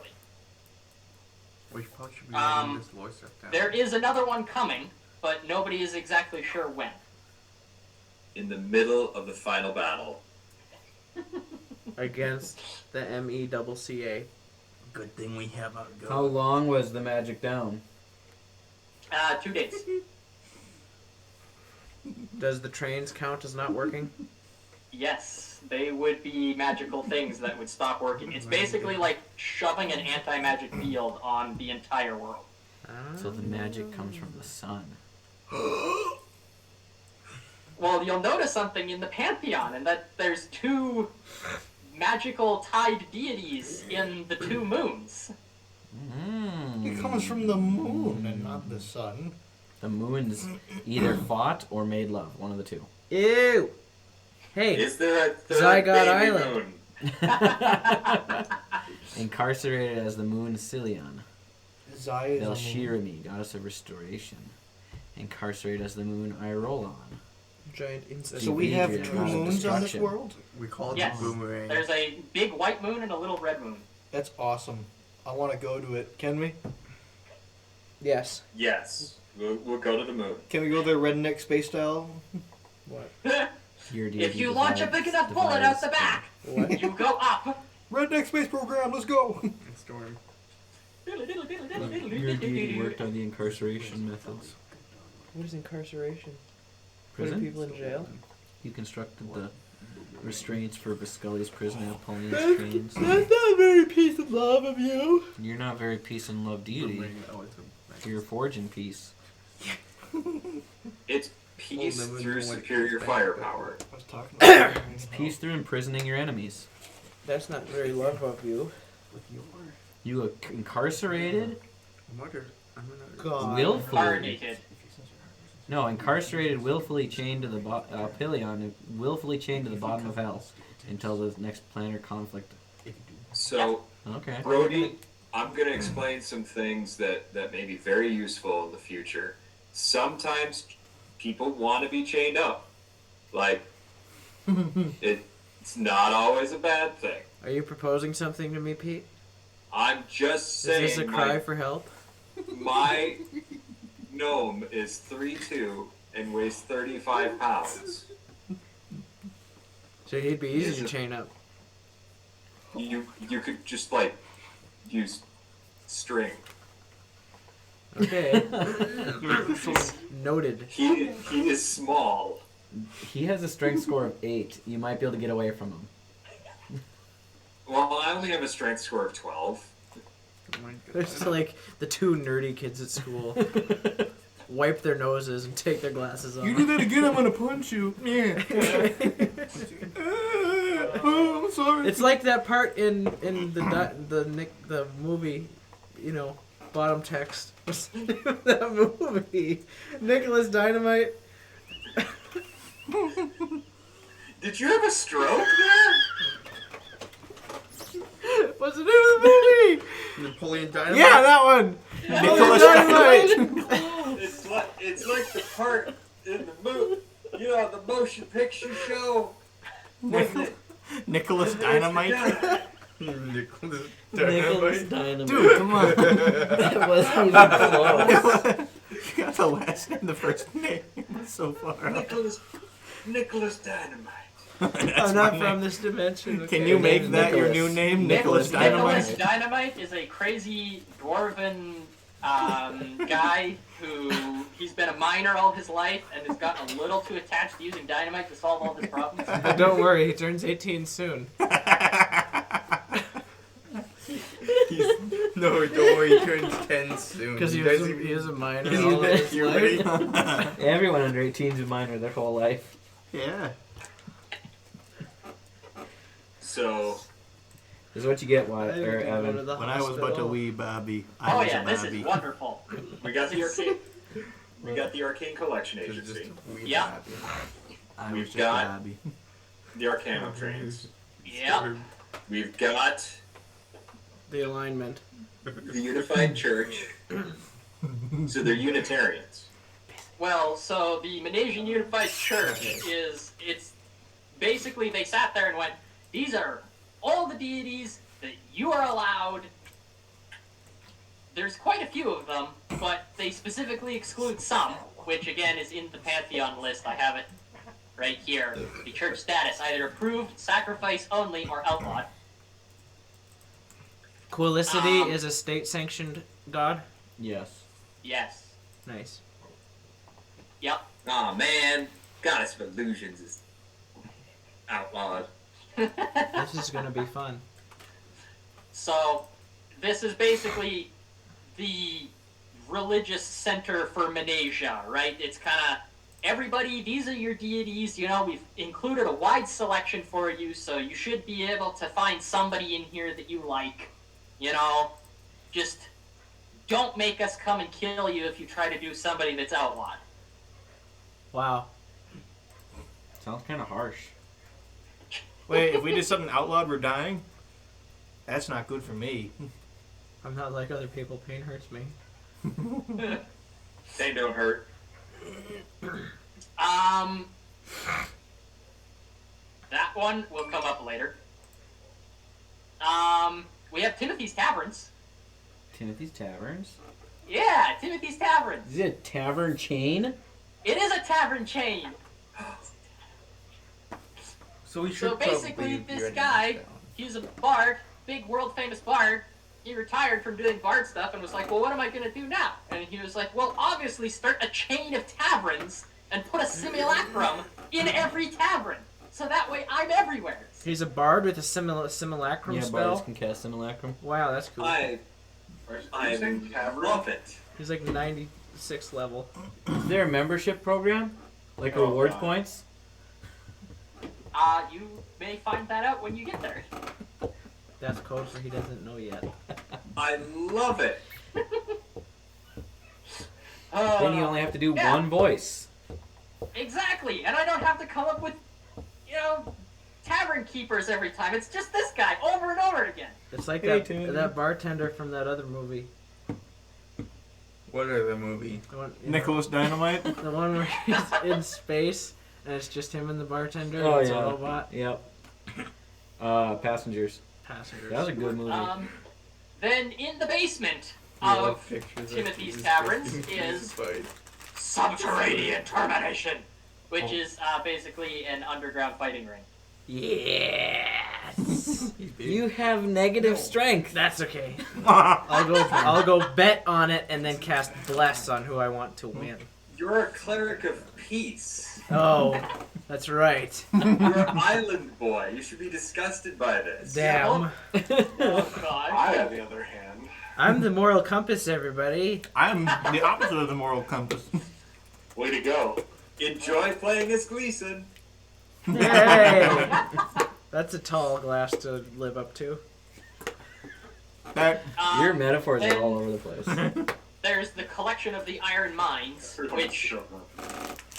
We probably should be writing this lore stuff down. There is another one coming, but nobody is exactly sure when. In the middle of the final battle. Against the MECCA. Good thing we have our go. How long was the magic down? 2 days. Does the trains count as not working? Yes, they would be magical things that would stop working. It's basically like shoving an anti-magic field on the entire world. So the magic comes from the sun. Well, you'll notice something in the pantheon, and that there's 2 magical tied deities in the 2 moons. It comes from the moon and not the sun. The moons either fought or made love. One of the two. Ew! Hey, Is there a third Zygot baby Island. moon? Incarcerated as the moon Silion. Zai is a moon. Belshirami, goddess of restoration. Incarcerated as the moon Irolon. giant insect. So we have Behavior, 2 not moons on this destruction. world? We call it Yes, the boomerang. there's a big white moon and a little red moon. That's awesome. I want to go to it. Can we? Yes. Yes. We'll go to the moon. Can we go there redneck space style? What? Your If deity you launch a divides- big enough bullet out the divides back, What? you go up. Redneck space program, let's go! Storm. Your deity worked on the incarceration methods. What is incarceration? Putting Prison? people in jail? You constructed the restraints for Visculli's prison at Apollonius trains. That's not very peace and love of you. You're not very peace and love deity. Boomerang, oh, it's a- You're forging peace. It's peace Well, then through we went superior back. firepower. I was talking about It's peace through imprisoning your enemies. That's not very love of you. You are incarcerated? Murder. I'm gonna. God. Willfully. Incarnated. No, incarcerated, willfully chained to the Pilion, willfully chained to the bottom of hell until the next planar conflict. So, Okay. Brody, I'm going to explain some things that may be very useful in the future. Sometimes people want to be chained up. Like, it's not always a bad thing. Are you proposing something to me, Pete? I'm just saying. Is this a cry for help? My gnome is 3'2" and weighs 35 pounds. So he'd be easy Is to it- chain up. You could just like use string. Okay. Noted. He is small. He has a strength score of 8. You might be able to get away from him. Well, I only have a strength score of 12. Oh my There's God. like the 2 nerdy kids at school. Wipe their noses and take their glasses off. You do that again, I'm gonna punch you. Yeah. Oh, I'm sorry. It's like that part in the movie, you know, bottom text. That movie, Nicholas Dynamite. Did you have a stroke there? What's the name of the movie? Napoleon Dynamite. Yeah, that one. Nicholas Dynamite. It's like the part in the motion picture show. Nicholas Dynamite. Nicholas Nicholas Dynamite. Dynamite. Dude, come on. That wasn't even close. You got the last name, the first name. That's so far up. Nicholas Dynamite. I'm not from this dimension. Can okay? you make that your Nicholas. new name, Nicholas Nicholas Nicholas Dynamite? Dynamite is a crazy dwarven guy who he's been a miner all his life and has gotten a little too attached to using dynamite to solve all his problems. But don't worry, he turns 18 soon. No, don't worry, he turns 10 soon. Because he is a minor all his life. Everyone under 18 is a minor their whole life. Yeah. So, This is what you get, Evan. When I was but a wee Bobby, I Oh was yeah, a this Bobby. is wonderful. we got the arcane. We got the Arcane Collection Agency. Yeah. I We've was just got- a Bobby. The Arcanum trains. Yep. We've got The alignment. the Unified Church. So they're Unitarians. Well, so the Minasian Unified Church it's basically they sat there and went, these are all the deities that you are allowed. There's quite a few of them, but they specifically exclude some, which again is in the Pantheon list. I have it right here. The church status, either approved, sacrifice only, or outlawed. Quillicity is a state-sanctioned god? Yes. Yes. Nice. Yep. Aw, man. Goddess of Illusions is outlawed. This is gonna be fun. So, this is basically the religious center for Minasia, right? It's kind of everybody, these are your deities, you know, we've included a wide selection for you, so you should be able to find somebody in here that you like, you know? Just don't make us come and kill you if you try to do somebody that's outlawed. Wow. Sounds kind of harsh. Wait, if we did something outlawed, we're dying? That's not good for me. I'm not like other people. Pain hurts me. They don't hurt. That one will come up later. We have Timothy's Taverns. Timothy's Taverns? Yeah, Timothy's Taverns. Is it a tavern chain? It is a tavern chain. So we should So basically, probably this be guy, writing this down. he's a bard, big world famous bard. He retired from doing bard stuff and was like, well, what am I going to do now? And he was like, well, obviously start a chain of taverns and put a simulacrum in every tavern. So that way I'm everywhere. He's a bard with a simulacrum Yeah, spell? bards can cast simulacrum. Wow, that's cool. I love it. He's like 96 level. Is there a membership program? Like Oh, rewards God. points? You may find that out when you get there. That's code for he doesn't know yet. I love it. Then you only have to do yeah. one voice. Exactly, and I don't have to come up with, you know, tavern keepers every time. It's just this guy over and over again. It's like Hey, that Timothy. that bartender from that other movie. What other movie? The one, you know, Nicholas Dynamite? the one where he's in space and it's just him and the bartender. Oh, and it's yeah. a robot. Yep. Passengers. Passengers. That was a good movie. Then in the basement Yeah, of pictures of Timothy's Jesus Taverns Christ. is Fight. Subterranean Termination, which is basically an underground fighting ring. Yes. You have negative strength. That's okay. I'll go bet on it and then cast bless on who I want to win. You're a cleric of peace. Oh, that's right. You're an island boy. You should be disgusted by this. Damn. Oh god. I, on the other hand, I'm the moral compass, everybody. I'm the opposite of the moral compass. way to go. Enjoy playing as Gleason. Yay! That's a tall glass to live up to. That Your metaphors then are all over the place. There's the Collection of the Iron Mines, which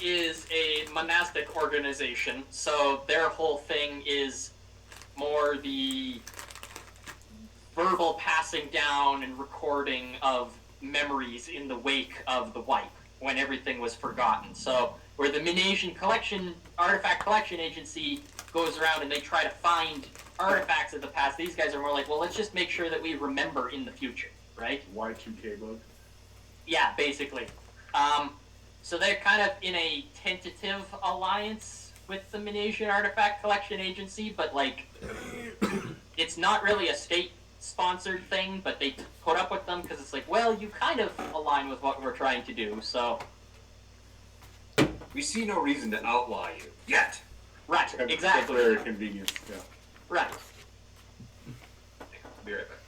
is a monastic organization. So their whole thing is more the verbal passing down and recording of memories in the wake of the wipe, when everything was forgotten. So where the Minasian Artifact Collection Agency goes around and they try to find artifacts of the past, these guys are more like, well, let's just make sure that we remember in the future, right? Y2K bug. Yeah, basically. So they're kind of in a tentative alliance with the Minasian Artifact Collection Agency, but like, it's not really a state sponsored thing, but they put up with them because it's like, well, you kind of align with what we're trying to do, so. We see no reason to outlaw you yet. Right, exactly. Temporary convenience, yeah. Right. Be right back.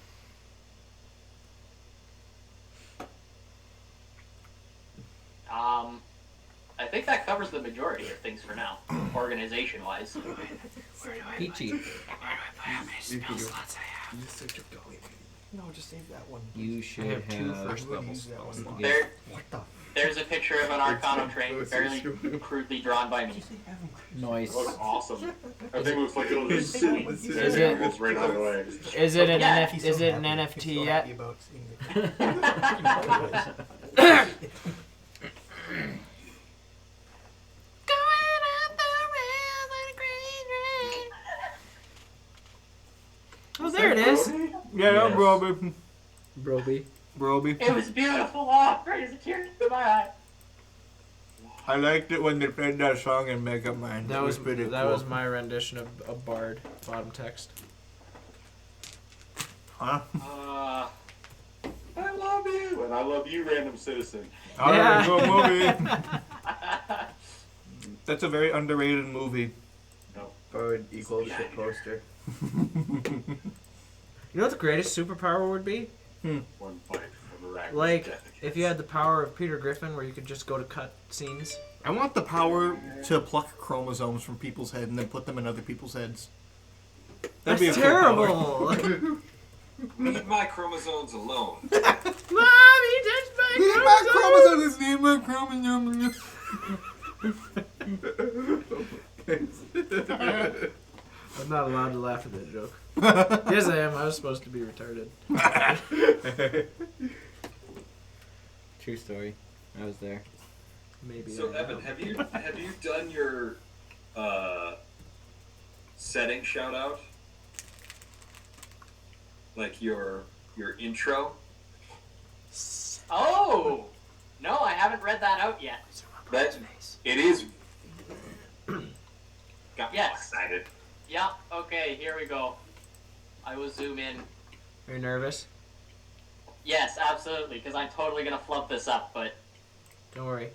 I think that covers the majority of things for now, organization-wise. Peachy. How many spell slots I have? No, just save that one. You should I have 2 have. first level use that spell one. slots. What the? There's a picture of an Arcana train, fairly crudely drawn by me. Nice. It looks awesome. I think it looks like it'll just swoop. Is It's it- right out of the way. Is it an Yeah. is it an NFT yet? About seeing it. Oh, there it is. Yeah, Yes. Broby. Broby. Broby. It was beautiful. Oh, brings a tear to my eye. I liked it when they played that song in Mega Man. That was pretty that cool. was my rendition of a Bard bottom text. Huh? I love you, and I love you, random citizen. Yeah. Good movie. That's a very underrated movie. No. Bard equals shit poster. You know what the greatest superpower would be? One bite of a rack. Like if you had the power of Peter Griffin, where you could just go to cut scenes. I want the power to pluck chromosomes from people's head and then put them in other people's heads. That's be a cool power. terrible. Leave my chromosomes alone. Mommy, touch my chromosomes. Leave my chromosomes. I'm not allowed to laugh at that joke. Yes, I am. I was supposed to be retarded. True story. I was there. Maybe. So I Evan, am. have you done your setting shout out? Like your intro? Oh! No, I haven't read that out yet. That it is got me Yes. excited. Yeah, okay, here we go. I will zoom in. Are you nervous? Yes, absolutely, because I'm totally going to flub this up, but... Don't worry.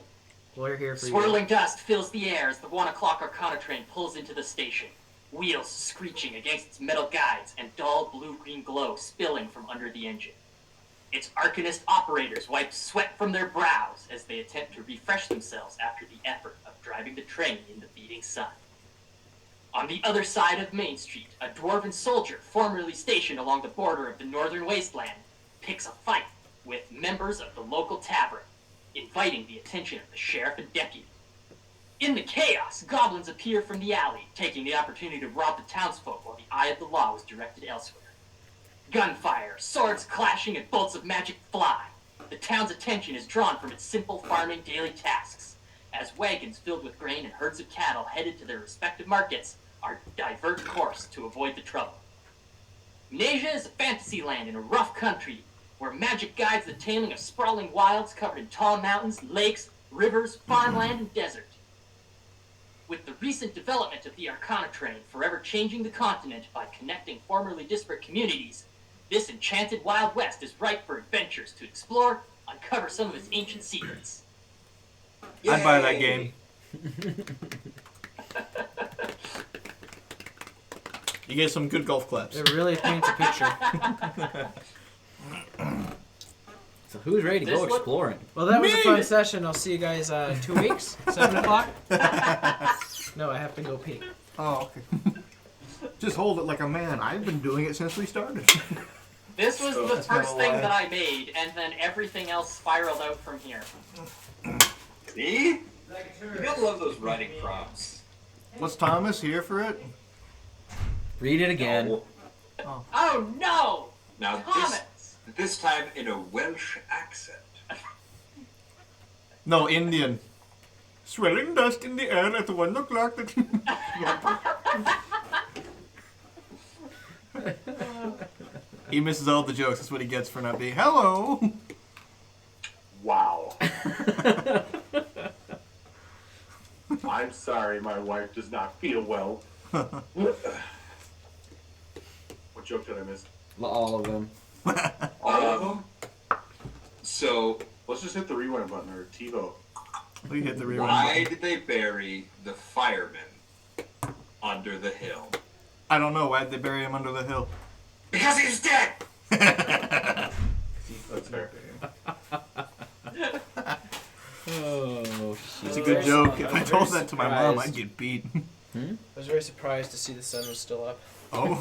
We're here for Swirling dust fills the air as the 1 o'clock Arcana train pulls into the station. Wheels screeching against its metal guides and dull blue-green glow spilling from under the engine. Its Arcanist operators wipe sweat from their brows as they attempt to refresh themselves after the effort of driving the train in the beating sun. On the other side of Main Street, a dwarven soldier formerly stationed along the border of the northern wasteland picks a fight with members of the local tavern, inviting the attention of the sheriff and deputy. In the chaos, goblins appear from the alley, taking the opportunity to rob the townsfolk while the eye of the law was directed elsewhere. Gunfire, swords clashing, and bolts of magic fly. The town's attention is drawn from its simple farming daily tasks, as wagons filled with grain and herds of cattle headed to their respective markets are divert course to avoid the trouble. Mnasia is a fantasy land in a rough country where magic guides the taming of sprawling wilds covered in tall mountains, lakes, rivers, farmland, and desert. With the recent development of the Arcana train forever changing the continent by connecting formerly disparate communities, this enchanted Wild West is ripe for adventures to explore, uncover some of its ancient secrets. I'd buy that game. You get some good golf claps. It really paints a picture. So who's ready to This go one- exploring? Well, that was a fun session. I'll see you guys 2 weeks, 7 o'clock. No, I have to go pee. Oh, okay. Just hold it like a man. I've been doing it since we started. This was the That's not first a thing lie. that I made, and then everything else spiraled out from here. See? You gotta love those writing prompts. Was Thomas here for it? Read it again. No. Oh no! Now Thomas! this time in a Welsh accent. No, Indian. Swirling dust in the air at 1 o'clock. He misses all the jokes. That's what he gets for not being. Hello. Wow. I'm sorry, my wife does not feel well. What joke did I miss? All of them. All of them? So, let's just hit the rewind button or TiVo. We hit the rewind why button. did they bury the fireman under the hill? I don't know. Why did they bury him under the hill? Because he's dead! That's fair. Oh, shit. It's a good joke. If I told very that to my mom, surprised. I'd get beat. I was very surprised to see the sun was still up. Oh.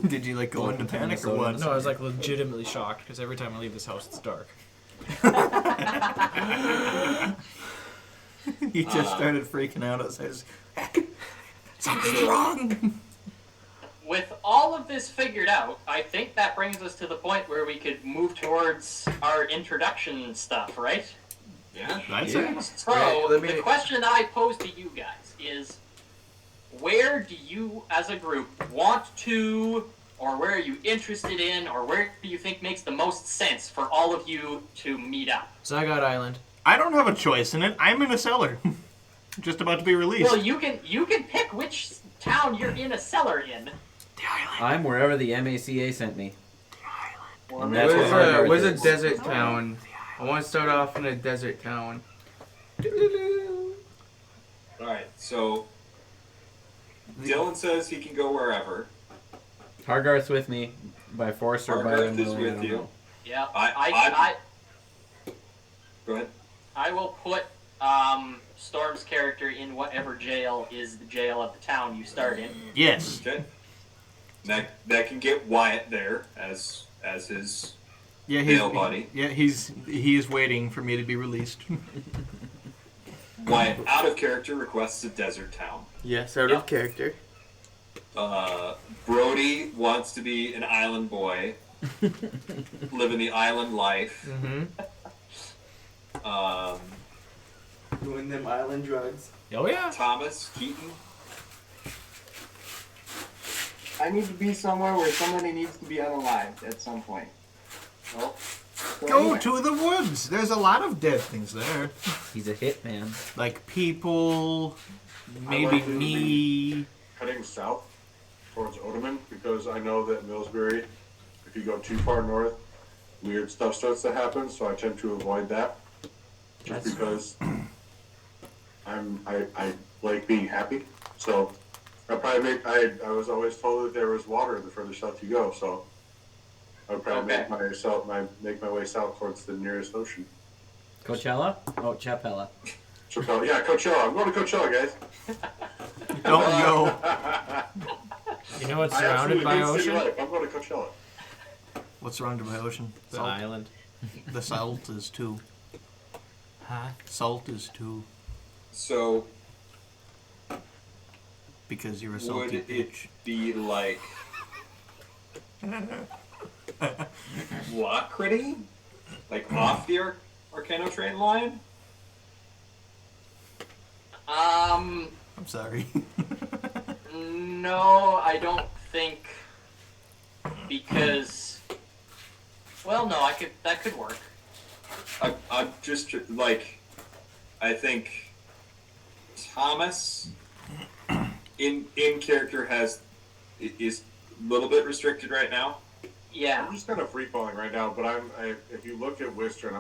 Did you like go into panic or what? No, I was like legitimately shocked because every time I leave this house, it's dark. He just started freaking out outside. Something's wrong. With all of this figured out, I think that brings us to the point where we could move towards our introduction stuff, right? Yeah. That's Yeah. it. So, Let me- the question that I pose to you guys is, where do you, as a group, want to, or where are you interested in, or where do you think makes the most sense for all of you to meet up? Zygot Island. I don't have a choice in it. I'm in a cellar. Just about to be released. Well, you can pick which town you're in a cellar in. The island. I'm wherever the MACA sent me. Or And that's Where's what Hardheart a is. desert town? I want to start off in a desert town. Alright, so Dylan says he can go wherever. Hargarth's with me by force or by Hargarth is will, I with don't you. know. Yeah, I- Go ahead. I will put Storm's character in whatever jail is the jail of the town you start in. Yes. Okay. That can get Wyatt there as his Yeah, jail buddy. Yeah, he is waiting for me to be released. Wyatt, out of character, requests a desert town. Yes, out Yep. of character. Brody wants to be an island boy, living the island life. Mm-hmm. Doing them island drugs. Oh yeah. Thomas Keaton. I need to be somewhere where somebody needs to be unalived at some point. Well, So Go anyway, to the woods. There's a lot of dead things there. He's a hitman. Like people, I maybe like to me. Heading south towards Oderman because I know that Millsbury, if you go too far north, weird stuff starts to happen. So I tend to avoid that, just because I like being happy. So I probably I was always told that there was water the further south you go. So I would probably Okay. make my way south towards the nearest ocean. Coachella? Oh, Chapella. Chappelle, yeah, Coachella. I'm going to Coachella, guys. Don't go. You know what's I surrounded absolutely by hate city ocean? life. I'm going to Coachella. What's surrounded by ocean? The Salt. island. The salt is too. Huh? Salt is too. so Because you're a would salty it bitch. be like Locrity? Like off the Arcano train line? I'm sorry. No, I don't think, because, well, no, that could work. I'm just like, I think Thomas in character is a little bit restricted right now. Yeah. I'm just kind of free falling right now, but if you look at Worcester, and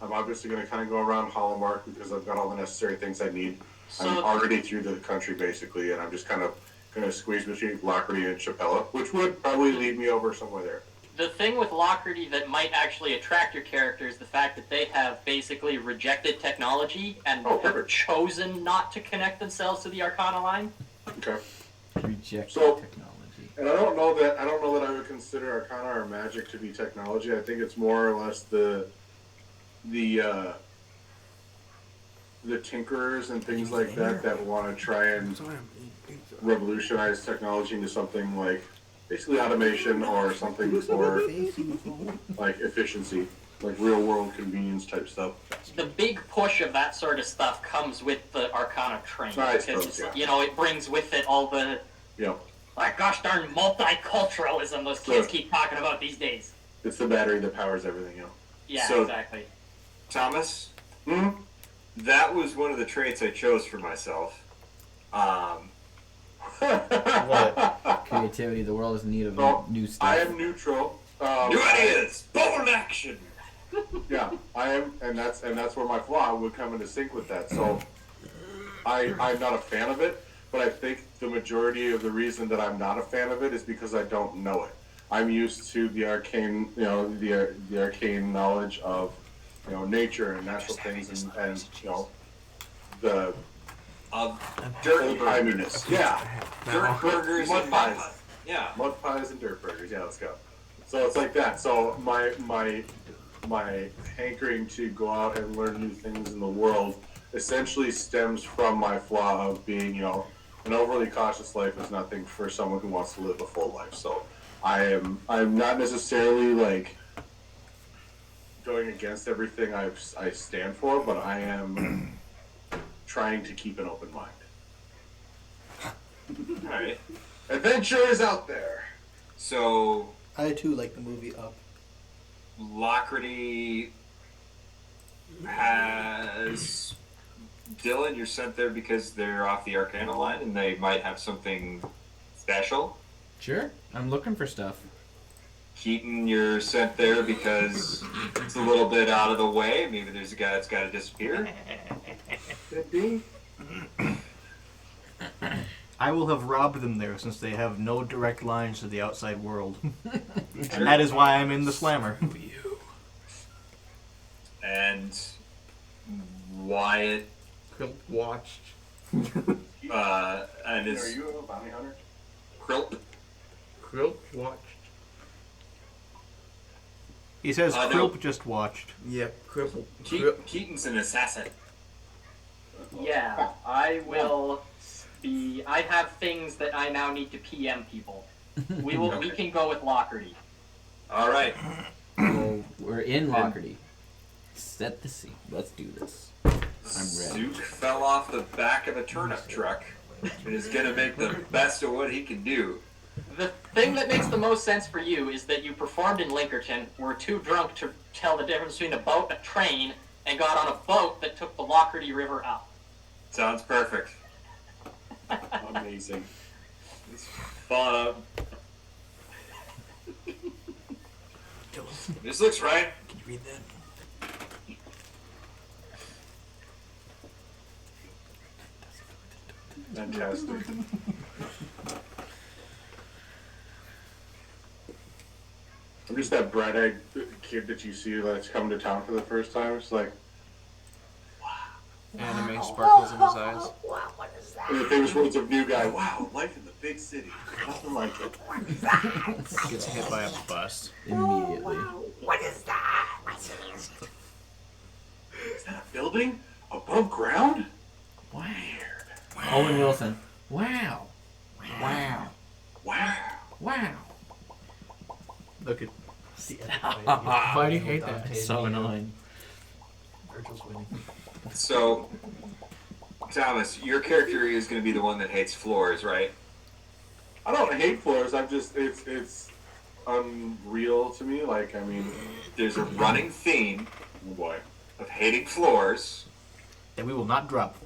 I'm obviously going to kind of go around Hallmark because I've got all the necessary things I need. I'm So already through the country basically, and I'm just kind of going to squeeze between Locrity and Chapella, which would probably lead me over somewhere there. the thing with Locrity that might actually attract your character is the fact that they have basically rejected technology and Oh, have perfect. chosen not to connect themselves to the Arcana line. Okay. Reject So- technology. And I don't know that I would consider Arcana or Magic to be technology. I think it's more or less the tinkerers and things like that want to try and revolutionize technology into something like basically automation or something for like efficiency, like real world convenience type stuff. The big push of that sort of stuff comes with the Arcana train. I because, suppose, yeah. you know, it brings with it all the, Yeah, like, gosh darn multiculturalism those kids Sure. keep talking about these days. it's the battery that powers everything. You know. Yeah, So- exactly. Thomas, Hmm? that was one of the traits I chose for myself. What? Creativity. The world is in need of new stuff. I am neutral. New ideas, bold action. Yeah, I am, and that's where my flaw would come into sync with that. So, I'm not a fan of it, but I think the majority of the reason that I'm not a fan of it is because I don't know it. I'm used to the arcane, the arcane knowledge of, nature and natural things, and the Dirt timeliness. Yeah, dirt burgers mud and pies. Yeah. Mud pies and dirt burgers. Yeah, let's go. So it's like that. So my hankering to go out and learn new things in the world essentially stems from my flaw of being, an overly cautious life is nothing for someone who wants to live a full life. So I'm not necessarily like going against everything I stand for, but I am trying to keep an open mind. All right. Adventure is out there. So I too like the movie Up. Locrity has Dylan. You're sent there because they're off the Arcana line, and they might have something special. Sure. I'm looking for stuff. Keaton, you're sent there because it's a little bit out of the way. Maybe there's a guy that's got to disappear. Could be. I will have robbed them there since they have no direct lines to the outside world. And that is why I'm in the slammer. And Wyatt Watched. and Are his you a bounty hunter? Krill. Watched. He says No. Krilp just watched. Yep. Cripple. Keaton's an assassin. Yeah, I will be. I have things that I now need to PM people. We can go with Locrity. All right. So we're in Locrity. Set the scene. Let's do this. I'm ready. Zook fell off the back of a turnip truck and is gonna make the best of what he can do. The thing that makes the most sense for you is that you performed in Linkerton, were too drunk to tell the difference between a boat and a train, and got on a boat that took the Locrity River up. Sounds perfect. Amazing. Falling up. This looks right. Can you read that? Fantastic. I'm just that bright eyed kid that you see that's coming to town for the first time. It's like, Anime sparkles in his eyes. the famous words of New Guy, wow, life in the big city. Nothing like it. Gets hit by a bus. Immediately. What is that? Is that a building? Above ground? Weird. Owen Wilson. Wow. Wow. Wow. Wow. Look at. Why do you hate that? So annoying. Virgil's winning. So, Thomas, your character is going to be the one that hates floors, right? I don't hate floors. I'm just, it's unreal to me. Like, I mean, There's a running theme oh boy. of hating floors. That we will not drop.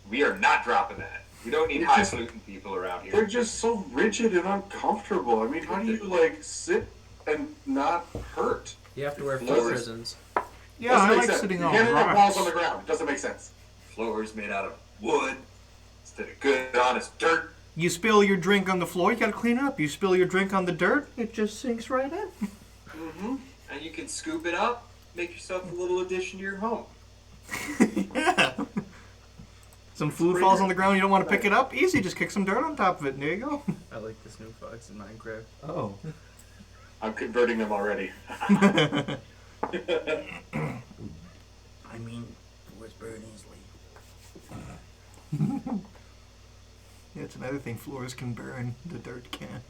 We are not dropping that. We don't need highfalutin people around They're here. just so rigid and uncomfortable. I mean, how do you, like, sit and not hurt? You have to wear foot Floors. prisons. Yeah, Doesn't I make like sense. sitting you on can't have walls rocks. on the ground. It doesn't make sense. Floors made out of wood instead of good, honest dirt. You spill your drink on the floor, you gotta clean it up. You spill your drink on the dirt, it just sinks right in. Mm-hmm. And you can scoop it up, make yourself a little addition to your home. Yeah. Some food falls on the ground, you don't want to pick it up? Easy, just kick some dirt on top of it, and there you go. I like this new fox in Minecraft. Oh. I'm converting them already. I mean, floors burn easily. Yeah, it's another thing. Floors can burn, the dirt can't.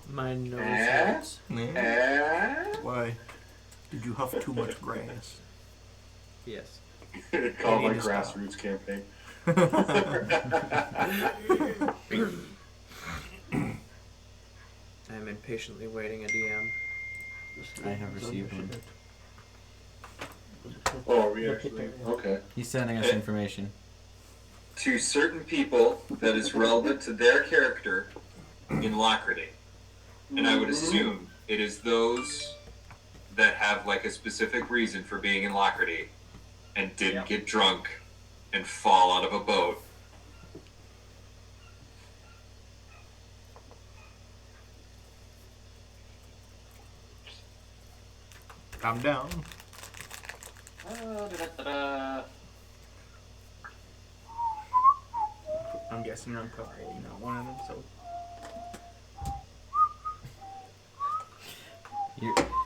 My nose Eh? hurts. Yeah. Why? Did you huff too much grass? Yes. Call my need to stop. grassroots campaign. I'm impatiently waiting a DM. I have received one. Oh, are we actually? Okay. He's sending us information. to certain people that is relevant to their character in Locrity. And I would assume it is those that have like a specific reason for being in Locrity and didn't get drunk and fall out of a boat. I'm down. I'm guessing I'm probably not one of them, so.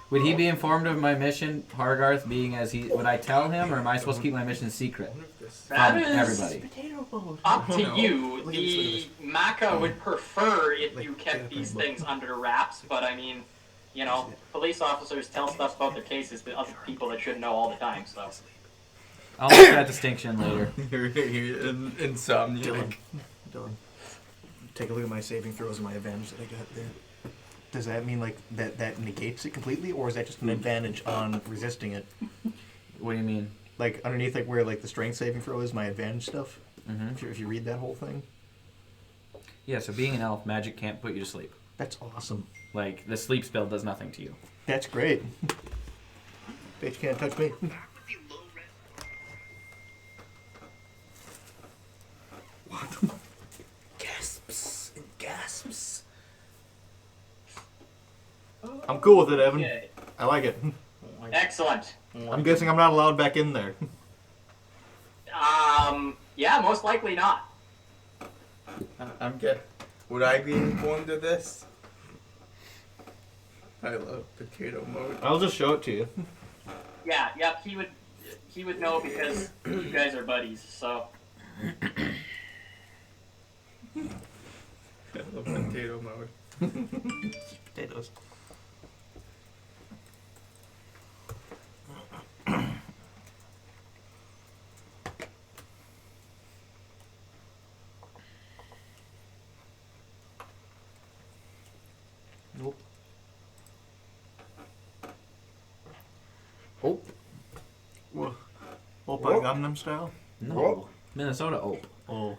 Would he be informed of my mission, Hargarth, being as he... Would I tell him, or am I supposed to keep my mission secret? That From is everybody. up to you. The Maka would prefer if you kept these things under wraps, but I mean, you know, police officers tell stuff about their cases to other people that shouldn't know all the time, so. I'll make that distinction later. Insomnia. Dylan, take a look at my saving throws and my advantage that I got there. Does that mean like that negates it completely, or is that just an advantage on resisting it? What do you mean? Like underneath, like where like the strength saving throw is my advantage stuff. Mm-hmm. If you read that whole thing. Yeah, so being an elf, magic can't put you to sleep. That's awesome. Like, the sleep spell does nothing to you. That's great. Bitch can't touch me. What? Gasps and gasps. I'm cool with it, Evan. Okay. I like it. Excellent. I'm guessing I'm not allowed back in there. Yeah, most likely not. I'm good. Would I be informed of this? I love potato mode. I'll just show it to you. Yeah, yep, he would know because you guys are buddies, so. I love potato mode. Potatoes. Nope. Oh. Whoa. Opa Gangnam style? No. Minnesota Ope. Oh.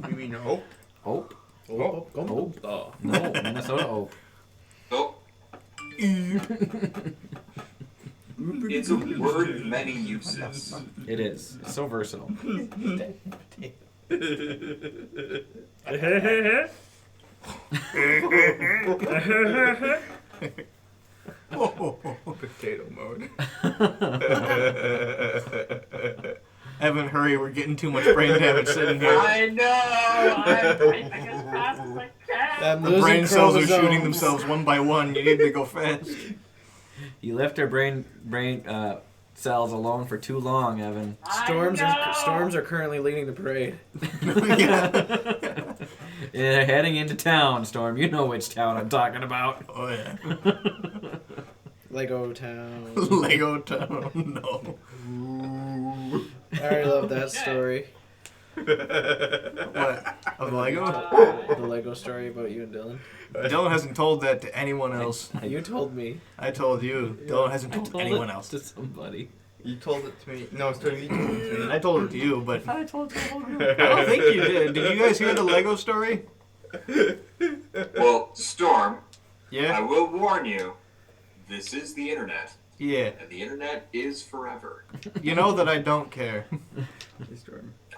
You mean hope? Ope? Hope? Ope? Oh. No, Minnesota Ope. Oh. It's a word with many uses. It is. It's so versatile. Potato mode. Evan, hurry, we're getting too much brain damage sitting here. I know! I'm typing as fast as I can! The brain cells are shooting themselves one by one. You need to go fast. You left our brain cells alone for too long, Evan. Storms are currently leading the parade. Yeah, heading into town, Storm. You know which town I'm talking about. Oh, yeah. Lego Town. Lego Town, no. I already love that story. What? Of Lego? The Lego story about you and Dylan. Dylan hasn't told that to anyone else. You told me. I told you. Dylan hasn't told anyone else. To somebody. You told it to me. No, it's to you told it to me. I told it to you, but I told you. I don't think you did. Did you guys hear the Lego story? Well, Storm, I Yeah? will warn you, this is the internet, Yeah. and the internet is forever. You know that I don't care.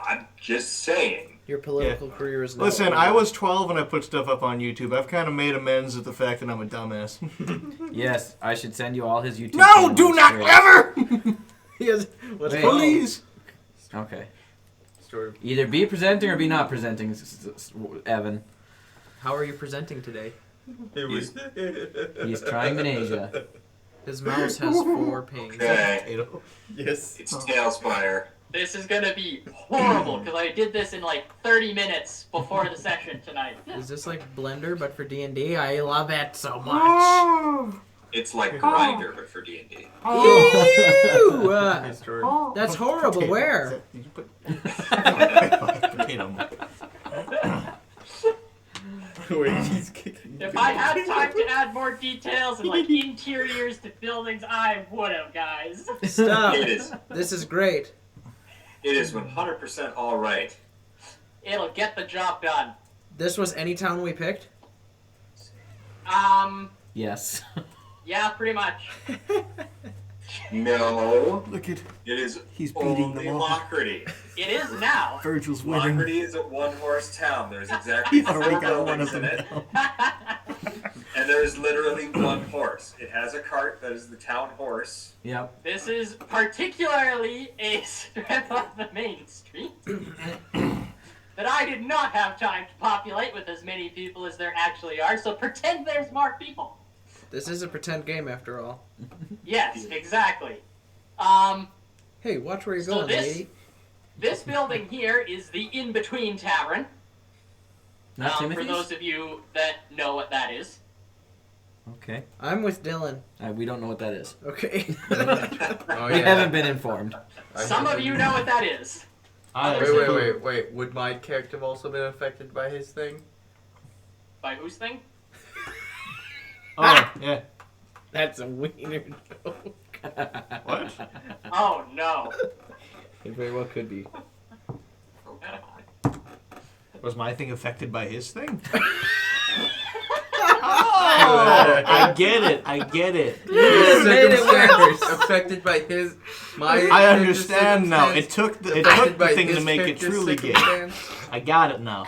I'm just saying. Your political career is not Listen, over. I was 12 and I put stuff up on YouTube. I've kind of made amends with the fact that I'm a dumbass. Yes, I should send you all his YouTube. No, channel do not straight. ever! Yes. What's Wait. Please! Okay. Story. Either be presenting or be not presenting, Evan. How are you presenting today? He's trying Minasia. His mouse has 4 pings. Okay, Yes. it's Tailspire. This is gonna be horrible, because I did this in like 30 minutes before the session tonight. Is this like Blender but for D&D? I love it so much. It's like Grindr, but for D&D. Ew! Story. That's horrible. Where? Did you put potato? Wait, he's kicking. If I had time to add more details and like interiors to buildings, I would have, guys. Stop. It is. This is great. It is 100% all right. It'll get the job done. This was any town we picked? Yes. Yeah, pretty much. No. Look at It is he's beating only them all. Lockrity. It is now. Virgil's winning. Lockrity is a one-horse town. There's exactly He already 4 got one of buildings them in it, now. and there is literally one horse. It has a cart that is the town horse. Yep. This is particularly a strip of the main street that I did not have time to populate with as many people as there actually are, so pretend there's more people. This is a pretend game after all. Yes, exactly. Hey, watch where you're So going, this- lady. This building here is the In-Between Tavern. Not For Timothy's? those of you that know what that is. Okay. I'm with Dylan. We don't know what that is. Okay. Oh, We haven't been informed. Some of you know what that is. Wait. Would my character have also been affected by his thing? By whose thing? Oh, yeah. That's a wiener joke. What? Oh, no. It very well could be. Was my thing affected by his thing? Oh, I get it. I get it. You just made it worse. Affected by his. I understand now. It took the by thing to his make it character's truly gay. circumstance. I got it now.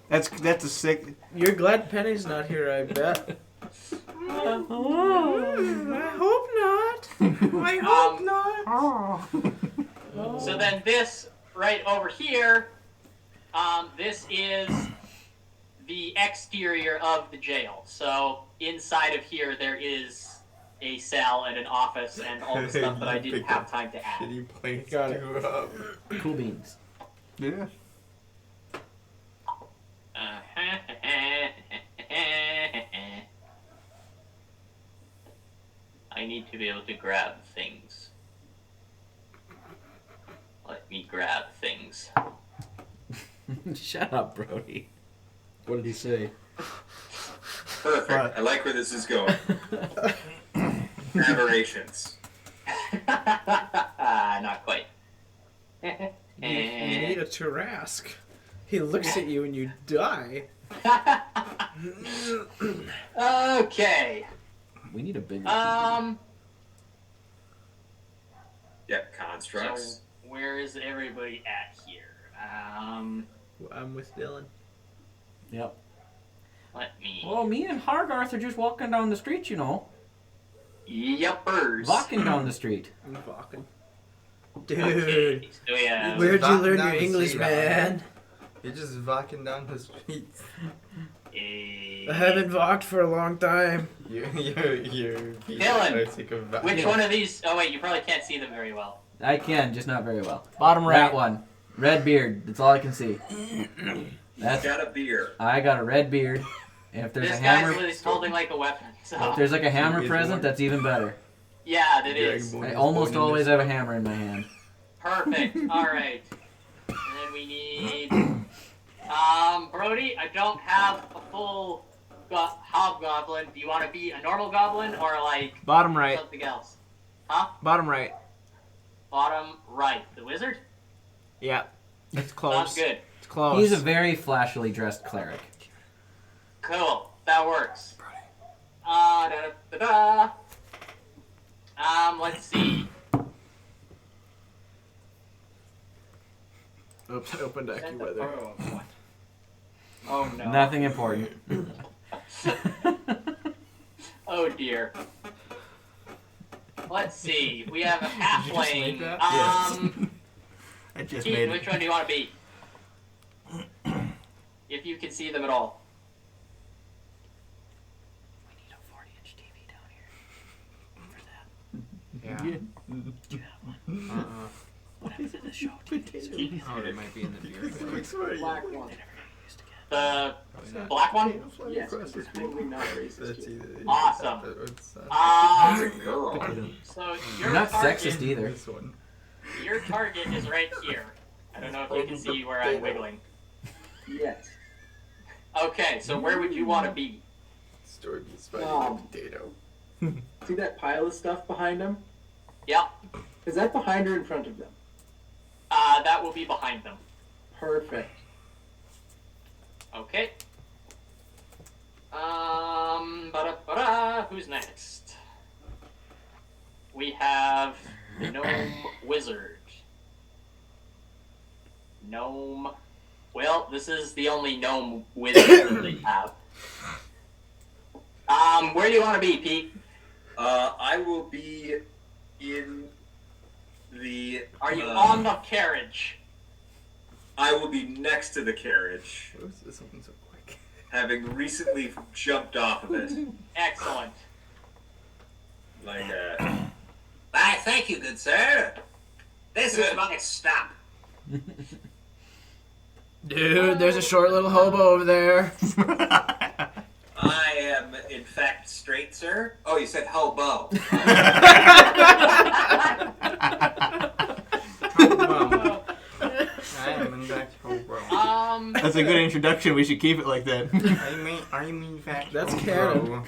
That's a sick. You're glad Penny's not here, I bet. I hope not. I hope not. So then this right over here, this is the exterior of the jail. So inside of here there is a cell and an office and all the stuff that I didn't have time to add. Shitty place Got it. to Cool beans. Yeah. I need to be able to grab things. Let me grab things. Shut up, Brody. What did he say? Perfect. I like where this is going. Aberrations. Not quite. You need a Tarask. He looks at you and you die. Okay. We need a bigger. Yeah, constructs. So where is everybody at here? I'm with Dylan. Yep. Let me. Well, me and Hargarth are just walking down the street, you know. Yuppers. Walking down the street. I'm walking. Dude, Okay, so yeah. where'd you learn Down your the English, street, man? You're just walking down the streets. I haven't walked for a long time. Dylan, which one of these? Oh wait, you probably can't see them very well. I can, just not very well. Bottom right. That one. Red beard. That's all I can see. That's. Got a beer. I got a red beard. And if there's This a hammer, guy's holding like a weapon. So. if there's like a hammer present, that's even better. Yeah, that is. I almost always have a hammer in my hand. Perfect. All right. And then we need. Brody, I don't have a full hobgoblin. Do you want to be a normal goblin or like Bottom right. something else? Huh? Bottom right. Bottom right. The wizard? Yeah. It's close. Sounds good. It's close. He's a very flashily dressed cleric. Cool. That works. Da-da-da-da. Let's see. Oops, I opened AccuWeather. Oh no. Nothing important. Oh dear. Let's see. We have a halfling. I just Keaton, made which it. one do you want to be? If you can see them at all. We need a 40-inch TV down here. For that. Yeah. Do you have one? Whatever the show TVs are. Oh, it might be in the beer. Black one. The black one? Yes, it's totally not racist. Awesome. Girl. So You're your not target, sexist either. your target is right here. I don't know if you can see where I'm wiggling. Yes. Okay, so where would you want to be? Potato. See that pile of stuff behind them? Yep. Is that behind or in front of them? That will be behind them. Perfect. Okay. Who's next? We have the Gnome Wizard. Gnome. Well, this is the only Gnome Wizard that they have. Where do you want to be, Pete? I will be in the... Are you on the carriage? I will be next to the carriage. What is this open so quick? Having recently jumped off of it. Excellent. Like, Why, thank you, good sir. This is my stop. Dude, there's a short little hobo over there. I am, in fact, straight, sir. Oh, you said hobo. I am in fact hobo. That's a good introduction. We should keep it like that. Are you mean fact? That's hobo?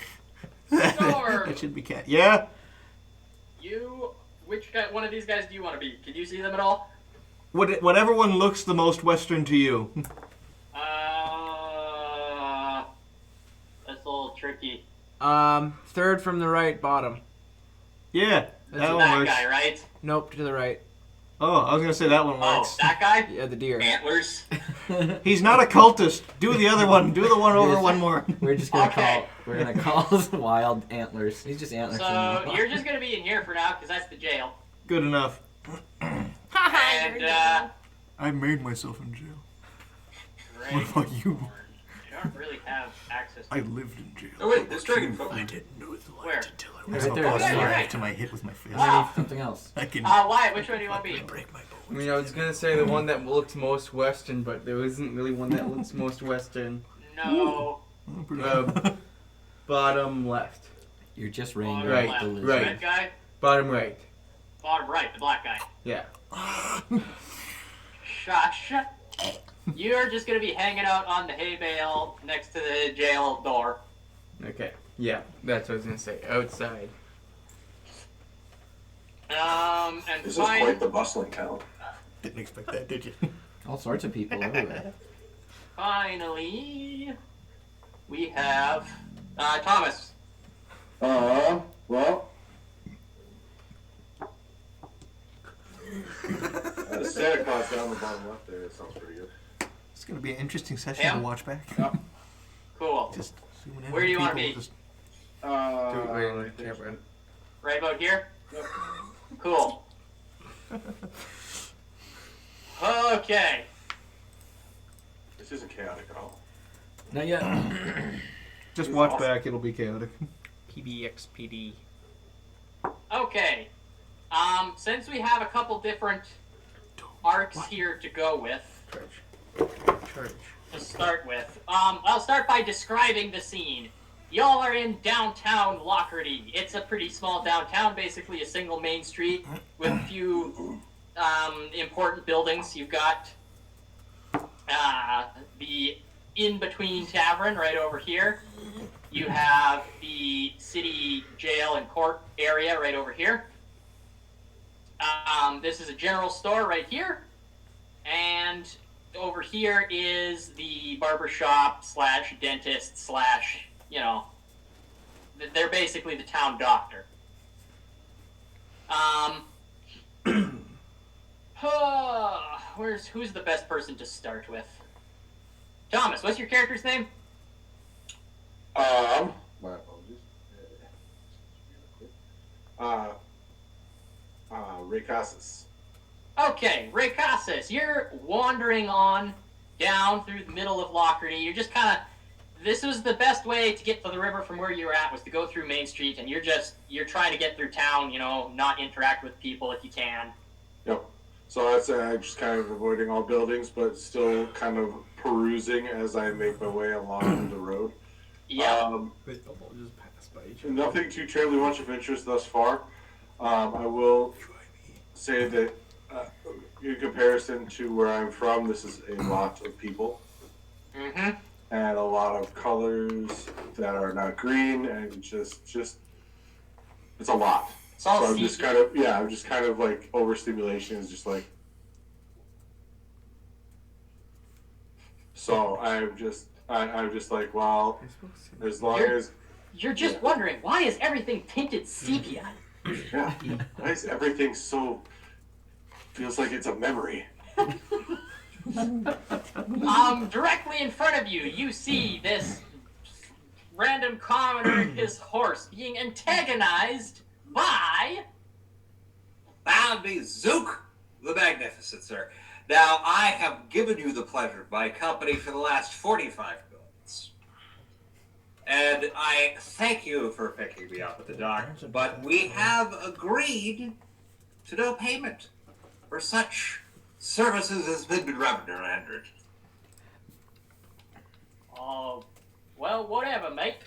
canon. It should be cat. Yeah. Which guy? One of these guys do you want to be? Can you see them at all? Whatever one looks the most Western to you. That's a little tricky. Third from the right, bottom. Yeah, That's that one That works. guy, right? Nope, to the right. Oh, I was gonna say that one works. Oh, that guy? Yeah, the deer. Antlers. He's not a cultist. Do the other one. Do the one over one more. We're just gonna Okay. call those wild antlers. He's just antlers. So you're just gonna be in here for now, because that's the jail. Good enough. And I made myself in jail. great. What about you? You don't really have access to I lived in jail. Oh, wait, there's dragon folk. I didn't know the light Where? until I Right was there. about Oh, yeah, you're 5 right. to my hit with my fist. Wow. Something else. I can Wyatt, which one do you want to be? break my I bones. mean, I was gonna say the one that looks most Western, but there isn't really one that looks most Western. No. Oh, pretty Bottom left. You're just Bottom Ranger. Right, left. the lizard. right. Red guy? Bottom right. Bottom right, the black guy. Yeah. Shush. You're just gonna be hanging out on the hay bale next to the jail door. Okay. Yeah, that's what I was gonna say. Outside. And This is quite finally, the bustling town. Didn't expect that, did you? All sorts of people everywhere. we have Thomas. Well. Santa Claus down the bottom left there. That sounds pretty good. It's going to be an interesting session Him? to watch back. Cool. Just zooming in Where on do you wanna people, be? just- Do it right in the camera. Right about here? Cool. Okay. This isn't chaotic at all. Not yet. Just watch back. It'll be chaotic. PBXPD. Okay. Since we have a couple different arcs here to go with, Church. to start with, I'll start by describing the scene. Y'all are in downtown Lockerbie. It's a pretty small downtown, basically a single main street with a few important buildings. You've got the In-Between Tavern right over here. You have the city jail and court area right over here. This is a general store right here. And over here is the barbershop slash dentist slash, they're basically the town doctor. Who's the best person to start with? Thomas, what's your character's name? My apologies. Ray Casas. Okay, Ray Casas, you're wandering on down through the middle of Lockerbie. You're just kind of, this was the best way to get to the river from where you were at, was to go through Main Street, and you're trying to get through town, not interact with people if you can. Yep. So that's I'm just kind of avoiding all buildings, but still kind of perusing as I make my way along the road. Yeah. Just pass by each Nothing too terribly much of interest thus far. I will say that in comparison to where I'm from, this is a lot of people. Mm-hmm. And a lot of colors that are not green, and just it's a lot. It's all So I'm just kind of like overstimulation is just like So I'm just like, well, as long as you're just wondering why is everything tinted sepia? Yeah, why is everything so feels like it's a memory? Directly in front of you, you see this random commoner and his horse being antagonized by That would be Zook the Magnificent, sir. Now, I have given you the pleasure of my company for the last 45 minutes. And I thank you for picking me up at the dock, but we have agreed to no payment for such services as been rendered. Oh, well, whatever, mate.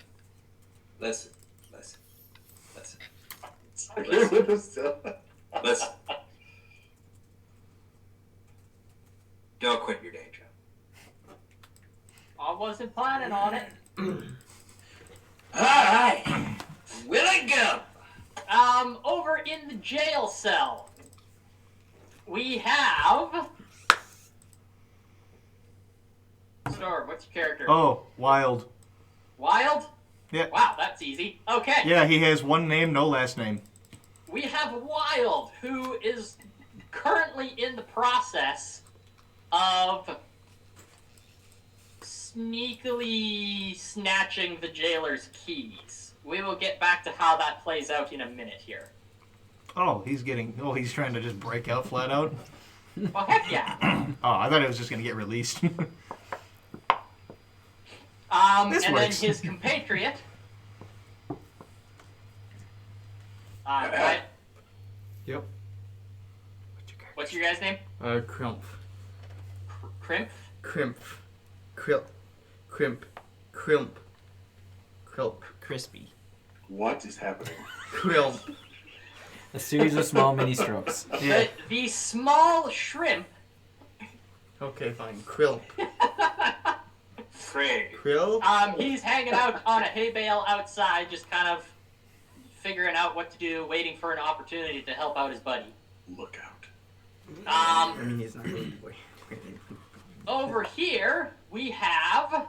Listen. Don't quit your day job. I wasn't planning on it. Alright. Will it go? Over in the jail cell, we have... Storm, what's your character? Oh, Wild. Wild? Yeah. Wow, that's easy. Okay. Yeah, he has one name, no last name. We have Wild, who is currently in the process of sneakily snatching the jailer's keys. We will get back to how that plays out in a minute here. Oh, he's trying to just break out flat out? Well, heck yeah. Oh, I thought it was just going to get released. This and works. then his compatriot. Right. Yep. What's your guy's name? Crimp. Crimp? Crimp. Crimp. Crimp. Crimp. Crimp. Crispy. What is happening? Crimp. A series of small mini strokes. Yeah. The small shrimp. Okay, fine. Krill. Craig. Krill? He's hanging out on a hay bale outside, just kind of figuring out what to do, waiting for an opportunity to help out his buddy. Look out. I mean, he's not really boy. Over here, we have...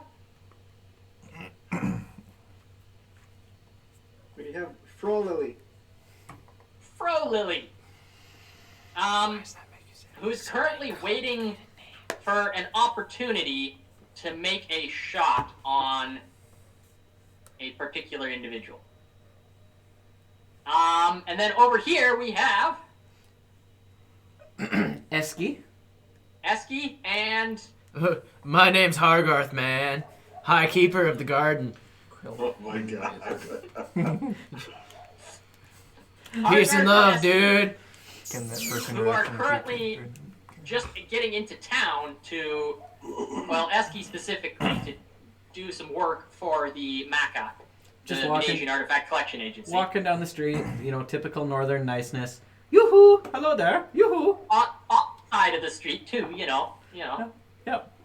We have Fro Lily. Fro Lily. Who's currently waiting for an opportunity to make a shot on a particular individual. And then over here we have Esky. Esky and My name's Hargarth, man. High Keeper of the Garden. Oh my god. Peace and love, dude. who are currently just getting into town to, well, Esky specifically, to do some work for the MACA, Just the walking- Asian Artifact Collection Agency. Walking down the street, typical northern niceness. Yoo-hoo! Hello there. Yoo-hoo! On side of the street too, you know. Yep.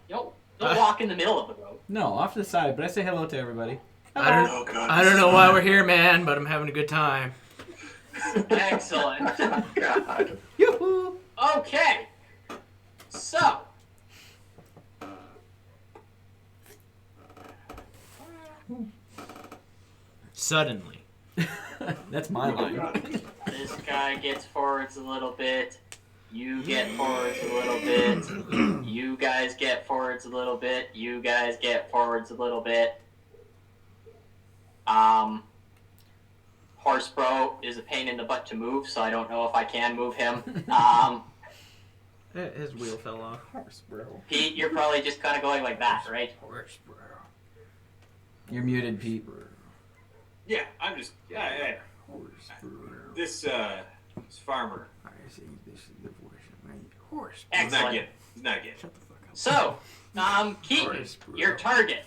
Don't walk in the middle of the road. No, off to the side, but I say hello to everybody. I don't know why we're here, man, but I'm having a good time. Excellent. Oh god. Yoo-hoo! Okay. So. Suddenly. That's my line. This guy gets forwards a little bit. You get forwards a little bit. You guys get forwards a little bit. You guys get forwards a little bit. Horse Bro is a pain in the butt to move, so I don't know if I can move him. His wheel fell off. Horse bro. Pete, you're probably just kind of going like that, right? Horse, bro. You're muted, Pete. Yeah, I'm just. Yeah. This farmer. Horse. He's not Excellent. getting. He's not getting. Shut the fuck up. So, Keaton, your target.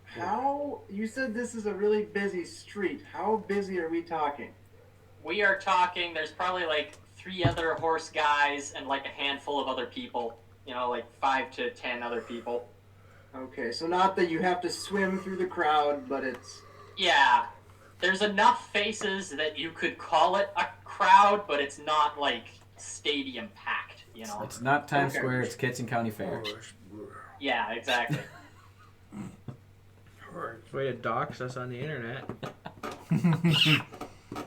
How, you said this is a really busy street. How busy are we talking? We are talking, there's probably like 3 other horse guys and like a handful of other people. Like 5 to 10 other people. Okay, so not that you have to swim through the crowd, but it's... Yeah. There's enough faces that you could call it a crowd, but it's not like stadium packed, you know. It's not Times Square. It's Kitson County Fair. Yeah, exactly. Way to dox us on the internet.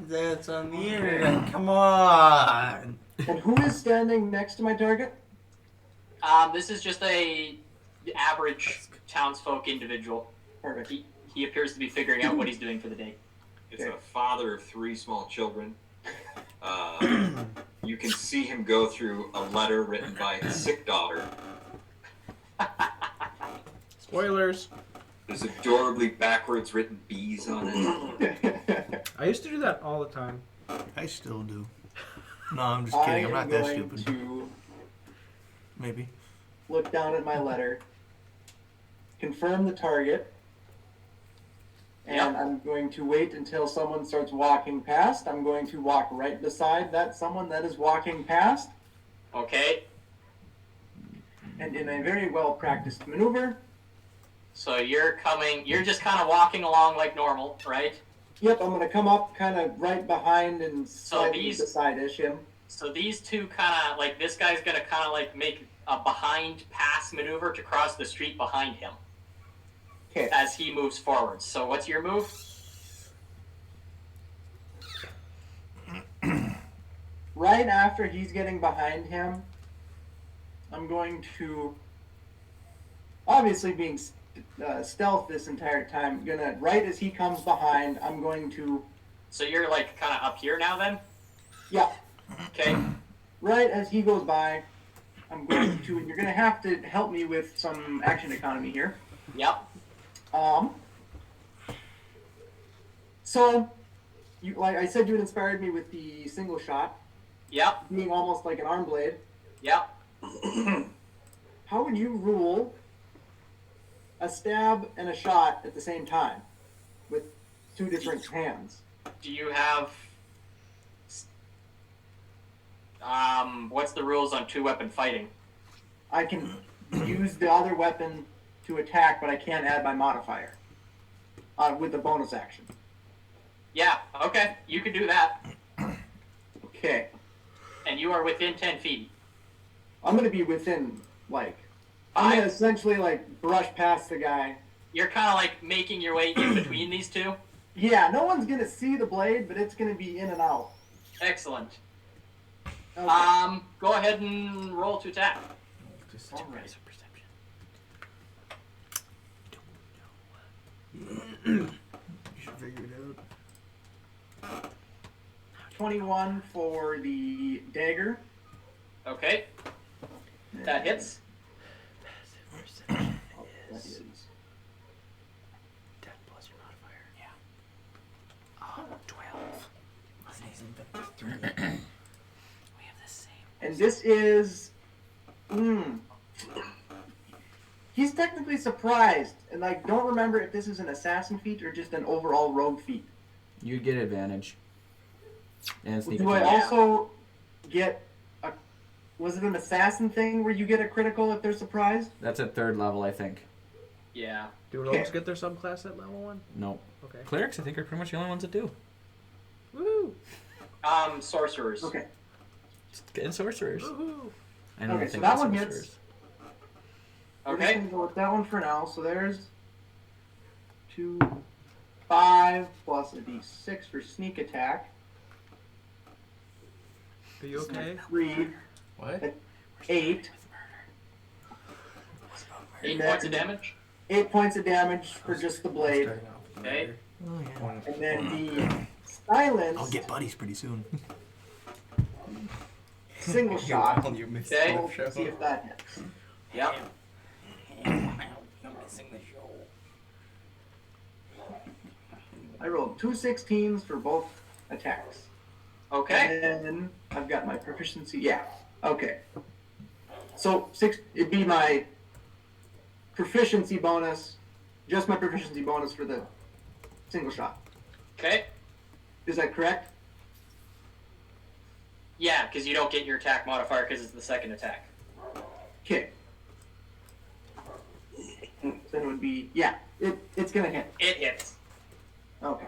That's on the internet. Come on. And who is standing next to my target? This is just a average townsfolk individual. Perfect. He appears to be figuring out what he's doing for the day. It's a father of 3 small children. You can see him go through a letter written by his sick daughter. Spoilers. There's adorably backwards written B's on it. I used to do that all the time. I still do. No, I'm just kidding. I'm not that stupid. To Maybe. look down at my letter, confirm the target, and I'm going to wait until someone starts walking past. I'm going to walk right beside that someone that is walking past. Okay. And in a very well practiced maneuver. So you're just kind of walking along like normal, right? Yep, I'm going to come up kind of right behind and slightly beside-ish him. So these two kind of, like, this guy's going to kind of, like, make a behind pass maneuver to cross the street behind him. Okay. As he moves forward. So what's your move? Right after he's getting behind him, I'm going to, obviously being stealth this entire time, right as he comes behind, I'm going to... So you're, like, kind of up here now, then? Yeah. Okay. Right as he goes by, I'm going to, and you're going to have to help me with some action economy here. Yep. So, like I said, you had inspired me with the single shot. Yep. Being almost like an arm blade. Yep. How would you rule a stab and a shot at the same time with 2 different hands? Do you have... what's the rules on 2-weapon fighting? I can use the other weapon to attack, but I can't add my modifier with the bonus action. Yeah, okay. You can do that. Okay. And you are within 10 feet. I'm going to be within, like... I'm going to essentially, like, brush past the guy. You're kind of, like, making your way in between these two? Yeah, no one's going to see the blade, but it's going to be in and out. Excellent. Okay. Go ahead and roll to attack. All right. You should figure it out. 21 for the dagger. Okay. That hits. That is. Deck plus your modifier. Yeah. 12. We have the same. And this is... He's technically surprised, and I don't remember if this is an assassin feat or just an overall rogue feat. You'd get advantage. And sneak Do I attack. also get a... Was it an assassin thing where you get a critical if they're surprised? That's at 3rd level, I think. Yeah. Do rogues get their subclass at level 1? Nope. Okay. Clerics, I think, are pretty much the only ones that do. Woohoo! Sorcerers. Okay. And sorcerers. Woohoo! I know Okay, nothing so that about one sorcerers. hits. We're just Okay. going to go with that one for now. So there's 2, 5 plus a d6 for sneak attack. Are you okay? 3, What? 8. 8 points of damage. 8 points of damage for just the blade. Okay. Oh, yeah. And then the silence, I'll get buddies pretty soon. single shot. You're missing Okay. the We'll show. see if that hits. Yep. You're missing the show. I rolled 2 16s for both attacks. Okay. And then I've got my proficiency. Yeah. Okay. So it'd be my proficiency bonus, just my proficiency bonus for the single shot. Okay. Is that correct? Yeah, because you don't get your attack modifier because it's the second attack. Okay. So then it would be, yeah, it's gonna hit. It hits. Okay.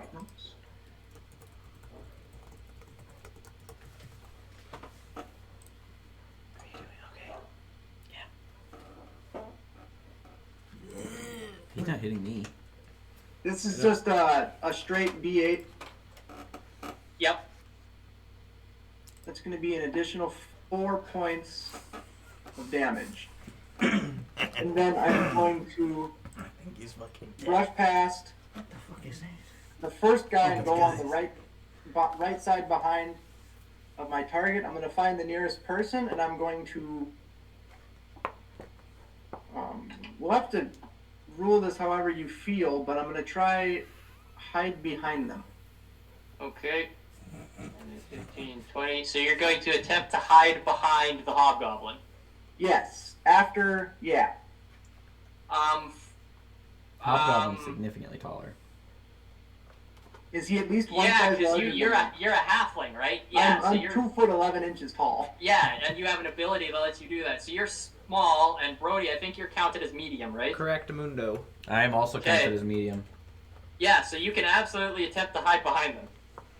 This is just a straight D8. Yep. That's going to be an additional 4 points of damage. And then I'm going to brush past the first guy and go on the right side behind of my target. I'm going to find the nearest person, and I'm going to... we'll have to rule this however you feel, but I'm going to try hide behind them. Okay. 15, 20. So you're going to attempt to hide behind the hobgoblin. Yes. After, yeah. Hobgoblin's significantly taller. Is he at least one yeah, size because larger? you're a halfling, right? Yeah, I'm you're 2 foot 11 inches tall. Yeah, and you have an ability that lets you do that. So you're small, and Brody, I think you're counted as medium, right? Correct, Mundo. I am also counted as medium. Yeah, so you can absolutely attempt to hide behind them.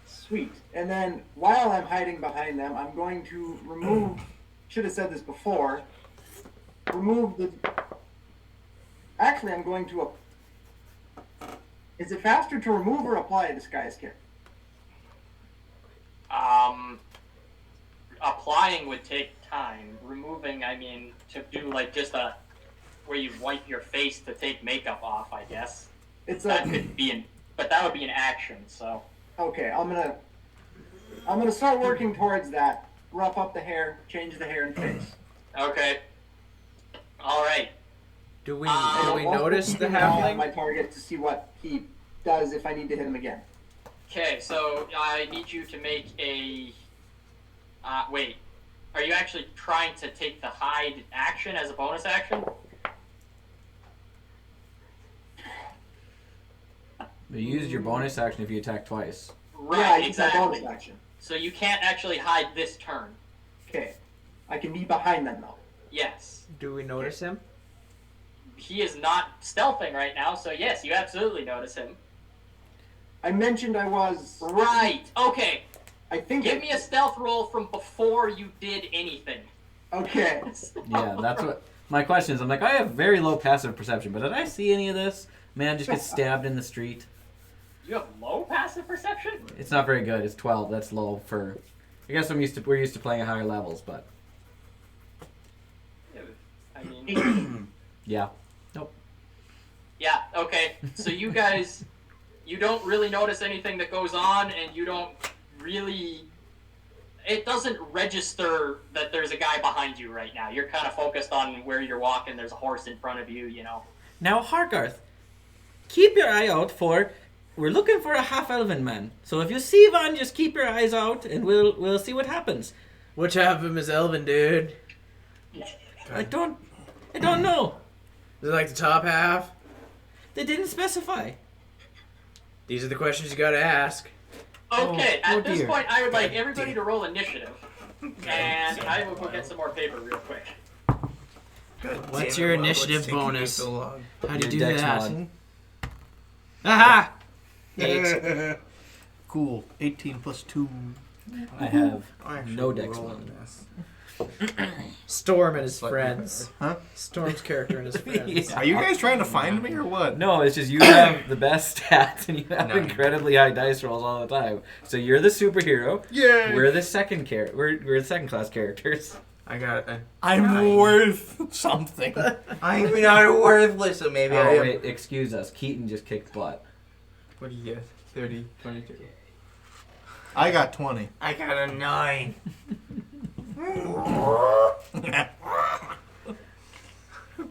Sweet. And then while I'm hiding behind them, I'm going to remove. Should have said this before. Remove the. Actually, I'm going to. Is it faster to remove or apply a disguise kit? Applying would take time. Removing, I mean, to do like just a where you wipe your face to take makeup off, I guess. That could be but that would be an action. So. Okay, I'm gonna start working towards that. Rough up the hair, change the hair and face. Okay. All right. Do we notice the halfling? My target to see what he does if I need to hit him again. Okay, so I need you to make a. Wait. Are you actually trying to take the hide action as a bonus action? You use your bonus action if you attack twice. Right, yeah, I exactly. use my bonus action. So you can't actually hide this turn. Okay. I can be behind them though. Yes. Do we notice him? He is not stealthing right now, so yes, you absolutely notice him. I mentioned I was... Right, okay. I think... Give me a stealth roll from before you did anything. Okay. Yeah, that's what... My question is, I'm like, I have very low passive perception, but did I see any of this? Man just gets stabbed in the street. You have low passive perception? It's not very good. It's 12. That's low for... I guess we're used to playing at higher levels, but... I mean... Yeah. Nope. Yeah, okay. So you guys... You don't really notice anything that goes on, and you don't really... It doesn't register that there's a guy behind you right now. You're kind of focused on where you're walking. There's a horse in front of you, you know. Now, Hargarth, keep your eye out for... We're looking for a half-elven man. So if you see one, just keep your eyes out, and we'll see what happens. Which half of him is elven, dude? I don't know. Is it like the top half? They didn't specify. These are the questions you gotta ask. Okay, at this point, I would like everybody to roll initiative. And I will go get some more paper real quick. What's your initiative bonus? So How do you do Dex that? mod. Aha! 8. Cool. 18 plus 2. I have no dex mod. Storm and his friends. Huh? Storm's character and his friends. Yeah. Are you guys trying to find me or what? No, it's just you have the best stats and you have incredibly high dice rolls all the time. So you're the superhero. Yeah. We're the second we're the second class characters. I got it. I'm worth something. I'm not worthless, so maybe I Oh am. wait, excuse us. Keaton just kicked butt. What do you get? 30, 22. I got 20. I got a 9.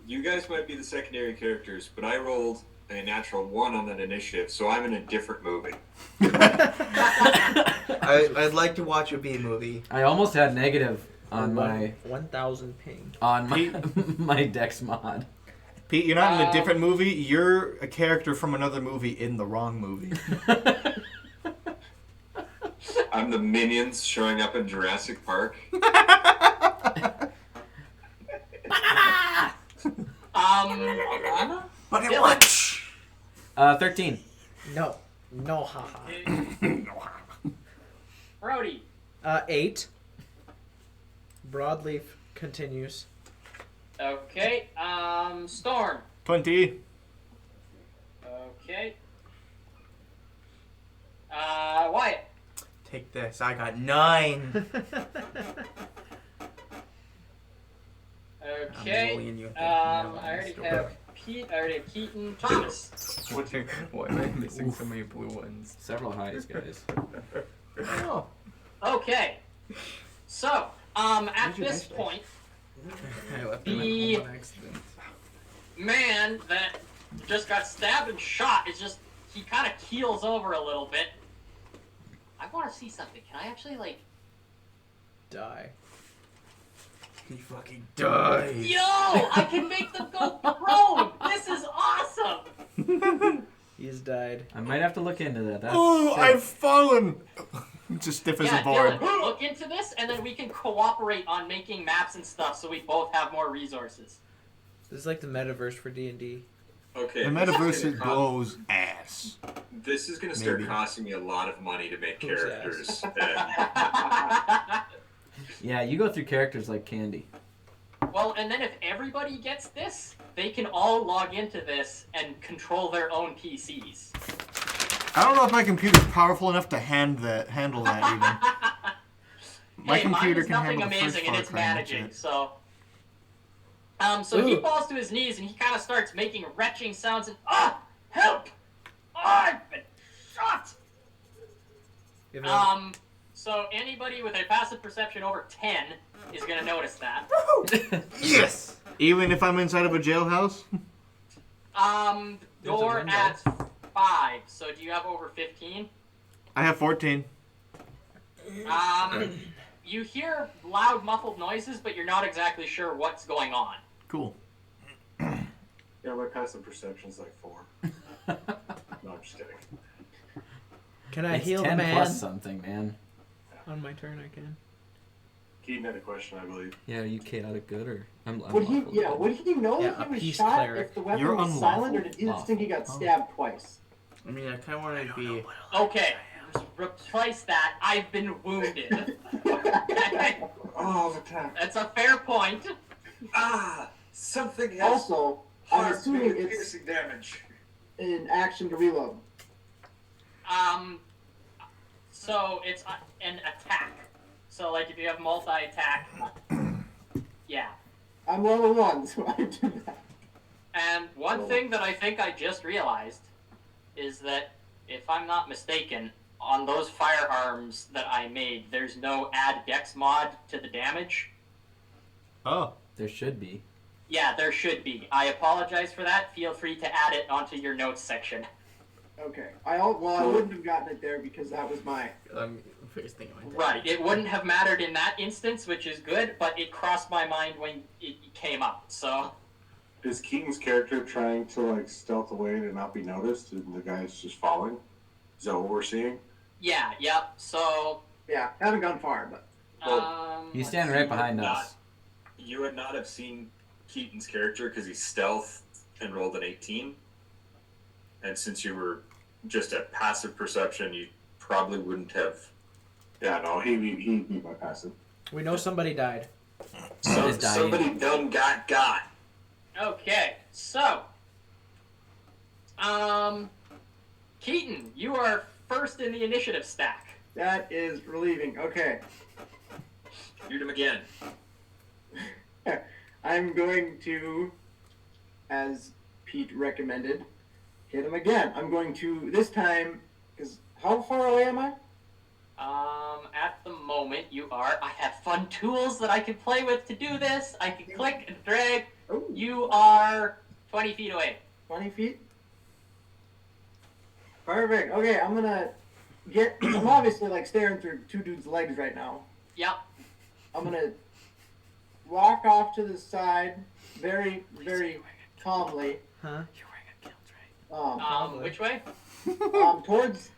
You guys might be the secondary characters, but I rolled a natural 1 on that initiative, so I'm in a different movie. I'd like to watch a B movie. I almost had negative on my 1,000 ping. on my my dex mod. Pete, you're not in a different movie. You're a character from another movie in the wrong movie. I'm the Minions showing up in Jurassic Park. But it what? 13. No. No, haha. Brody. 8. Broadleaf continues. Okay, Storm. 20. Okay. Take this. I got 9. Okay. bullying you. I already have Pete. I already have Keaton. Thomas. Why am I missing so many blue ones? Several highs, guys. Oh. Okay. So, at this point, I left the them on accident. man that just got stabbed and shot is just, he kind of keels over a little bit. I want to see something. Can I actually, like... Die. He fucking dies. Yo! I can make them go prone! This is awesome! He's died. I might have to look into that. That's Oh, sick. I've fallen! Just stiff as Yeah, a board. Dylan, look into this, and then we can cooperate on making maps and stuff so we both have more resources. This is like the metaverse for D&D. Okay. The metaverse blows ass. This is going to start Maybe. costing me a lot of money to make Who's characters. Yeah, you go through characters like candy. Well, and then if everybody gets this, they can all log into this and control their own PCs. I don't know if my computer's powerful enough to handle that even. My Hey, computer mine is can nothing handle the first amazing and Far it's Cry and that's managing, it. so... So he falls to his knees and he kind of starts making retching sounds and, help! I've been shot! So anybody with a passive perception over 10 is going to notice that. Yes! Even if I'm inside of a jailhouse? You're at 5, so do you have over 15? I have 14. You hear loud muffled noises, but you're not exactly sure what's going on. Cool. Yeah, my passive perception's like 4. No, I'm just kidding. Can I It's heal the 10 man? plus something, man. On my turn, I can. Keaton had a question, I believe. Yeah, are you chaotic good or I'm Would he? unlawful Yeah. good? Would he know Yeah, if a he was peace shot cleric. if the weapon You're was unlawful? silent, or did he just Oh. think he got stabbed twice? I mean, I kind of want to be. Okay, replace that. I've been wounded. Okay. Oh, the attack. That's a fair point. Something else. Also, I'm Hard assuming it's piercing damage. an action to reload. So it's an attack. So like if you have multi-attack, yeah. I'm level 1, so I do that. And one thing that I think I just realized is that, if I'm not mistaken, on those firearms that I made, there's no add dex mod to the damage. Oh. There should be. Yeah, there should be. I apologize for that. Feel free to add it onto your notes section. Okay. I wouldn't have gotten it there because that was my... First thing I went Right. It wouldn't have mattered in that instance, which is good, but it crossed my mind when it came up, so... Is Keaton's character trying to, like, stealth away to not be noticed, and the guy's just falling? Is that what we're seeing? Yeah, yep, so... Yeah, haven't gone far, but... He's standing right behind us. You would not have seen Keaton's character because he's stealth and rolled an 18. And since you were just at passive perception, you probably wouldn't have. Yeah, no, he beat my passive. We know somebody died. Somebody done got. Okay, so... Keaton, you are first in the initiative stack. That is relieving. Okay. Shoot him again. I'm going to, as Pete recommended, hit him again. I'm going to, this time, because how far away am I? At the moment you are. I have fun tools that I can play with to do this. I can click and drag. Ooh. You are 20 feet away. 20 feet? Perfect. Okay, I'm gonna I'm obviously like staring through two dudes' legs right now. Yep. I'm gonna walk off to the side very, very calmly. Huh? You're wearing a kilt, right? Which way?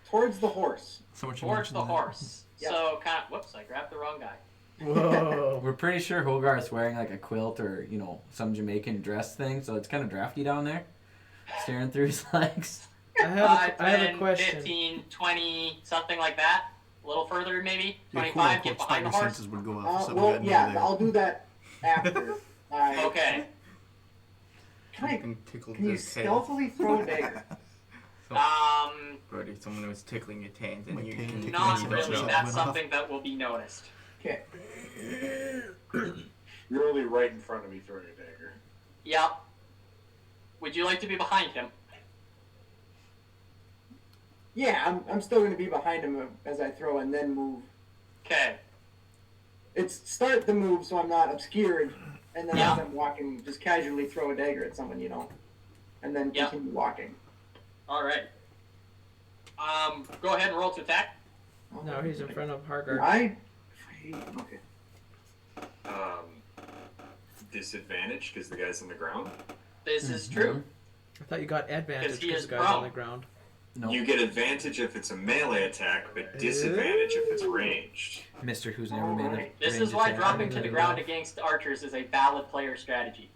Towards the horse. Towards the horse. Yep. So, kind of, whoops, I grabbed the wrong guy. Whoa. We're pretty sure Hogarth's wearing like a quilt or, you know, some Jamaican dress thing, so it's kind of drafty down there. Staring through his legs. I have 10, a question. 15, 20, something like that. A little further, maybe. Yeah, 25, get behind the spider horse. senses would go off if something Well, got near yeah, there. I'll do that after. Okay. Can can tickle you his tail. stealthily throw a dagger? So, Um, bro, or someone was tickling your taint, and My you taint can tickling Not you, really. so That's went off. something that will be noticed. Okay. You're only right in front of me throwing a dagger. Yep. Would you like to be behind him? Yeah, I'm still going to be behind him as I throw and then move. Okay. It's start the move so I'm not obscured, and then Yeah. as I'm walking, just casually throw a dagger at someone, and then Yeah. continue walking. All right. Go ahead and roll to attack. No, he's in front of Hargard. Okay. Disadvantage because the guy's on the ground. This is true. I thought you got advantage 'Cause he because is the guy's prone. on the ground. No. You get advantage if it's a melee attack, but disadvantage if it's ranged. Mister who's never made a This range is why attack. dropping to the ground against archers is a valid player strategy.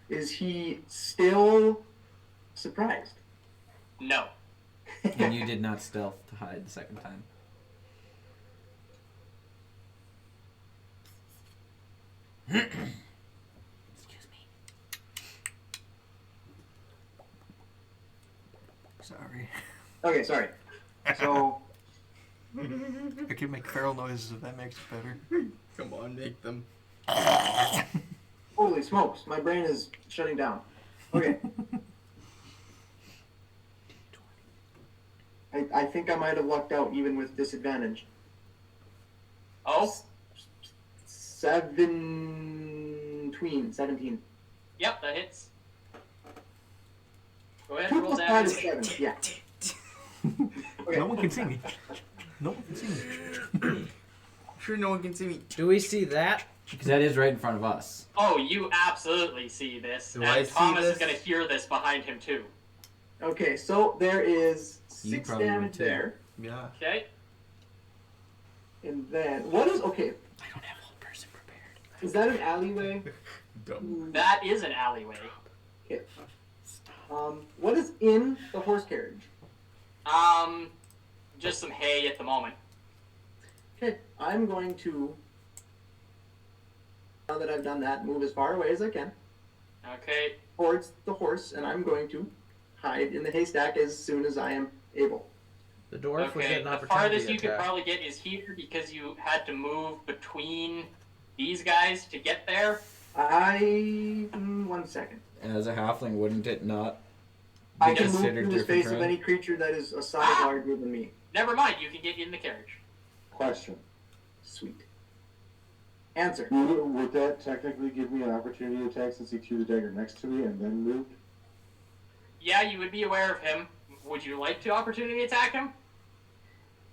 Is he still surprised? No. And you did not stealth to hide the second time. Excuse me. Sorry. Okay, sorry. So, I can make feral noises if that makes it better. Come on, make them. holy smokes, my brain is shutting down. Okay. I think I might have lucked out even with disadvantage. Oh? 17. Yep, that hits. Go ahead 2 and roll plus 5 is damage. 7, yeah. Okay. No one can see me. No one can see me. Sure, no one can see me. Do we see that? Because that is right in front of us. Oh, you absolutely see this. Do and I see Thomas this? is going to hear this behind him, too. Okay, so there is You 6 probably would damage too. there. Yeah. Okay? And then, what is, okay, I don't have whole person prepared. is that an alleyway? Dumb. That is an alleyway. Okay. What is in the horse carriage? Just some hay at the moment. Okay, I'm going to, now that I've done that, move as far away as I can Okay. towards the horse, and I'm going to hide in the haystack as soon as I am able. The dwarf would Okay. get an The opportunity farthest you could attack. probably get is here because you had to move between these guys to get there. 1 second. As a halfling, wouldn't it not I be can move considered through the different space of terrain? any creature that is a size larger than me. Never mind, you can get in the carriage. Question. Sweet. Answer. Would that technically give me an opportunity to attack since he threw the dagger next to me and then moved? Yeah, you would be aware of him. Would you like to opportunity attack him?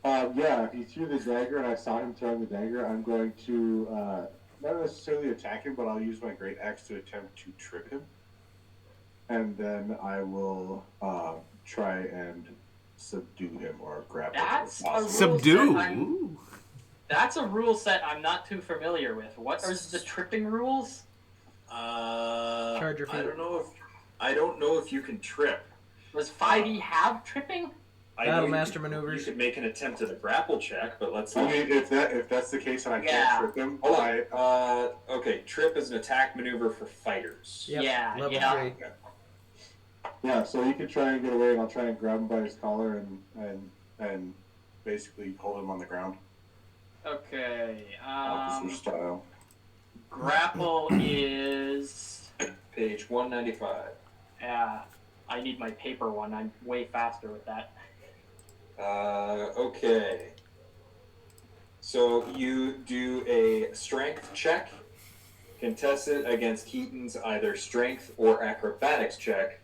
Yeah, if he threw the dagger and I saw him throwing the dagger, I'm going to not necessarily attack him, but I'll use my great axe to attempt to trip him. And then I will try and subdue him or grapple him. That's if a possible. Subdue. Set that's a rule set I'm not too familiar with. What are the tripping rules? Charge your feet. I don't know if you can trip. Does 5e have tripping? I know Battle you Master could- maneuvers. You could make an attempt at a grapple check, but let's. I mean, if that's the case and I Yeah. can't trip him, Hold on. Okay, trip is an attack maneuver for fighters. Yep, Yeah, level yeah. 3. yeah, so he could try and get away, and I'll try and grab him by his collar and basically hold him on the ground. Okay. Officer style. Grapple is. Page 195. I need my paper one. I'm way faster with that. Okay. So you do a strength check, contest it against Keaton's either strength or acrobatics check.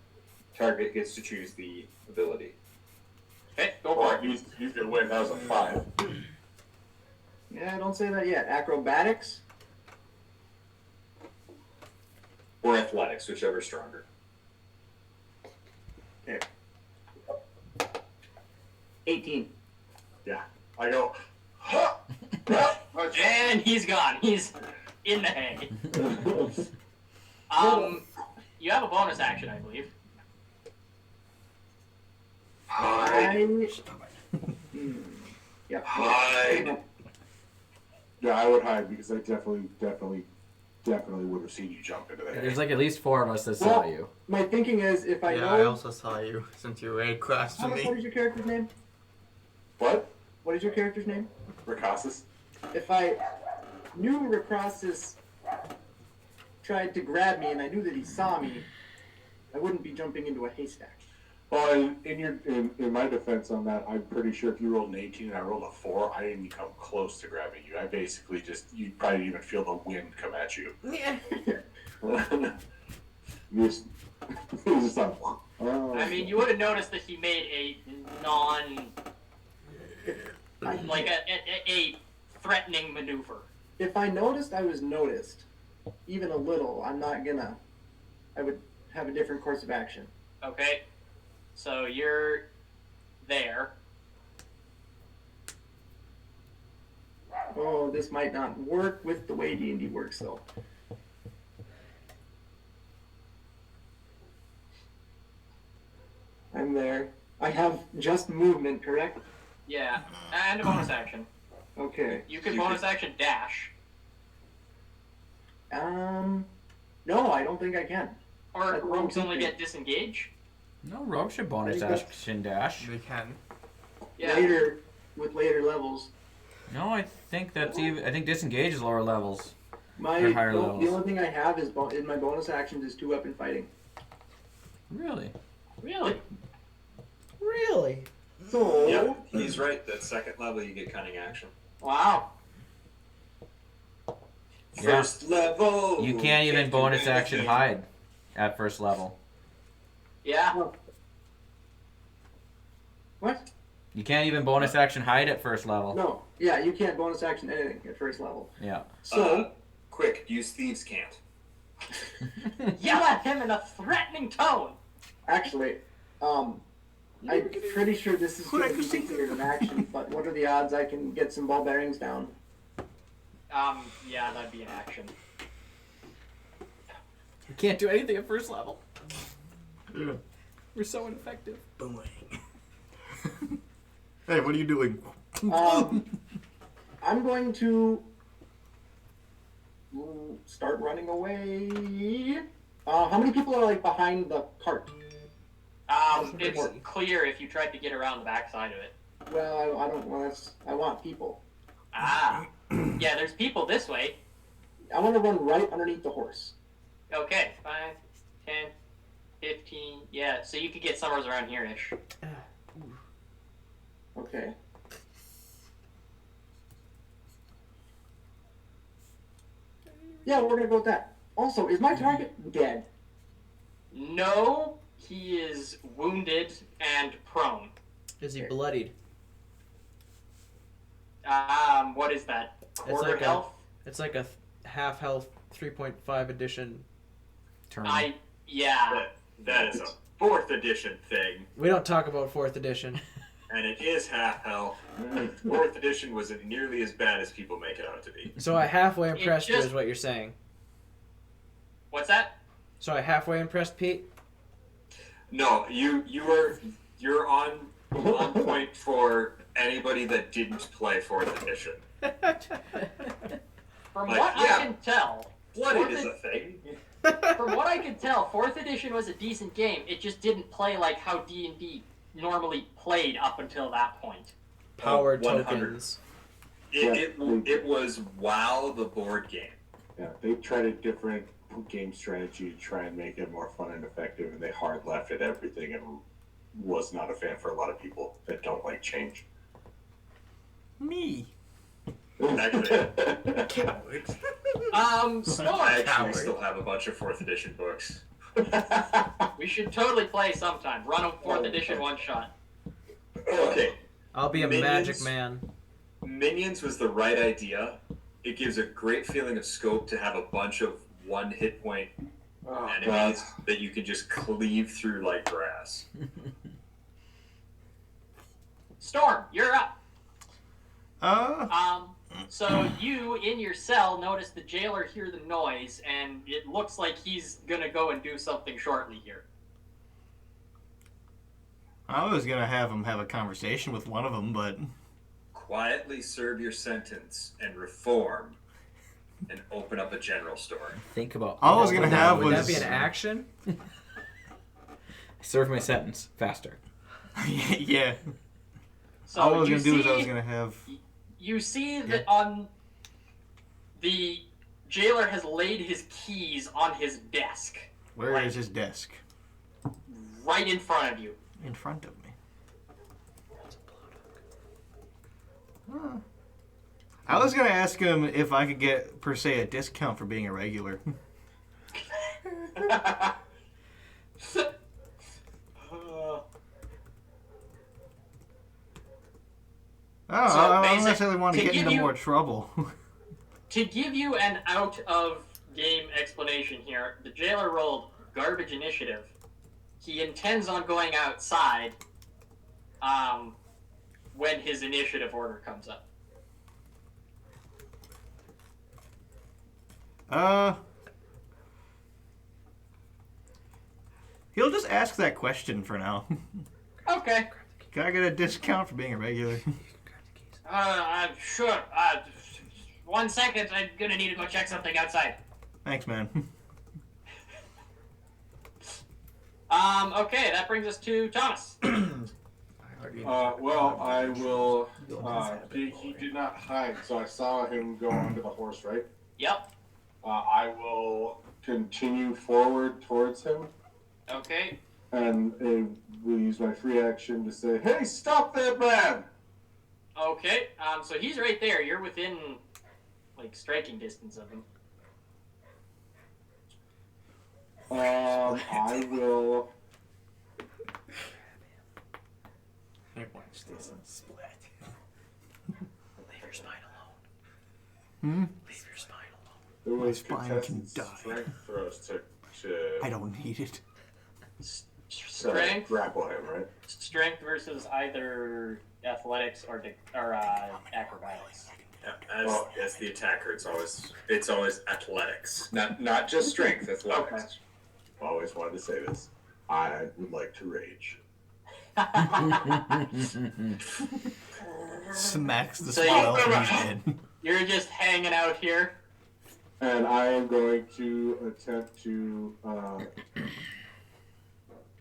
Target gets to choose the ability. Okay, go for it. He's gonna win. That was a 5. Yeah, don't say that yet. Acrobatics? Or athletics, whichever's stronger. Okay. 18. Yeah. I go. And he's gone. He's in the hay. You have a bonus action, I believe. Yep. Hide. Yeah, I would hide because I definitely definitely would have seen you jump into there. There's like at least 4 of us that saw Well, you. My thinking is, if I Yeah, know... I also saw you since you ran across from What me. is your character's name? What? What is your character's name? Racasis? If I knew Racasis tried to grab me and I knew that he saw me, I wouldn't be jumping into a haystack. Well, in my defense on that, I'm pretty sure if you rolled an 18 and I rolled a 4, I didn't come close to grabbing you. I basically just, you'd probably didn't even feel the wind come at you. Yeah. You just like, oh. I mean, you would have noticed that he made a like a threatening maneuver. If I noticed I was noticed, even a little, I would have a different course of action. Okay, so you're there. Oh, this might not work with the way D&D works, though. I'm there. I have just movement, correct? Yeah, and a bonus action. Okay. You can bonus action dash. No, I don't think I can. Or rogues only get disengage. No, rogue should bonus action dash. They can. Yeah. With later levels. No, I think that's even. I think disengage is lower levels. The levels. only thing I have is in my bonus actions is 2-weapon fighting. Really? Really? Really? So. Yeah, he's right. That second level, you get cunning action. Wow. First level. You can't even bonus action hide at first level. Yeah. What? You can't even bonus action hide at first level. No. Yeah, you can't bonus action anything at first level. Yeah. So. Quick, use thieves can't. Yell at him in a threatening tone. Actually, I'm pretty sure this is going to be considered an action, but what are the odds I can get some ball bearings down? Yeah, that'd be an action. You can't do anything at first level. We're so ineffective. Hey, what are you doing? I'm going to start running away. How many people are like behind the cart? It's clear if you tried to get around the backside of it. Well, I don't want. I want people. Ah. Yeah, there's people this way. I want to run right underneath the horse. Okay, 5, 10, 15. Yeah, so you could get somewhere around here-ish. Okay. Yeah, we're gonna go with that. Also, is my target dead? No, he is wounded and prone. Is he bloodied? What is that? Quarter like health? It's like a half health 3.5 edition. Turn. Yeah. That is a 4th edition thing, We don't talk about 4th edition. and it is half health. 4th edition wasn't nearly as bad as people make it out to be. So I halfway impressed you just- is what you're saying. What's that? So I halfway impressed Pete? No, you're on point for anybody that didn't play 4th edition. From Like, what yeah. I can tell, Blooded Fourth is a thing. from what I can tell, 4th edition was a decent game. It just didn't play like how D&D normally played up until that point. Power 100. tokens. It was WoW the board game. Yeah, they tried a different game strategy to try and make it more fun and effective, and they hard left at everything and was not a fan for a lot of people that don't like change. Me. Actually, Storm. I actually still have a bunch of 4th edition books. We should totally play sometime. Run a 4th edition one shot. Okay, I'll be a magic man. Minions was the right idea. It gives a great feeling of scope to have a bunch of 1 hit point enemies that you can just cleave through like grass. Storm, you're up. So you, in your cell, notice the jailer hear the noise, and it looks like he's gonna go and do something shortly here. I was gonna have him have a conversation with one of them, but Quietly serve your sentence and reform. and open up a general store. Think about. All I was gonna have Would that was be an action? Serve my sentence faster. yeah. So All I was you gonna do is I was see- gonna have. You see that on the jailer has laid his keys on his desk, Where is his desk? right in front of you. In front of me. Huh. I was gonna ask him if I could get per se a discount for being a regular. I don't necessarily want to get into more trouble. To give you an out of game explanation here, the jailer rolled garbage initiative. He intends on going outside when his initiative order comes up. He'll just ask that question for now. Okay. Can I get a discount for being a regular? I'm sure. 1 second, I'm gonna need to go check something outside. Thanks, man. Okay, that brings us to Thomas. Well, I will. He did not hide, so I saw him go onto the horse, right? Yep. I will continue forward towards him, Okay. and will use my free action to say, "Hey, stop that man!" Okay. So he's right there. You're within, like, striking distance of him. I will. I watched this and splat. Leave your spine alone. Leave your spine alone. It was spine contested can die. strength throws to I don't need it. Strength. grapple him, right? Strength versus either athletics or acrobatics. Yeah, as the attacker, it's always athletics, not just strength. Athletics. Always wanted to say this. I would like to rage. Smacks the So smile from his head. You're just hanging out here. And I am going to attempt to,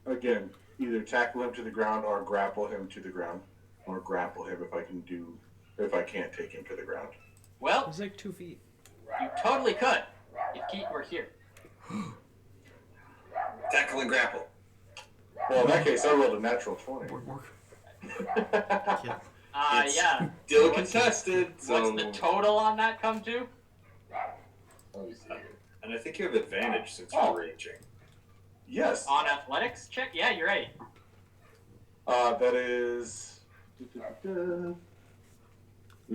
again, either tackle him to the ground or grapple him to the ground, or grapple him if I can't take him to the ground. Well, He's like 2 feet. you totally could if Keaton were here. Tackle and grapple. Well, in that case, I rolled a natural 20. Yeah. Still contested. So What's the total on that come to? and I think you have advantage since you're raging. Yes. On athletics check? Yeah, you're right. That is. You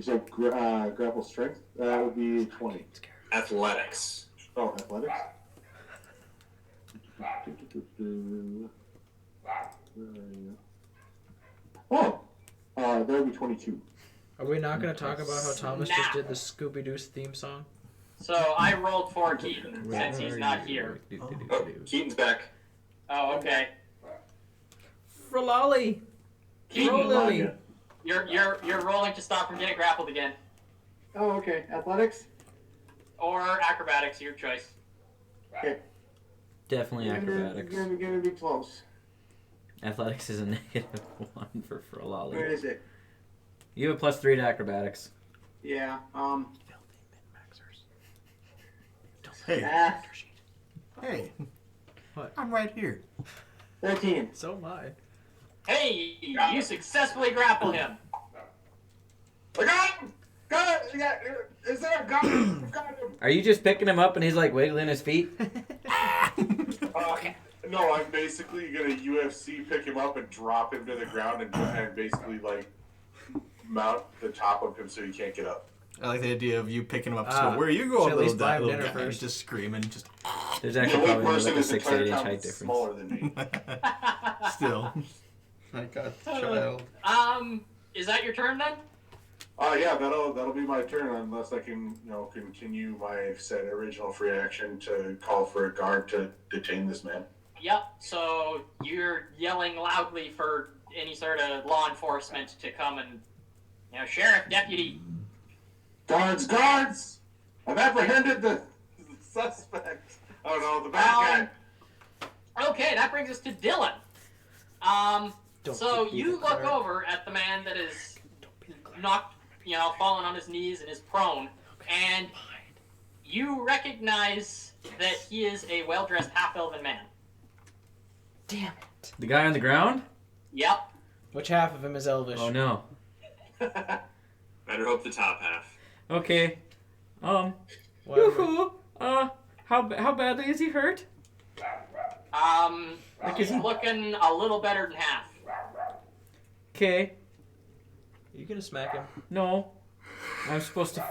said grapple strength? That would be 20. Athletics. Oh, athletics? Oh! That would be 22. Are we not going to talk about how Thomas just did the Scooby-Doo's theme song? So I rolled for Keaton since he's not here. Oh, Keaton's back. Oh, okay. Frololly! Keaton, Lily! you're rolling to stop from getting grappled again. Oh, okay. Athletics? Or acrobatics, your choice. Okay. Definitely acrobatics. Gonna be close. Athletics is a negative 1 for Where Frololly. is it? You have a +3 to acrobatics. Yeah, Hey, math, hey. What? I'm right here. 13. So am I. Hey, you successfully grappled him. I got him! Got it! Yeah, is there a gun? Got him! Are you just picking him up and he's like wiggling his feet? No, I'm basically gonna UFC pick him up and drop him to the ground and basically like mount the top of him so he can't get up. I like the idea of you picking him up. So where are you should going, at little, least buy him little dinner guy? first. Just screaming. Just There's The actually only probably person like in a this 6 to entire 8 inch town height that's difference. smaller than me. still. My God, child. Is that your turn then? Yeah, that'll be my turn unless I can, continue my said original free action to call for a guard to detain this man. Yep. So you're yelling loudly for any sort of law enforcement to come and, sheriff, deputy. Guards! I've apprehended the suspect. Oh no, the bad guy. Okay, that brings us to Dylan. So you look over at the man that is knocked, fallen on his knees and is prone, and you recognize that he is a well-dressed half-elven man. Damn it. The guy on the ground? Yep. Which half of him is elvish? Oh no. Better hope the top half. Okay. Yoo-hoo. How badly is he hurt? He's looking a little better than half. Okay. Are you gonna smack him? No. I'm supposed to...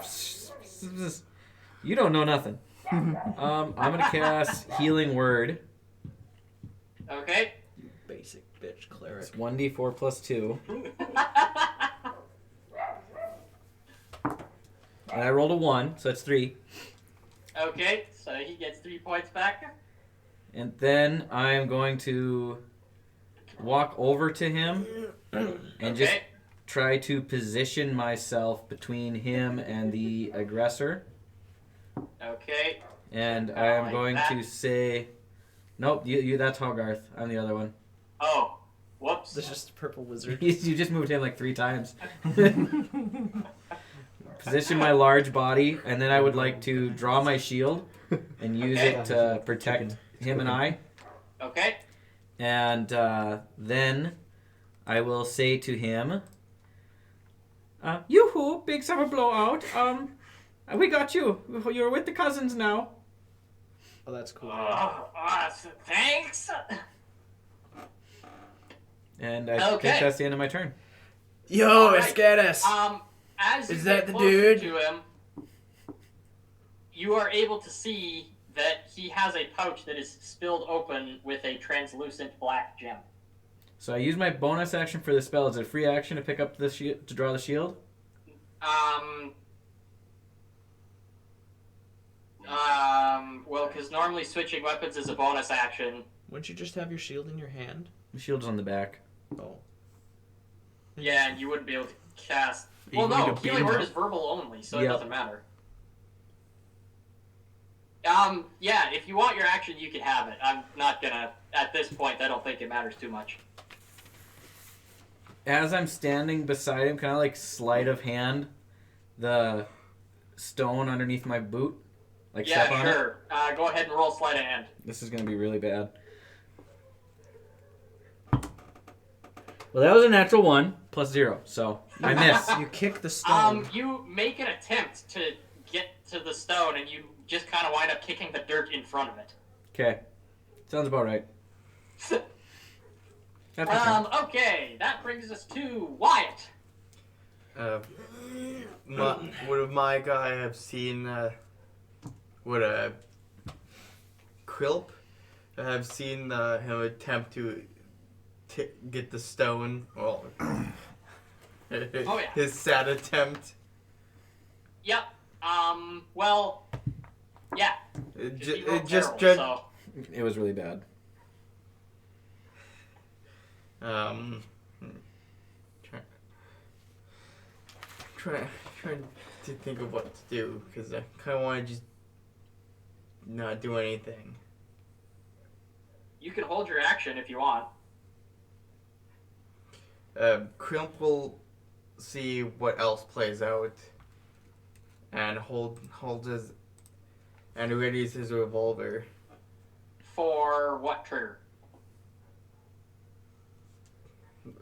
You don't know nothing. I'm gonna cast Healing Word. Okay. You basic bitch cleric. It's 1d4 plus 2. And I rolled a 1, so that's 3. Okay, so he gets 3 points back. And then I'm going to walk over to him and just try to position myself between him and the aggressor. Okay. And I am going to say... Nope, you. That's Hogarth. I'm the other one. Oh, whoops. There's just a purple wizard. You just moved him like 3 times. Position my large body, and then I would like to draw my shield and use it to protect him and I. Okay. And then I will say to him, "Yoo-hoo, big summer blowout. We got you. You're with the cousins now." Oh, that's cool. Thanks. And I think that's the end of my turn. Yo, it's Gaddis. As is you that get the closer dude? to him, you are able to see that he has a pouch that is spilled open with a translucent black gem. So I use my bonus action for the spell. Is it a free action to pick up the shield, to draw the shield? Well, because normally switching weapons is a bonus action. Wouldn't you just have your shield in your hand? The shield's on the back. Oh. Yeah, and you wouldn't be able to cast... You Well, need no, to beat Healing him Word up. is verbal only, so it Yep. doesn't matter. Yeah, if you want your action, you can have it. I'm not gonna... At this point, I don't think it matters too much. As I'm standing beside him, can I like sleight of hand the stone underneath my boot? Like step on Yeah, it? sure. Go ahead and roll sleight of hand. This is going to be really bad. Well, that was a natural 1 plus 0, so I miss. You kick the stone. You make an attempt to get to the stone, and you just kind of wind up kicking the dirt in front of it. Okay. Sounds about right. That's my turn. Okay, that brings us to Wyatt. Would my guy have seen, would a Quilp have seen him attempt to get the stone? Well, his sad attempt. Yep. Well, yeah. It was really bad. Trying to think of what to do because I kind of want to just not do anything. You can hold your action if you want. Crimp will see what else plays out and hold his and readies his revolver. For what trigger?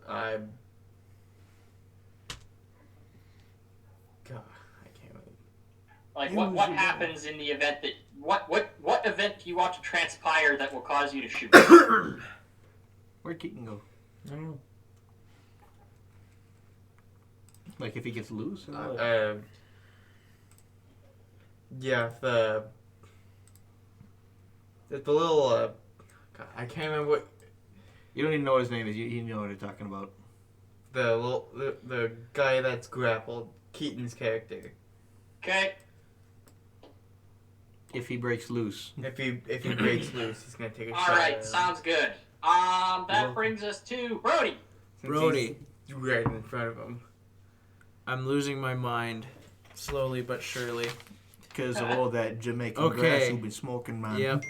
God, I can't really. Like what happens in the event that what event do you want to transpire that will cause you to shoot? Where'd Keaton go? I don't know. Like if he gets loose? Yeah, the little God, I can't remember what. You don't even know what his name is. You know what you're talking about. The guy that's grappled, Keaton's character. Okay. If he breaks loose. If he breaks loose, he's gonna take a shot. All at right, him. sounds good. That brings us to Brody. Since Brody. he's right in front of him. I'm losing my mind, slowly but surely. Because of all that Jamaican grass Okay. you've been smoking, man. Yep.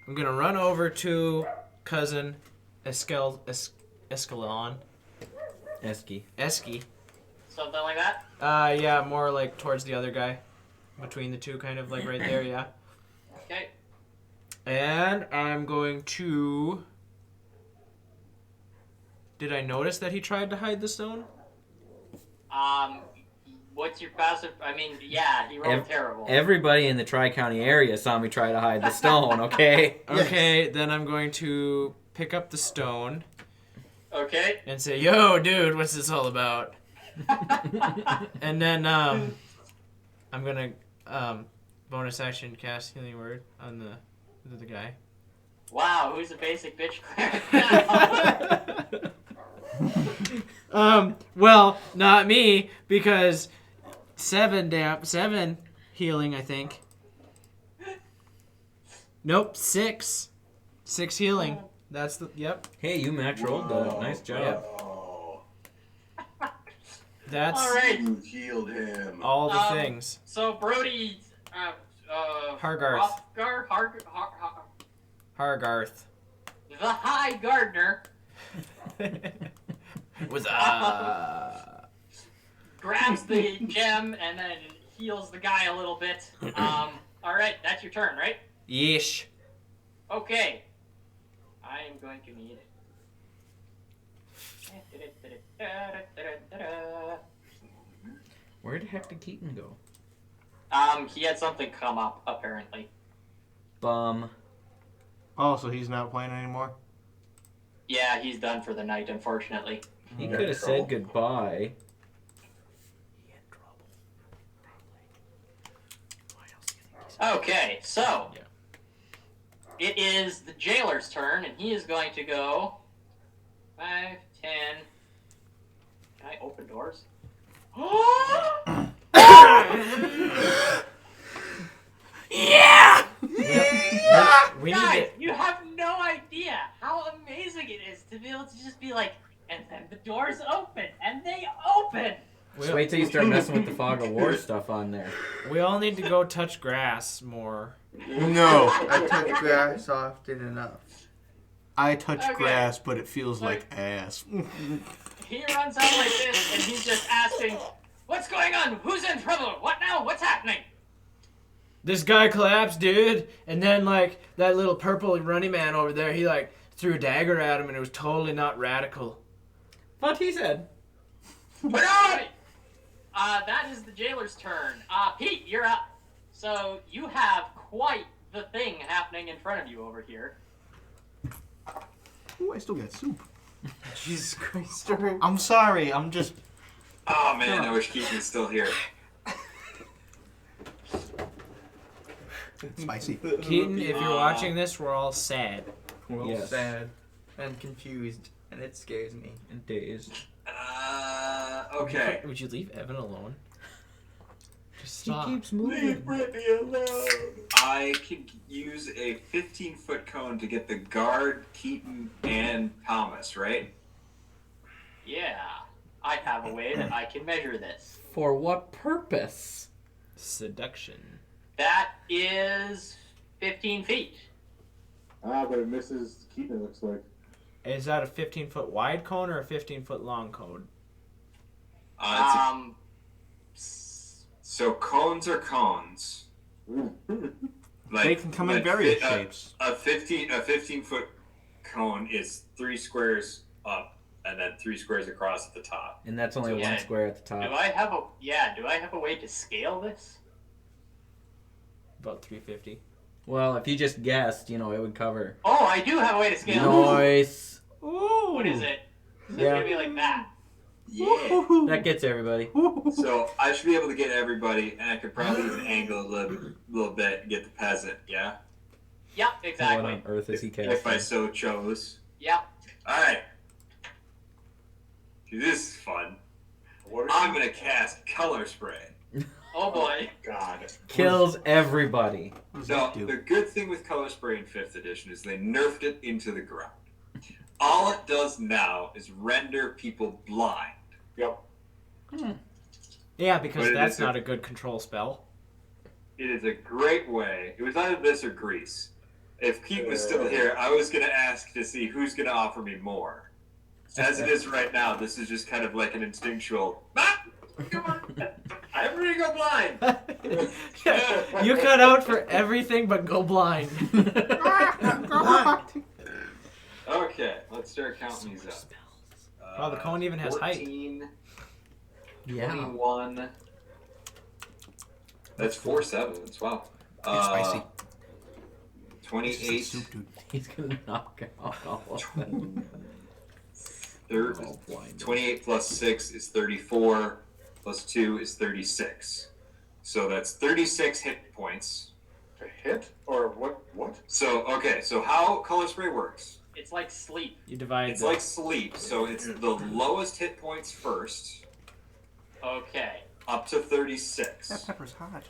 I'm gonna run over to cousin Escalon. Esky. Something like that? Yeah, more like towards the other guy. Between the two, kind of like right there, yeah. Okay. And I'm going to... Did I notice that he tried to hide the stone? What's your passive? I mean, yeah, he rolled terrible. Everybody in the Tri-County area saw me try to hide the stone, okay? Okay, then I'm going to pick up the stone. Okay. And say, yo, dude, what's this all about? And then, I'm gonna, bonus action cast Healing Word on the guy. Wow, who's a basic bitch cleric? Well, not me, because 7 healing, I think. Nope, 6. 6 healing. That's the, yep. Hey, you max rolled though. Nice job. That's all right. You healed him. All the things. So Brody, Hargarth. Hargarth. The High Gardener. Was grabs the gem and then heals the guy a little bit. All right, that's your turn, right? Yeesh. Okay. I am going to need. Where the heck did Keaton go? He had something come up apparently. Bum. Oh, so he's not playing anymore? Yeah, he's done for the night, unfortunately. He could have said goodbye. Okay, so it is the jailer's turn, and he is going to go 5, 10. Can I open doors? Yeah! We need Guys, it. you have no idea how amazing it is to be able to just be like, and then the doors open, and they open. Just wait till you start messing with the Fog of War stuff on there. We all need to go touch grass more. No, I touch grass often enough. I touch Okay. grass, but it feels like ass. He runs out like this, and he's just asking, what's going on? Who's in trouble? What now? What's happening? This guy collapsed, dude. And then, like, that little purple runny man over there, he, like, threw a dagger at him, and it was totally not radical. What he said. That is the jailer's turn. Pete, you're up. So you have quite the thing happening in front of you over here. Ooh, I still got soup. Jesus Christ. I'm sorry, I'm just... Oh man, I wish Keaton was still here. Spicy. Keaton, if you're watching this, we're all sad. We're all Yes. sad and confused, and it scares me. And dazed. Okay. Would you leave Evan alone? Just He stop. keeps moving. Brittany alone. I could use a 15-foot cone to get the guard, Keaton, and Thomas, right? Yeah, I have a way that I can measure this. For what purpose? Seduction. That is 15 feet. But it misses Keaton, it looks like. Is that a 15-foot wide cone or a 15-foot long cone? So cones are cones. They can come in various shapes. A 15-foot cone is 3 squares up and then 3 squares across at the top. And that's only Yeah. one square at the top. Do I have a way to scale this? About 350. Well, if you just guessed, it would cover. Oh, I do have a way to scale Nice. Ooh. What is it? It's Yeah. gonna be like that. Yeah. That gets everybody. So I should be able to get everybody, and I could probably even angle a little bit and get the peasant, yeah? Yep, What exactly. on earth is he If I casting? so chose. Yep. Alright. This is fun. I'm gonna cast color spray. Oh boy. God. Kills everybody. So the good thing with color spray in 5th edition is they nerfed it into the ground. All it does now is render people blind. Yep. Yeah, because But it that's is not a good control spell. It is a great way. It was either this or Greece. If Pete was still here, I was going to ask to see who's going to offer me more. As it is right now, this is just kind of like an instinctual. Ah! Come on! I'm ready to go blind! You cut out for everything but go blind. Okay, let's start counting these up. Wow, the cone even has 14, height. Yeah. 21. That's 4 7s. Wow. It's spicy. 28. Soup, dude. He's gonna knock out all of them. 28 plus 6 is 34. Plus 2 is 36. So that's 36 hit points. To hit? Or what? So, okay, so how Color Spray works. It's like sleep. You divide. It's like sleep, so it's the lowest hit points first. Okay. Up to 36. That pepper's hot.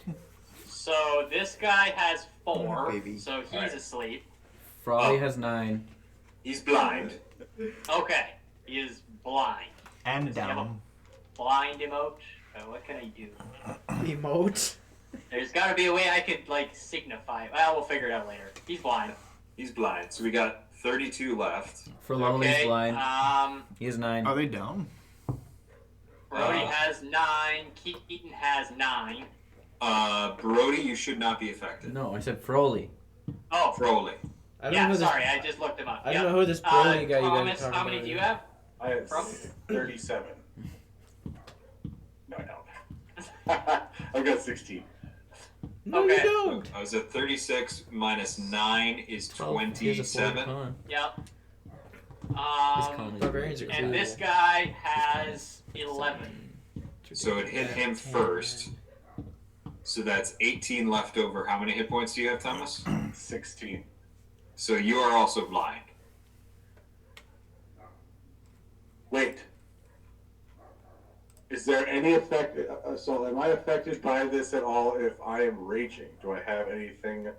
So this guy has 4, Baby. so he's asleep. Frawley has 9. He's blind. Okay, he is blind. And Does he have a down. blind emote? What can I do? Emote. There's got to be a way I could like signify. Well, we'll figure it out later. He's blind. He's blind. So we got 32 left. Frawley's Okay. blind. He has 9. Are they down? Brody has 9. Keaton has 9. Brody, you should not be affected. No, I said Frawley. Oh, Froley. I don't yeah. know who this. Sorry, I just looked him up. I Yep. don't know who this Brody guy you guys Thomas, are talking how many about do you is. have? I have From? 37. No, I don't. I've got 16. No, Okay. you don't. I was at 36 minus 9 is Oh, he has a 27. con. Yep. His con is Barbarians are And cool. this guy has 11. So it hit him first. So that's 18 left over. How many hit points do you have, Thomas? 16. So you are also blind. Wait. Is there any effect? So am I affected by this at all if I am raging? Do I have anything? Let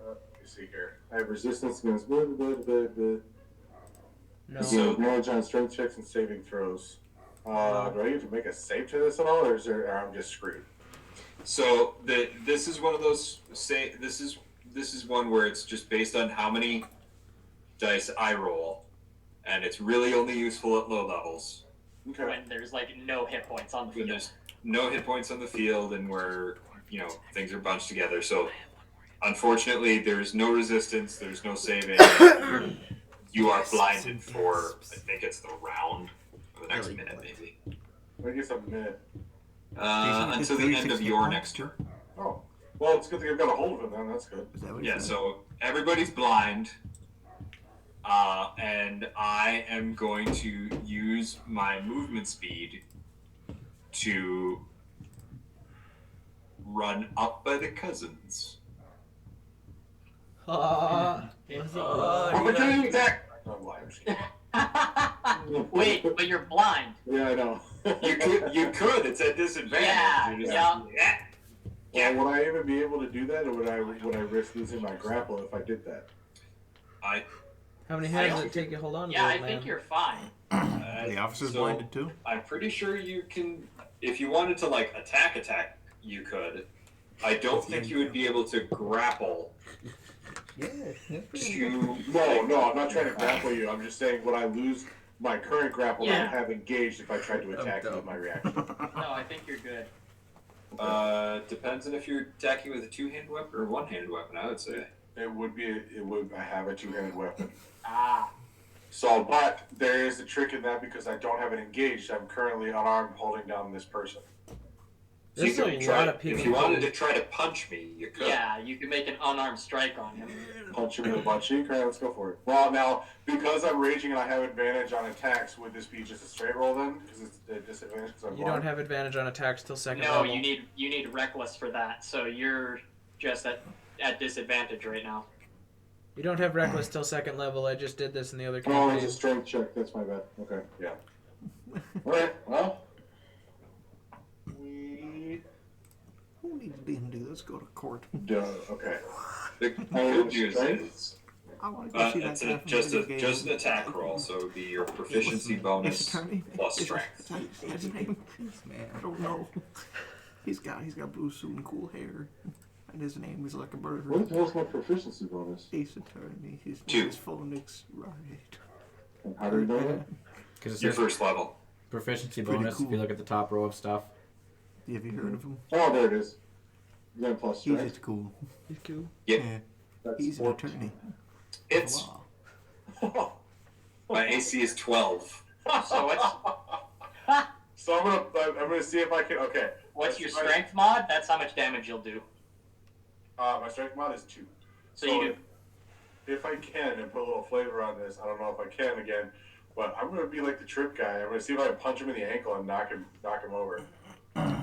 me see here. I have resistance against No. so damage on strength checks and saving throws. Do I need to make a save to this at all, or I'm just screwed? So this is one of those this is one where it's just based on how many dice I roll, and it's really only useful at low levels. Okay. When there's like no hit points on the When field. there's no hit points on the field and where things are bunched together. So unfortunately, there's no resistance. There's no saving. You are blinded for I think it's the round or the next minute maybe. I guess a minute. Until the end of your next turn. Oh, well, it's good that I've got a hold of it then. That's good. Is that what Yeah, so everybody's blind, and I am going to use my movement speed to run up by the cousins. Opportunity attack! No, I'm lying. I'm just kidding. Wait, but you're blind. Yeah, I know. You could. It's at disadvantage. Yeah, You're just- yeah. Yeah. Well, would I even be able to do that, or would I risk losing my grapple if I did that? I How many hands does it take to hold on to Yeah, those, I man? think you're fine. The officer's so blinded too? I'm pretty sure you can. If you wanted to like attack, you could. I don't think you would be able to grapple. Yeah. No, I'm not trying to grapple you. I'm just saying, would I lose my current grapple that I Yeah. have engaged if I tried to attack you with my reaction? No, I think you're good. Depends on if you're attacking with a two-handed weapon or one-handed weapon. I would say. It would. I have a two-handed weapon. Ah. So, but there is a trick in that because I don't have it engaged. I'm currently unarmed, holding down this person. So you There's could a try- lot of people. If you wanted to try to punch me, you could. Yeah, you can make an unarmed strike on him. Punch him in the butt cheek. All right, let's go for it. Well, now because I'm raging and I have advantage on attacks, would this be just a straight roll then? Because it's a disadvantage. Because I'm You don't have advantage on attacks till second No, level. you need reckless for that. So you're just at disadvantage right now. You don't have reckless till second level. I just did this in the other Oh, it's campaign. a strength check. That's my bad. Okay, yeah. All right. Well, we Who needs D&D? Let's go to court. okay. The good news is, I want to go see that it's guy from just the game. an attack roll, so it would be your proficiency His bonus attorney? plus Is strength. that his name? Man, I don't know. He's got blue suit and cool hair. And his name is like a bird. What the hell's my proficiency bonus? Ace Attorney. His Two. name is Phoenix Wright. And how do we know that? Because it Your says first level. proficiency Pretty bonus. If you cool. look at the top row of stuff. Have you heard of him? Oh, there it is. Then plus He's strength. just cool. He's cool. Yep. Yeah. That's He's an 14. attorney. It's Wow. my AC is 12. So what's So I'm gonna see if I can. Okay. what's your strength mod? That's how much damage you'll do. My strength mod is 2. So you do. If I can and put a little flavor on this, I don't know if I can again, but I'm gonna be like the trip guy. I'm gonna see if I can punch him in the ankle and knock him over.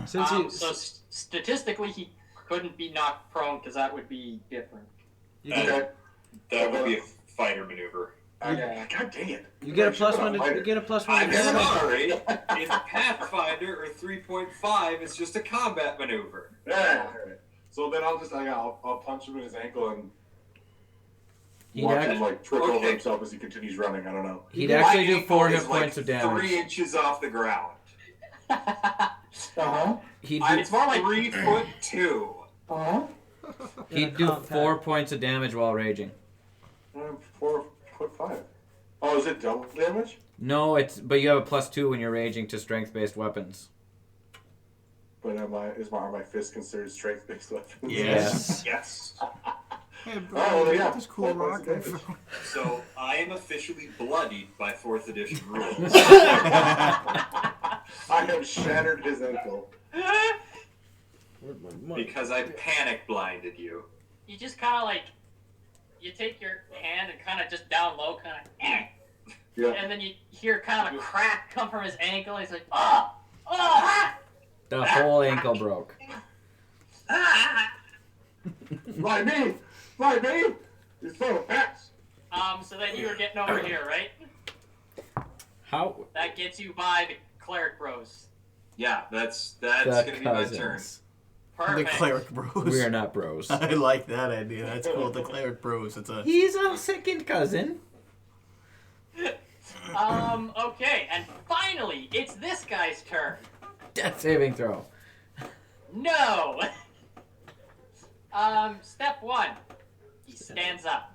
Since you, So statistically, he couldn't be knocked prone because that would be different. Okay. That would be a fighter maneuver. God dang it! you get a I plus should one. put on You lighter. get a plus one. I'm to damage. sorry. In Pathfinder or 3.5, it's just a combat maneuver. Yeah. Alright. So then I'll punch him in his ankle and He'd, watch act- him like trip over Okay. himself as he continues running. I don't know. he'd actually My do 4 ankle hit is like points of damage. 3 inches off the ground. Uh-huh. He'd I'm do, It's more like 3'2". Uh-huh. he'd do 4 points of damage while raging. 4'5". Oh, is it double damage? No, but you have a +2 when you're raging to strength-based weapons. But are my fists considered strength-based weapons? Yes. Yes. Hey, bro, Oh, look yeah. at this cool 4 points rock of I damage. found. So I am officially bloodied by 4th edition rules. I have shattered his ankle. Where'd my money? Because I panic blinded you. you just kind of like you take your hand and kind of just down low, kind of, Yeah. and then you hear kind of a crack come from his ankle. And he's like, oh. The whole ankle broke. Fly me! Fly me! You son of a bitch! So then you were getting over here, right? How? That gets you by the cleric bros. Yeah, that's The gonna be my turn. cousins. The Perfect. cleric bros. We are not bros. I like that idea. That's cool. The cleric bros. It's a. He's a second cousin. Okay, and finally, it's this guy's turn. Death saving throw. No. Step 1, he stands up.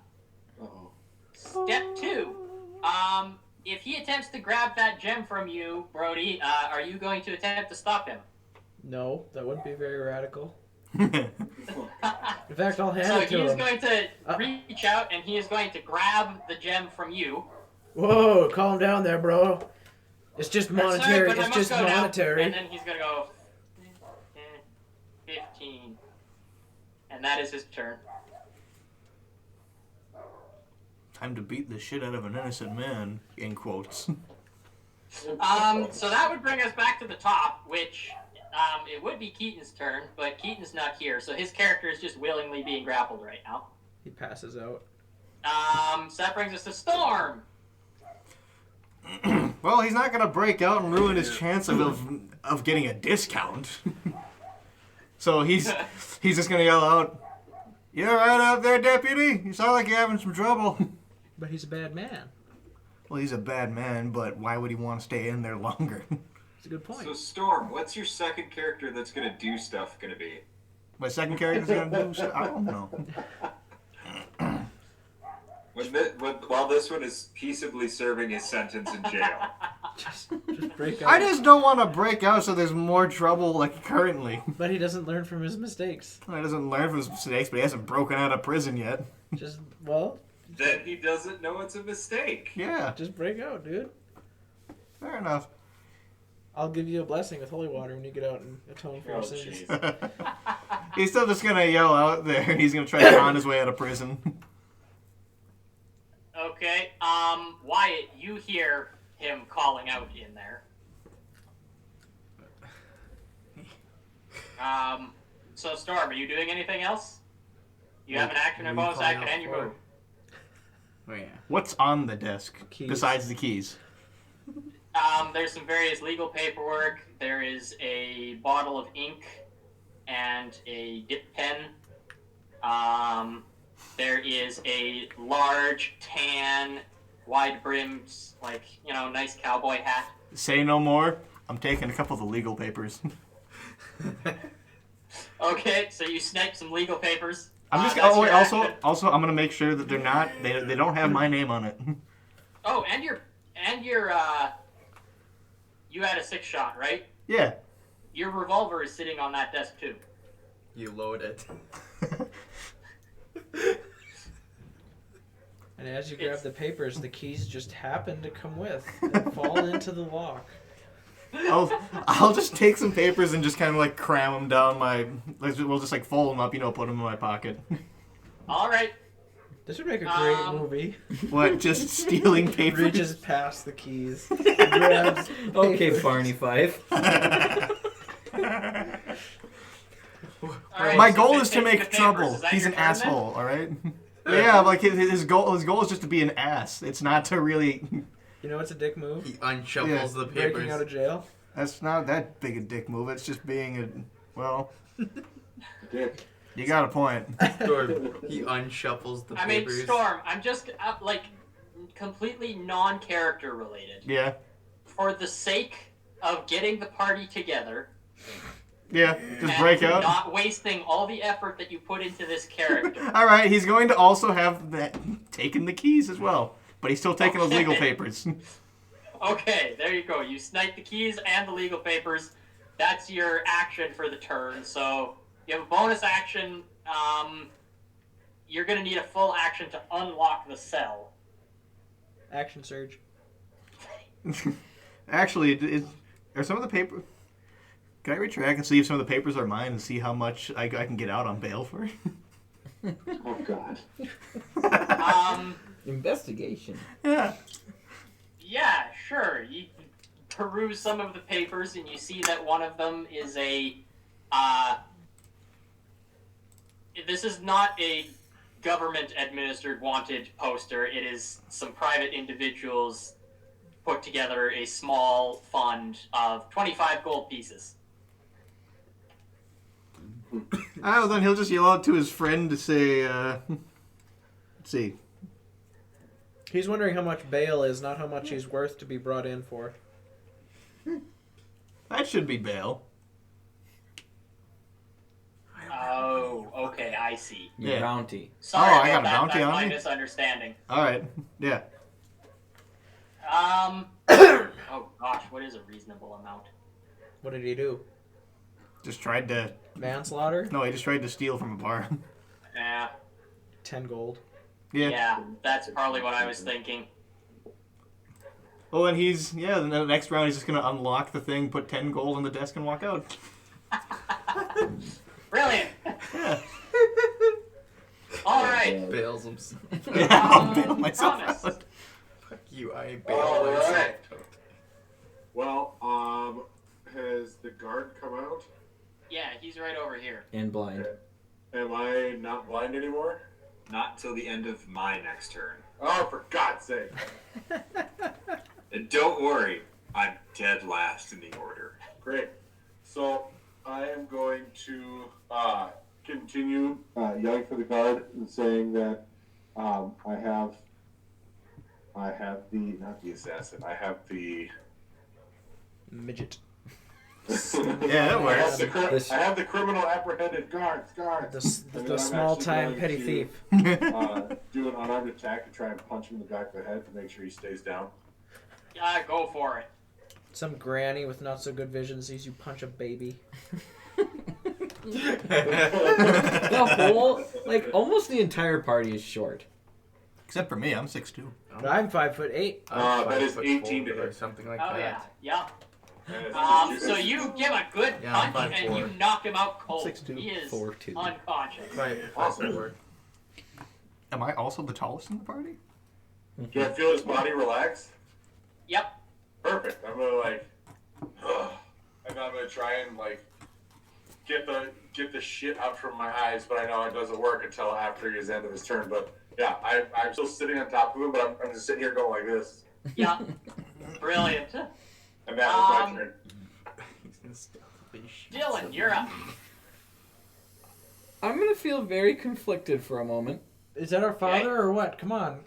Uh-oh. Step 2, if he attempts to grab that gem from you, Brody, are you going to attempt to stop him? No, that wouldn't be very radical. That's In fact, I'll hand So it he to is him. going to reach out and he is going to grab the gem from you. Whoa, calm down there, bro. It's just Sorry, monetary. but I It's must just go now. monetary. And then he's going to go 15. And that is his turn. Time to beat the shit out of an innocent man. In quotes. So that would bring us back to the top, which it would be Keaton's turn, but Keaton's not here, so his character is just willingly being grappled right now. He passes out. So that brings us to Storm. Well, he's not gonna break out and ruin his chance of getting a discount. So he's just gonna yell out, "You all right out there, deputy? You sound like you're having some trouble." But he's a bad man. Well, he's a bad man, but why would he want to stay in there longer? That's a good point. So Storm, what's your second character that's gonna do stuff gonna be? My second character's gonna do stuff. I don't know. While this one is peaceably serving his sentence in jail. just break out. I just don't want to break out so there's more trouble like currently. But he doesn't learn from his mistakes. He doesn't learn from his mistakes, but he hasn't broken out of prison yet. Just, well, Then he doesn't know it's a mistake. Yeah, just break out, dude. fair enough. I'll give you a blessing with holy water when you get out and atone for your Oh, sins. jeez. He's still just gonna yell out there, and he's gonna try to con his way out of prison. Okay, Wyatt, you hear him calling out in there. So Storm, are you doing anything else? You have an action, a What are you bonus calling action, out and you for? move. Oh yeah. What's on the desk Keys. besides the keys? There's some various legal paperwork. There is a bottle of ink and a dip pen. There is a large, tan, wide-brimmed, nice cowboy hat. Say no more. I'm taking a couple of the legal papers. Okay, so you snipe some legal papers. I'm just. That's Oh, your wait, action. also, I'm gonna make sure that they're not. They don't have my name on it. Oh, and your you had a 6-shot, right? Yeah. Your revolver is sitting on that desk too. You load it. And as you grab the papers, the keys just happen to come with and fall into the lock. I'll just take some papers and just kind of like cram them down my. We'll just like fold them up, put them in my pocket. All right. This would make a great movie. What? Just stealing papers? Reaches past the keys. Grabs Okay, papers. Barney Fife. Alright, My so goal you is to take the make papers. trouble. Is that He's your an turn, then? asshole. All right. Yeah, like his goal is just to be an ass. It's not to really. You know what's a dick move? He unshuffles Yeah. the papers. Breaking out of jail. That's not that big a dick move. It's just being a well. Dick. You got a point. Storm, he unshuffles the I mean, papers. Storm, I'm just like completely non-character related. Yeah. For the sake of getting the party together. Yeah. Just and break out. Not wasting all the effort that you put into this character. All right. He's going to also have that taking the keys as well, but he's still taking those legal papers. Okay, there you go. You snipe the keys and the legal papers. That's your action for the turn. So you have a bonus action. You're going to need a full action to unlock the cell. Action surge. Actually, are some of the paper? Can I retract and see if some of the papers are mine and see how much I can get out on bail for? Oh God. Investigation. Yeah. Yeah, sure. You peruse some of the papers and you see that one of them is a, this is not a government-administered wanted poster. It is some private individuals put together a small fund of 25 gold pieces. Oh, then he'll just yell out to his friend to say, let's see. He's wondering how much bail is, not how much he's worth to be brought in for. That should be bail. Oh, okay, I see. Your Yeah. bounty. Sorry Oh, about I got a that. bounty That's on my me? misunderstanding. All right. Yeah. Oh gosh, what is a reasonable amount? What did he do? Just tried to. Manslaughter? No, he just tried to steal from a bar. Yeah. 10 gold. Yeah. Yeah, that's probably what I was thinking. Well, then then the next round he's just gonna unlock the thing, put 10 gold on the desk, and walk out. Brilliant. Yeah. All right. Bails himself. Yeah, I'll bail myself Thomas. out. Fuck you, I bail All myself right. out. Well, has the guard come out? Yeah, he's right over here. And blind. Am I not blind anymore? Not till the end of my next turn. Oh, for God's sake! And don't worry, I'm dead last in the order. Great. So I am going to continue yelling for the guard and saying that I have the not the assassin. I have the Midget. Yeah, that works. I have the criminal apprehended guards. The And then I'm small-time actually petty going thief. to, do an unarmed attack and try and punch him in the back of the head to make sure he stays down. Yeah, go for it. Some granny with not so good vision sees you punch a baby. The whole, almost the entire party is short. Except for me, I'm 6'2". I'm 5'8". That is 5'4" 18 to or hit. something like Oh that. yeah. And So you give a good Yeah, I'm punch and 5'4". you knock him out cold. 6'2". He is 4'2". unconscious. Awesome. Am I also the tallest in the party? Do I feel his body relax? Yep. Perfect. I'm gonna and I'm gonna try and get the shit out from my eyes, but I know it doesn't work until after his end of his turn. But yeah, I'm still sitting on top of him, but I'm just sitting here going like this. Yeah. Brilliant. And that was my turn. Dylan, you're up. I'm gonna feel very conflicted for a moment. Is that our father or what? Come on.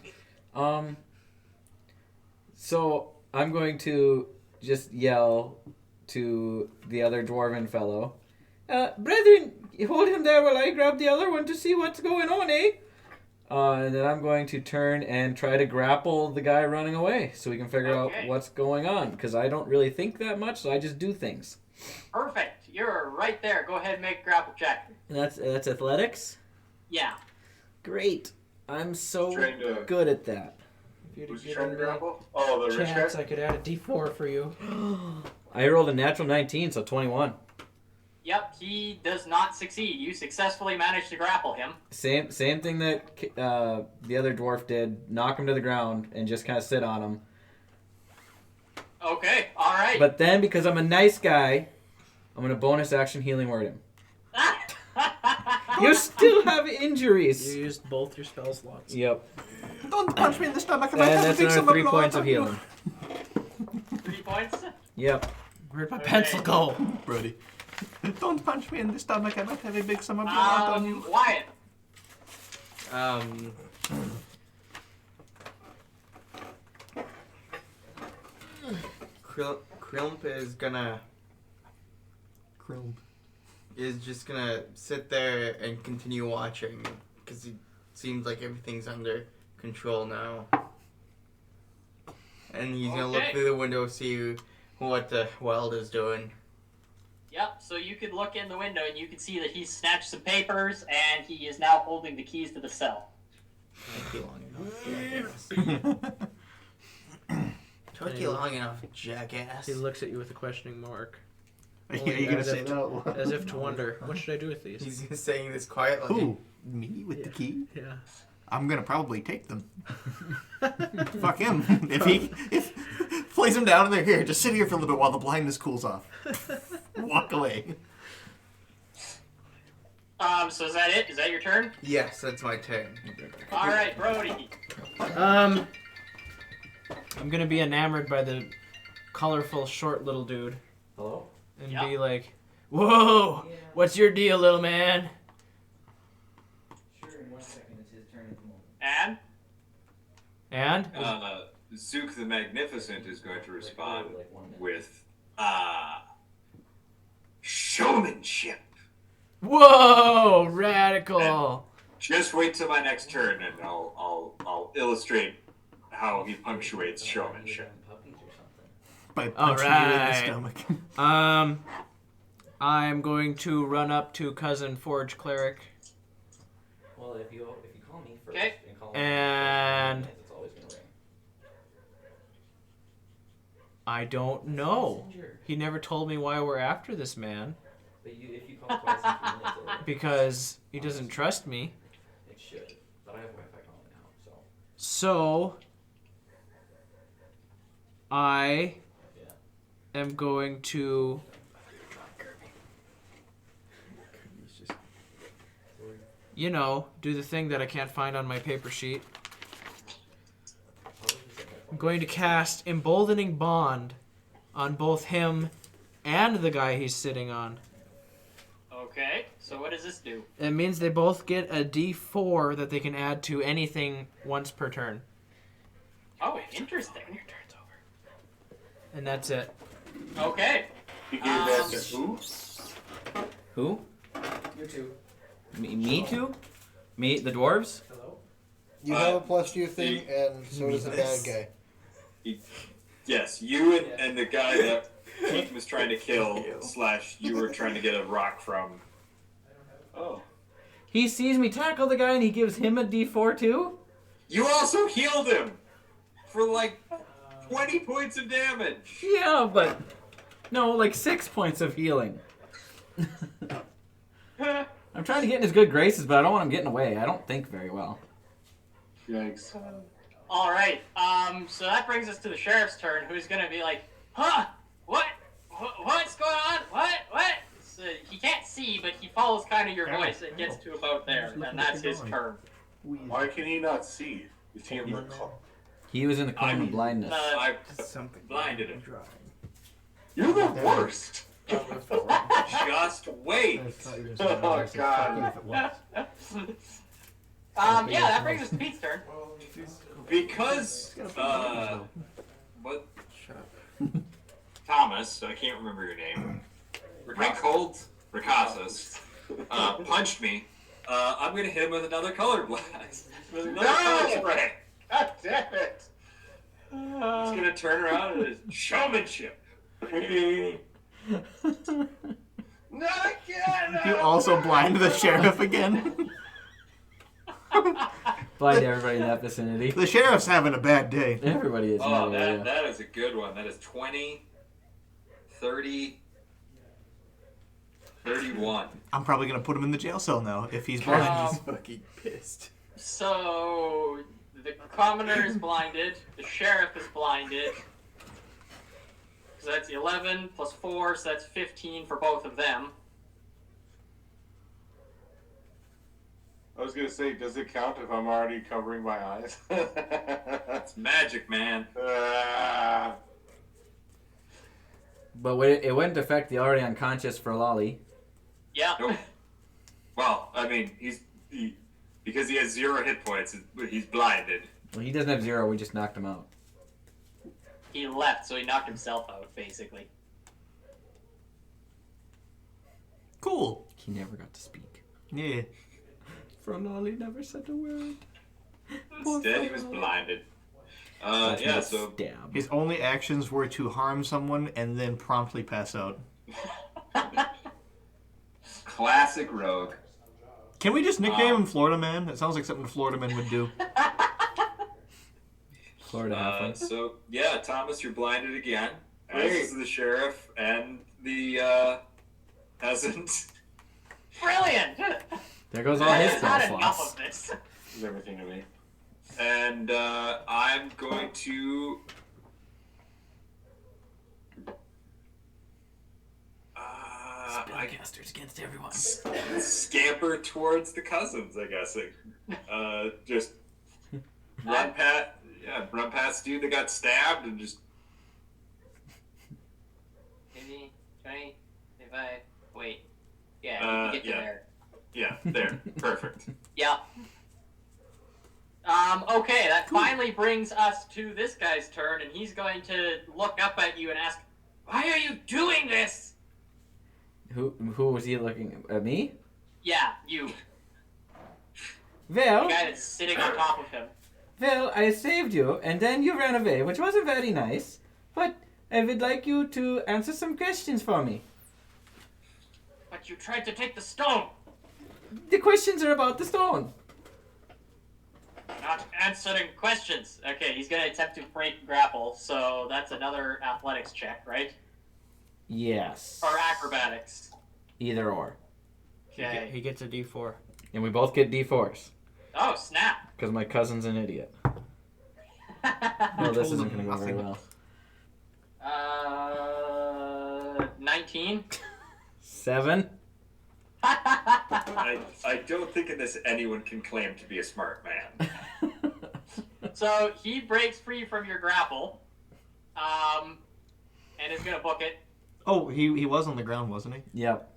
So I'm going to just yell to the other dwarven fellow, brethren, You hold him there while I grab the other one to see what's going on, eh? And then I'm going to turn and try to grapple the guy running away so we can figure out what's going on. Because I don't really think that much, so I just do things. Perfect. You're right there. Go ahead and make a grapple check. And that's athletics? Yeah. Great. I'm so Trying to- good at that. Who's trying to grapple? Oh, the rich guy? Chance I could add a D4 for you. I rolled a natural 19, so 21. Yep, he does not succeed. You successfully managed to grapple him. Same thing that the other dwarf did. Knock him to the ground and just kind of sit on him. Okay, all right. But then, because I'm a nice guy, I'm going to bonus action healing word him. You still have injuries. You used both your spell slots. Yep. Don't punch me in the stomach. And that's another 3 points of healing. 3 points? Yep. Where'd my pencil go? Brody. Don't punch me in the stomach. I might have a big summer blowout on you. Wyatt. Krump is gonna. Krump. Is just gonna sit there and continue watching because it seems like everything's under control now. And he's gonna look through the window, see what the Wild is doing. Yep, so you could look in the window and you can see that he's snatched some papers and he is now holding the keys to the cell. Took you long enough. Took you long enough, jackass. He looks at you with a questioning mark. Are you gonna say that? As if to wonder, what should I do with these? He's saying this quietly. Who? Me with the key? Yeah. I'm gonna probably take them. Fuck him. If plays him down and they're here, just sit here for a little bit while the blindness cools off. Walk away. So is that it? Is that your turn? Yes, that's my turn. All right, Brody. I'm gonna be enamored by the colorful, short little dude. Hello? And be like, whoa, what's your deal, little man? Sure, in 1 second, it's his turn at the moment. And? Zook the Magnificent is going to respond with, showmanship. Whoa, radical. Just wait till my next turn and I'll illustrate how he punctuates showmanship. By punching you in the stomach. I'm going to run up to Cousin Forge Cleric. Well, if you call me first and call And it's always going to ring. I don't know. He never told me why we're after this man. But if you call twice in 3 minutes, it'll ring. Because he doesn't trust me. It should. But I have Wi-Fi calling now, so. So I am going to do the thing that I can't find on my paper sheet. I'm going to cast Emboldening Bond on both him and the guy he's sitting on. Okay, so what does this do? It means they both get a D4 that they can add to anything once per turn. Oh, interesting. And that's it. Okay. You gave that to who? Who? You two. Me too? Me, the dwarves? Hello? You have a plus 2 thing, and so does the bad guy. Yes, you and the guy that Keith was trying to kill / you were trying to get a rock from. Oh. He sees me tackle the guy and he gives him a D4 too? You also healed him for like 20 points of damage. Yeah, but no, like 6 points of healing. I'm trying to get in his good graces, but I don't want him getting away. I don't think very well. Yikes. All right. So that brings us to the sheriff's turn, who's gonna be like, "Huh? What's going on? What?" So he can't see, but he follows kind of your voice and gets to about there, and that's his turn. Why can he not see? Is he in He was in the cone of blindness. I blinded him. You're the worst. Just wait. Oh, God. Yeah, that brings us to Pete's turn. Because, what? Thomas, I can't remember your name. Ricold? Ricassus. punched me, I'm gonna hit him with another color blast. With another color spray. God damn it! He's gonna turn around and it's showmanship. Not again! You also blind the sheriff again. Blind everybody in that vicinity. The sheriff's having a bad day. Everybody is. Oh, in that area. that is a good one. That is 20, 30, 31. I'm probably gonna put him in the jail cell now if he's blind. He's fucking pissed. So the commoner is blinded. The sheriff is blinded. So that's 11 plus 4, so that's 15 for both of them. I was gonna say, does it count if I'm already covering my eyes? That's magic, man. But it wouldn't affect the already unconscious for Lolly. Yeah. Nope. Well, I mean, because he has 0 hit points, he's blinded. Well, he doesn't have 0. We just knocked him out. He left, so he knocked himself out, basically. Cool. He never got to speak. Yeah. For Lolly never said a word. Instead, he was blinded. Yeah, so Stab. His only actions were to harm someone and then promptly pass out. classic rogue. Can we just nickname him Florida Man? That sounds like something a Florida man would do. Florida halfway. So yeah, Thomas, you're blinded again. As is the sheriff and the peasant. Brilliant! There goes all his There's spell not enough slots. of this. Is everything to me. And I'm going to Spellcasters against everyone. scamper towards the cousins, I guess. Just run past dude that got stabbed and just 50, 20, 25, wait. Yeah, you can get to there. Yeah, there. Perfect. Yeah. Okay, that finally brings us to this guy's turn, and he's going to look up at you and ask, "Why are you doing this?" Who was he looking at? Me? Yeah, you. Well, The guy that's sitting on top of him. well, I saved you, and then you ran away, which wasn't very nice. But I would like you to answer some questions for me. But you tried to take the stone. The questions are about the stone. Not answering questions. Okay, he's going to attempt to break grapple, so that's another athletics check, right? Yes. Or acrobatics. Either or. Okay. He gets a D4. And we both get D4s. Oh, snap. Because my cousin's an idiot. No, this isn't going to go very well. 19. 7. I don't think in this anyone can claim to be a smart man. So he breaks free from your grapple, and is gonna book it. Oh, he was on the ground, wasn't he? Yep.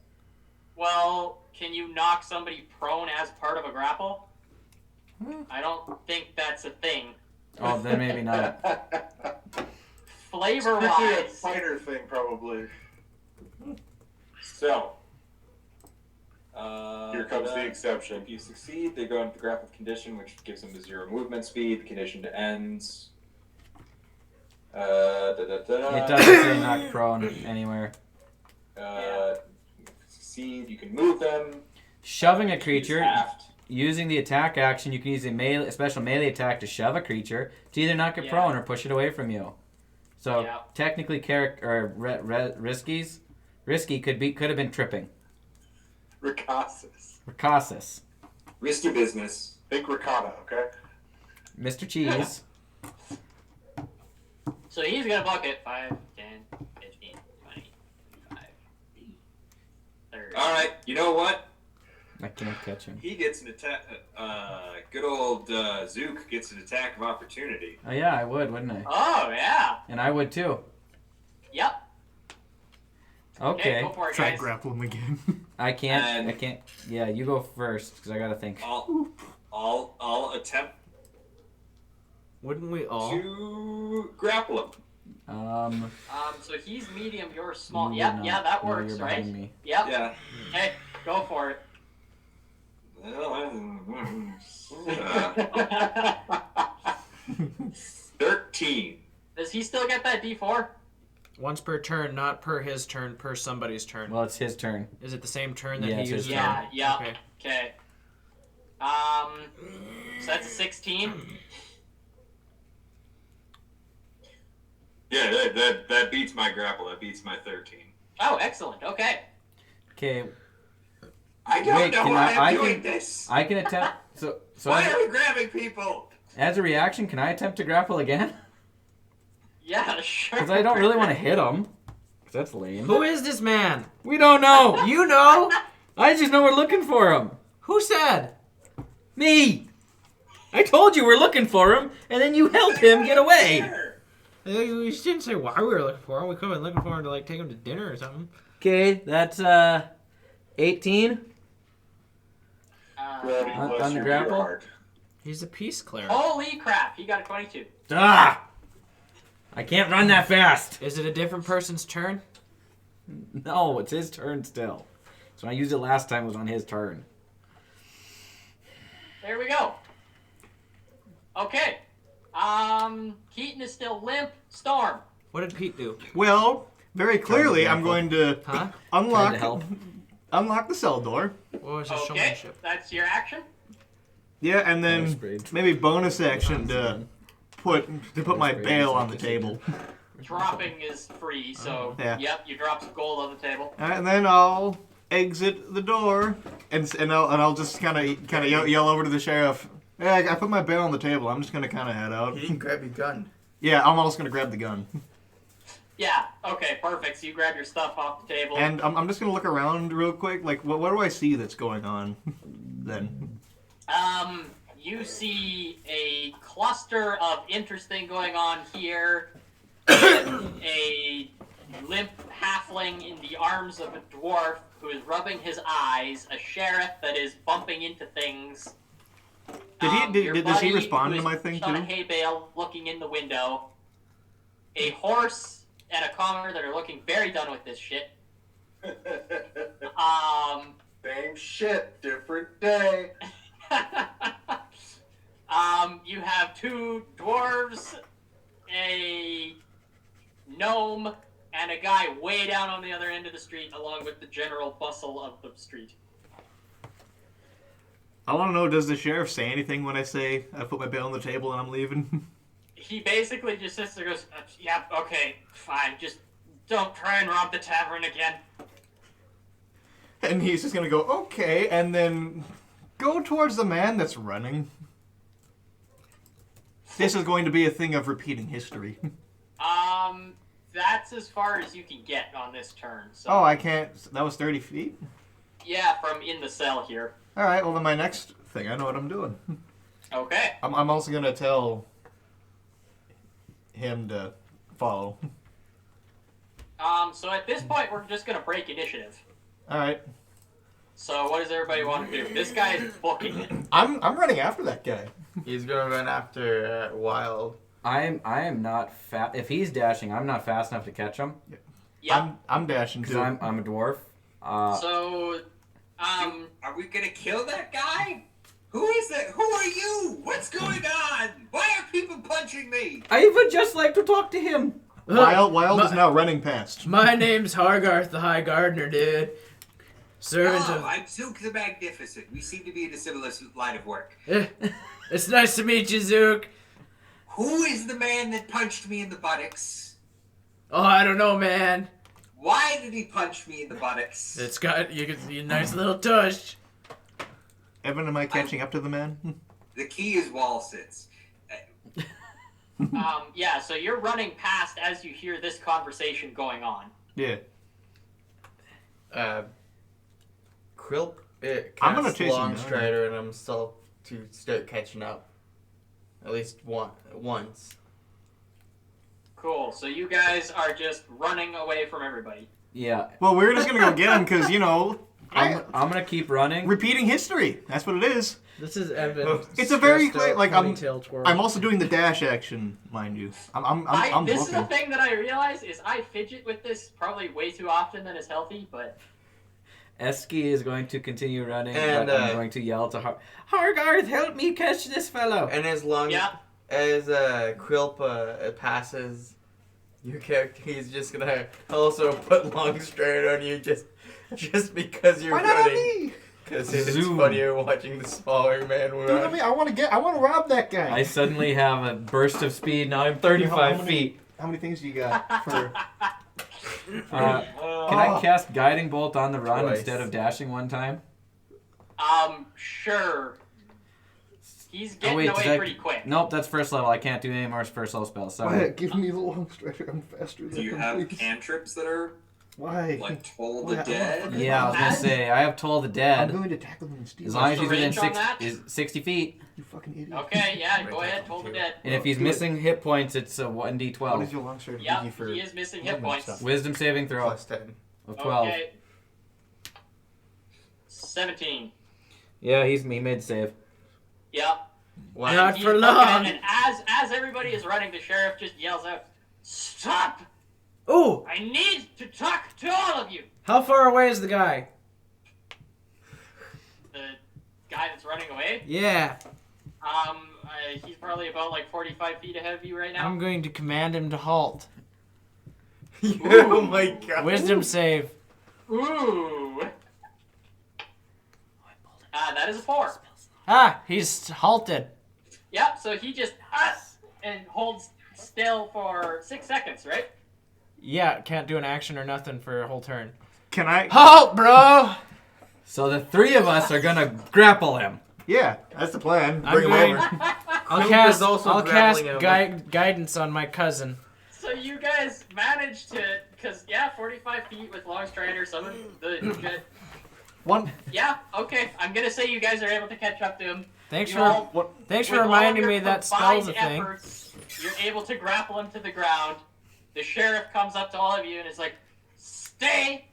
Well, can you knock somebody prone as part of a grapple? I don't think that's a thing. Oh, then maybe not. Strictly a Flavor-wise, fighter thing, probably. So, here comes the exception. If you succeed, they go into the grapple condition, which gives them the 0 movement speed. The condition ends. It doesn't say knock prone anywhere. Succeed, you can move them. Shoving a creature. Halved. Using the attack action, you can use a special melee attack to shove a creature to either knock it prone or push it away from you. So technically, risky could have been tripping. Ricasis. Risky business. Think ricotta, okay? Mr. Cheese. so he's gonna book it. 5, 10, 15, 20, 25, 30. All right, you know what? I can't catch him. He gets an attack. Good old Zook gets an attack of opportunity. Oh yeah, I would, wouldn't I? Oh yeah. And I would too. Yep. Okay. Go for it, Try guys. grapple him again. I can't. Yeah, you go first because I gotta think. I'll attempt Wouldn't we all? to grapple him. So he's medium, you're small. You're Yep. not. Yeah, that No, works, you're right? behind me. Yep. Yeah. Okay, go for it. $13. Does he still get that D4? Once per turn, not per his turn, per somebody's turn. Well, it's his turn. Is it the same turn that Yeah, he it's his uses? turn. Yeah. Okay. Okay. So that's a 16. Yeah, that beats my grapple. That beats my 13. Oh, excellent. Okay. Okay. I don't know why I'm doing this. I can attempt. So Why are we grabbing people? as a reaction, can I attempt to grapple again? Yeah, sure. Because I don't really want to hit him. 'Cause that's lame. Who is this man? We don't know. You know? I just know we're looking for him. Who said? Me. I told you we're looking for him, and then you helped him get away. We didn't say why we were looking for him. We could have been looking for him to like take him to dinner or something. Okay, that's 18 on the grapple. He's a peace cleric. Holy crap! He got a 22. Ah! I can't run that fast. Is it a different person's turn? No, it's his turn still. So when I used it last time, it was on his turn. There we go. Okay. Keaton is still limp. Storm. What did Pete do? Well, very clearly, I'm going to Huh? unlock the cell door. What was his Okay, showmanship? that's your action. Yeah, and Bonus then grade. maybe bonus action to put my grade bail is on the like table. Dropping is free, so Yeah. yep, you drop some gold on the table. And then I'll exit the door, and I'll just kind of yell over to the sheriff. Hey, I put my bail on the table. I'm just gonna kind of head out. You can grab your gun. Yeah, I'm also gonna grab the gun. Yeah. Okay. Perfect. So you grab your stuff off the table. And I'm just gonna look around real quick. Like, what do I see that's going on? Then. You see a cluster of interesting going on here. A limp halfling in the arms of a dwarf who is rubbing his eyes. A sheriff that is bumping into things. Does he respond to my thing on a too? hay bale, looking in the window. A horse and a commoner that are looking very done with this shit. Same shit, different day. You have two dwarves, a gnome, and a guy way down on the other end of the street, along with the general bustle of the street. I want to know, does the sheriff say anything when I say I put my bail on the table and I'm leaving? He basically just sits there and goes, yeah, okay, fine, just don't try and rob the tavern again. And he's just gonna go, okay, and then go towards the man that's running. This is going to be a thing of repeating history. That's as far as you can get on this turn. So. Oh, I can't. That was 30 feet? Yeah, from in the cell here. Alright, well, then my next thing, I know what I'm doing. Okay. I'm also gonna tell him to follow. So at this point, we're just gonna break initiative. Alright. So what does everybody want to do? This guy is booking it. I'm running after that guy. He's gonna run after Wild. I am not fast. If he's dashing, I'm not fast enough to catch him. Yeah. I'm dashing Because too. I'm a dwarf. Are we gonna kill that guy? Who is that? Who are you? What's going on? Why are people punching me? I would just like to talk to him. Wild is now running past. My name's Hargarth the High Gardener, dude. Servant of... I'm Zook the Magnificent. We seem to be in a similar line of work. It's nice to meet you, Zook. Who is the man that punched me in the buttocks? Oh, I don't know, man. Why did he punch me in the buttocks? It's got a nice little tush. Evan, am I catching up to the man? The key is wall sits. Yeah, so you're running past as you hear this conversation going on. Yeah. Krill I'm gonna casts chase him Long down. Strider and himself to start catching up. At least once. Cool. So you guys are just running away from everybody. Yeah. Well, we're just gonna go get him because, you know, I'm gonna keep running. repeating history. That's what it is. This is Evan. It's a very stressed out like ponytail twirl. I'm also doing the dash action, mind you. I'm This is the booking. thing that I realize is I fidget with this probably way too often than is healthy, but Eski is going to continue running, And, but I'm going to yell to Hargarth, help me catch this fellow. And as long as Quilpa passes your character, he's just gonna also put long straight on you just because you're running. Why not on me? Because it's funnier watching the smaller man run. Dude, I want to rob that guy. I suddenly have a burst of speed. Now I'm 35 feet. How many things do you got for? Can I cast Guiding Bolt on the run instead of dashing one time? Sure. He's getting away pretty quick. Nope, that's first level. I can't do any more first level spells. Sorry. Why? Give me the long strider. I'm faster than him. Do you have cantrips that are Why? like Toll the Dead? Yeah, I was gonna say I have Toll the Dead. I'm going to tackle them and steal. As long as What's he's the within range on 60 feet. You fucking idiot. Okay, yeah, go ahead, Toll the Dead. And if he's missing hit points, it's a 1d12. What is your long strider give you for? He is missing hit points. Wisdom saving throw Plus 10. of 12. Okay. 17. Yeah, he made save. Yep. Not He's for looking long. And as everybody is running, the sheriff just yells out, "Stop! Ooh! I need to talk to all of you!" How far away is the guy? The guy that's running away? Yeah. He's probably about like 45 feet ahead of you right now. I'm going to command him to halt. Oh my god. Wisdom save. Ooh. That is a 4. Ah, he's halted. Yep, so he just and holds still for 6 seconds, right? Yeah, can't do an action or nothing for a whole turn. Can I? Halt, bro! So the three of us are gonna grapple him. Yeah, that's the plan. I'm Bring him going- over. I'll cast guidance on my cousin. So you guys managed to, because 45 feet with long strider, summon the One. Yeah, okay. I'm gonna say you guys are able to catch up to him. Thanks You for all- thanks for with all reminding your me that spell's a combined thing. efforts, you're able to grapple him to the ground. The sheriff comes up to all of you and is like, "Stay.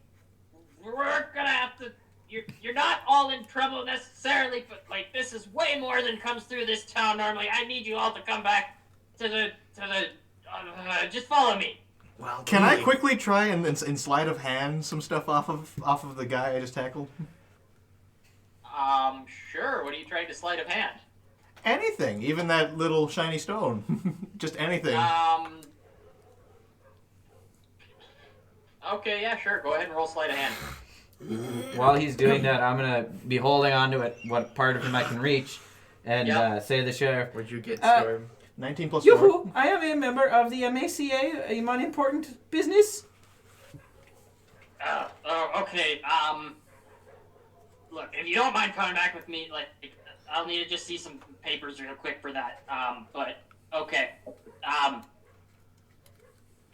We're gonna have to. You're not all in trouble necessarily, but like this is way more than comes through this town normally. I need you all to come back to the. Just follow me." Well, can I quickly try and sleight of hand some stuff off of the guy I just tackled? Sure. What are you trying to sleight of hand? Anything, even that little shiny stone. Just anything. Okay, yeah, sure. Go ahead and roll sleight of hand. While he's doing that, I'm gonna be holding on to it, what part of him I can reach, and say to the sheriff, "Would you get Storm?" 19 plus 4. Yoo-hoo! I am a member of the MACA, a important business. Okay. Look, if you don't mind coming back with me, like, I'll need to just see some papers real quick for that. But okay.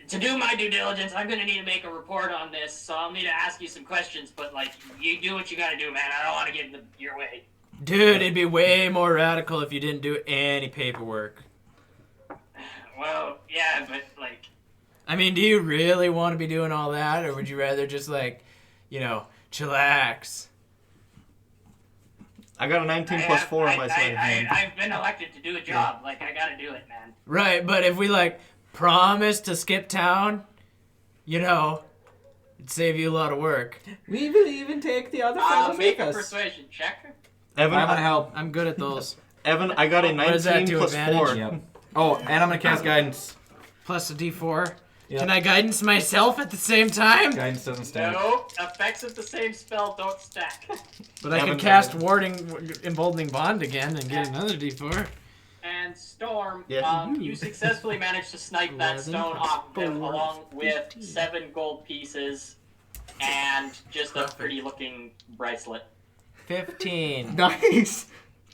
To do my due diligence, I'm gonna need to make a report on this, so I'll need to ask you some questions. But like, you do what you gotta do, man. I don't want to get in your way. Dude, it'd be way more radical if you didn't do any paperwork. Well, yeah, but like. I mean, do you really want to be doing all that, or would you rather just like, chillax? I got a 19 plus 4 on my sleight of hand. I've been elected to do a job. Like, I gotta do it, man. Right, but if we promise to skip town, it'd save you a lot of work. We will even take the other fellows Make with a us. persuasion check. Evan, I'm gonna help. I'm good at those. Evan, I got a What does that 19 do, plus advantage? 4. Yep. Oh, and I'm gonna cast guidance. Plus a D4. Yep. Can I guidance myself at the same time? Guidance doesn't stack. No, effects of the same spell don't stack. But I can cast Emboldening Bond again and get another D4. And Storm, Yeah. you successfully managed to snipe that 11 stone off of him, 4, along with 15. 7 gold pieces and just a pretty looking bracelet. 15. Nice.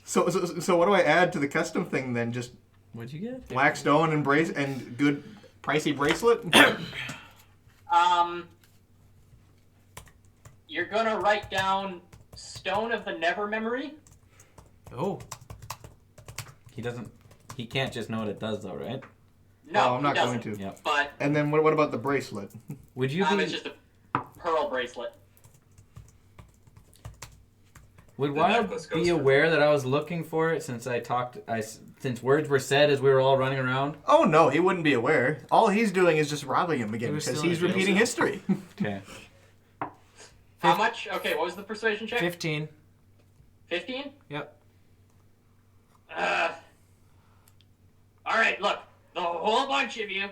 So what do I add to the custom thing then? Just What'd you get? black stone and good pricey bracelet? You're gonna write down Stone of the Never Memory. Oh. He can't just know what it does though, right? No, I'm not he going doesn't. to. Yep. But And then what about the bracelet? Would you it's just a pearl bracelet. Would The Wild necklace goes be for- aware that I was looking for it since since words were said as we were all running around? Oh no, he wouldn't be aware. All he's doing is just robbing him again was because still he's in jail repeating cell. history. Okay. How much? Okay, what was the persuasion check? 15. 15? Yep. Alright, look. The whole bunch of you,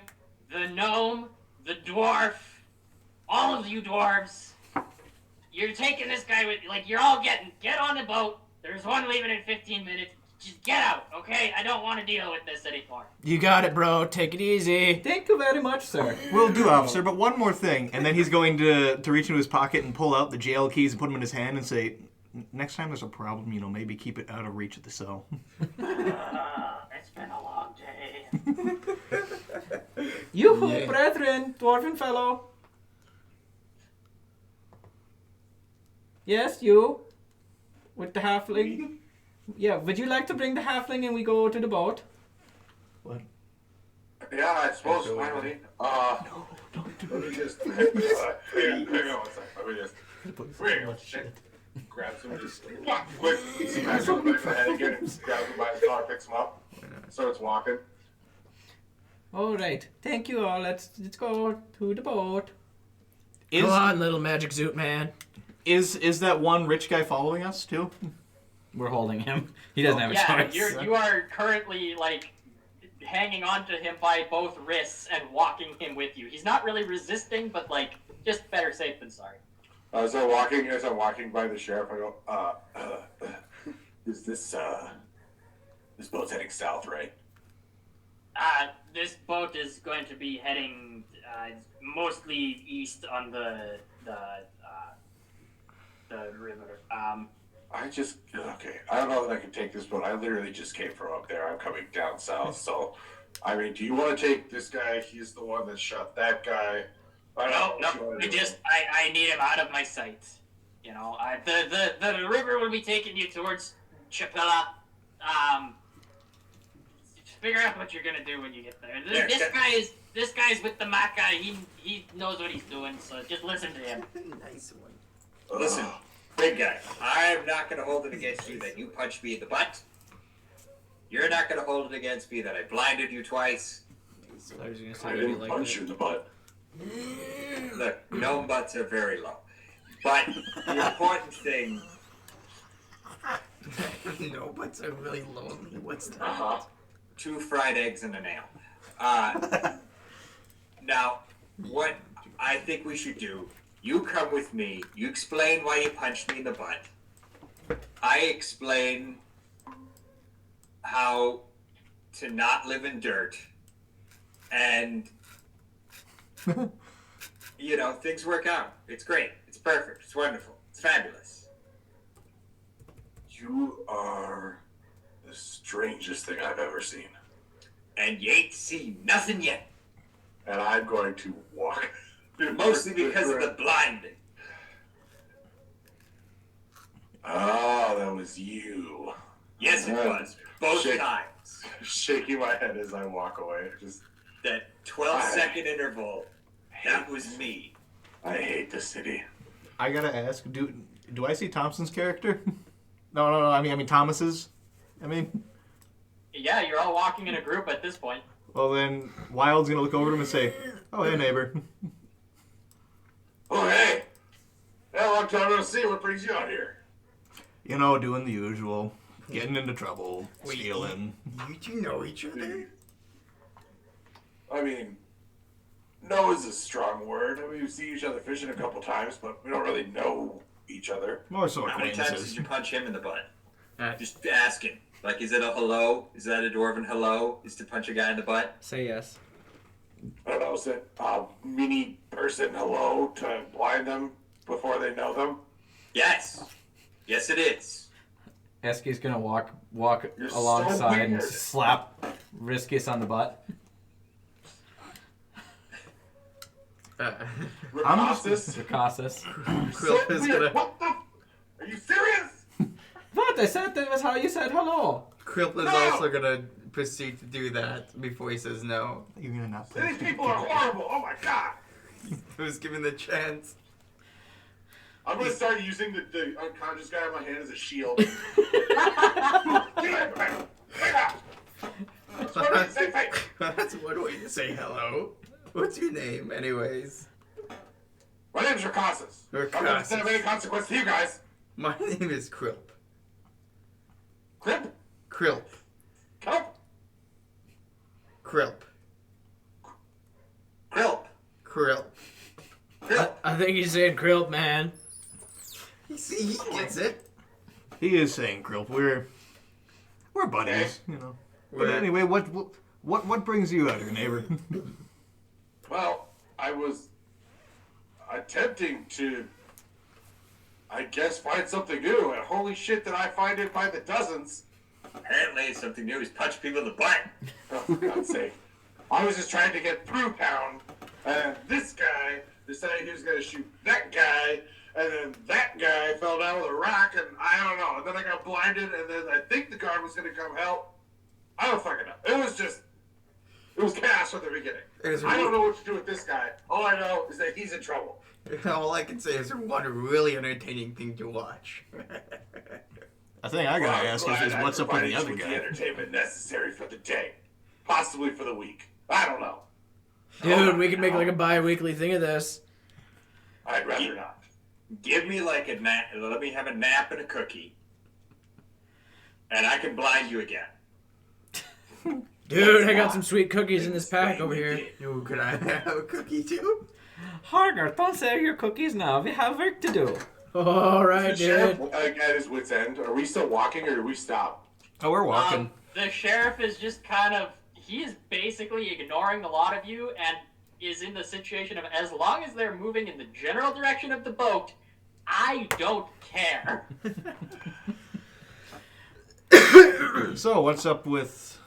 the gnome, the dwarf, all of you dwarves, you're taking this guy with, like, you're all get on the boat. There's one leaving in 15 minutes. Just get out, okay? I don't want to deal with this anymore. You got it, bro. Take it easy. Thank you very much, sir. Will do, officer, but one more thing. And then he's going to reach into his pocket and pull out the jail keys and put them in his hand and say, next time there's a problem, maybe keep it out of reach of the cell. It's been a long day. Yoo-hoo, brethren, dwarven fellow. Yes, you. With the halfling. Yeah, would you like to bring the halfling and we go to the boat? What? Yeah, I suppose finally. Let me just. Hang on 1 second. Let me just. Wait, shit. Grab some, just quick, smash him in the head again, grab him by his collar, picks him up, starts walking. All right, thank you all. Let's go to the boat. Go on, little magic zoot man. Is that one rich guy following us too? We're holding him. He doesn't have a choice. You are currently like hanging on to him by both wrists and walking him with you. He's not really resisting, but like just better safe than sorry. As I'm walking by the sheriff, I go, is this boat's heading south, right? This boat is going to be heading mostly east on the river. Okay. I don't know if I can take this boat. I literally just came from up there. I'm coming down south, so I mean, do you want to take this guy? He's the one that shot that guy. No. I need him out of my sight. You know, the river will be taking you towards Chapella. Figure out what you're gonna do when you get there. This guy's with the Mac guy. He knows what he's doing. So just listen to him. Nice one. Listen, big guy. I'm not gonna hold it against you that you punched me in the butt. You're not gonna hold it against me that I blinded you twice. I didn't punch you in the butt. Look, gnome butts are very low. But the important thing... No butts are really lonely. What's that? 2 fried eggs and a nail. Now, what I think we should do, you come with me, you explain why you punched me in the butt. I explain how to not live in dirt. And... things work out. It's great. It's perfect. It's wonderful. It's fabulous. You are the strangest thing I've ever seen. And you ain't seen nothing yet. And I'm going to walk. Mostly because of the blinding. Oh, that was you. Yes, it was. Both times. Shaking my head as I walk away. Just that 12-second interval. That was me. I hate the city. I gotta ask, do I see Thompson's character? No. I mean Thomas's. Yeah, you're all walking in a group at this point. Well, then Wild's gonna look over to him and say, "Oh, hey, neighbor." Oh, hey. Yeah, long time no see. What brings you out here? Doing the usual, getting into trouble, stealing. You two know each other? I mean, know is a strong word. I mean, we've seen each other fishing a couple times, but we don't really know each other. More so How many times acquaintances. did you punch him in the butt? Just asking. Like, is it a hello? Is that a dwarven hello? Is to punch a guy in the butt? Say yes. I don't know, is it a mini person hello to blind them before they know them? Yes. Yes, it is. Eski's gonna walk You're so alongside and weird. slap Riskus on the butt. Ricassus? Quilp is gonna. What the? Are you serious? What? I said that was how you said hello. Quilp is also gonna proceed to do that before he says no. You're gonna not These people are horrible. Oh my god. I was given the chance. I'm gonna start using the unconscious guy in my hand as a shield. Get out. That's one way to say hello. What's your name, anyways? My name's Rakasis. Not that it's of any consequence to you guys. My name is Krilp. Crip? Krilp. Kelp? Krilp. Krilp. Krilp. I think he's saying Krilp, man. He gets it. He is saying Krilp. We're buddies, you know. But anyway, what brings you out here, neighbor? Well, I was attempting to, I guess, find something new, and holy shit did I find it by the dozens. Apparently something new is punch people in the butt. Oh, for God's sake. I was just trying to get through town, and this guy decided he was going to shoot that guy, and then that guy fell down with a rock, and I don't know. And then I got blinded, and then I think the guard was going to come help. I don't fucking know. It was chaos from the beginning. I don't know what to do with this guy. All I know is that he's in trouble. All I can say is one really entertaining thing to watch. The thing I gotta ask is what's up with the other The guy? entertainment necessary for the day, possibly for the week. I don't know. Dude, we could make like a bi-weekly thing of this. I'd rather not. Give me like a nap. Let me have a nap and a cookie, and I can blind you again. Dude, I got some sweet cookies in this pack over here. Ooh, could I have a cookie too? Harger, don't save your cookies now. We have work to do. All right, Is the sheriff, dude. at his wit's end? Are we still walking, or do we stop? Oh, we're walking. The sheriff is just kind of, he is basically ignoring a lot of you and is in the situation of, as long as they're moving in the general direction of the boat, I don't care. So, what's up with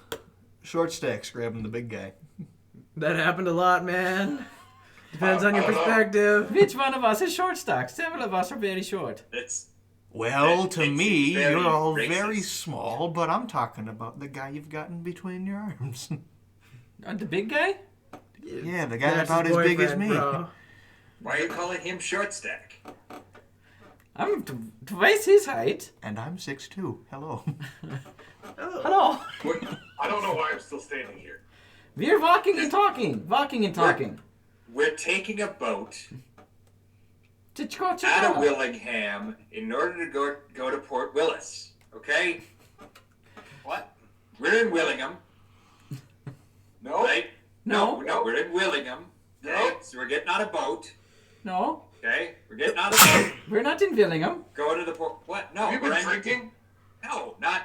Short Stacks grabbing the big guy? That happened a lot, man. Depends on your perspective. Which one of us is short stack? Several of us are very short. Well, to me, very you're all racist. very small, but I'm talking about the guy you've gotten between your arms. The big guy? Yeah, the guy That's about his as big as boyfriend, me. bro. Why are you calling him short stack? I'm twice his height. And I'm 6'2". Hello. Hello. I don't know why I'm still standing here. We're walking and talking. Walking and talking. We're taking a boat To go out of Willingham in order to go to Port Willis. Okay? What? We're in Willingham. No? Right? No. No, we're in Willingham. Okay? No. So we're getting on a boat. No, Okay? We're getting on a boat. we're not in Willingham. Go to the port. What? No. Have you been we're in- drinking? No, not.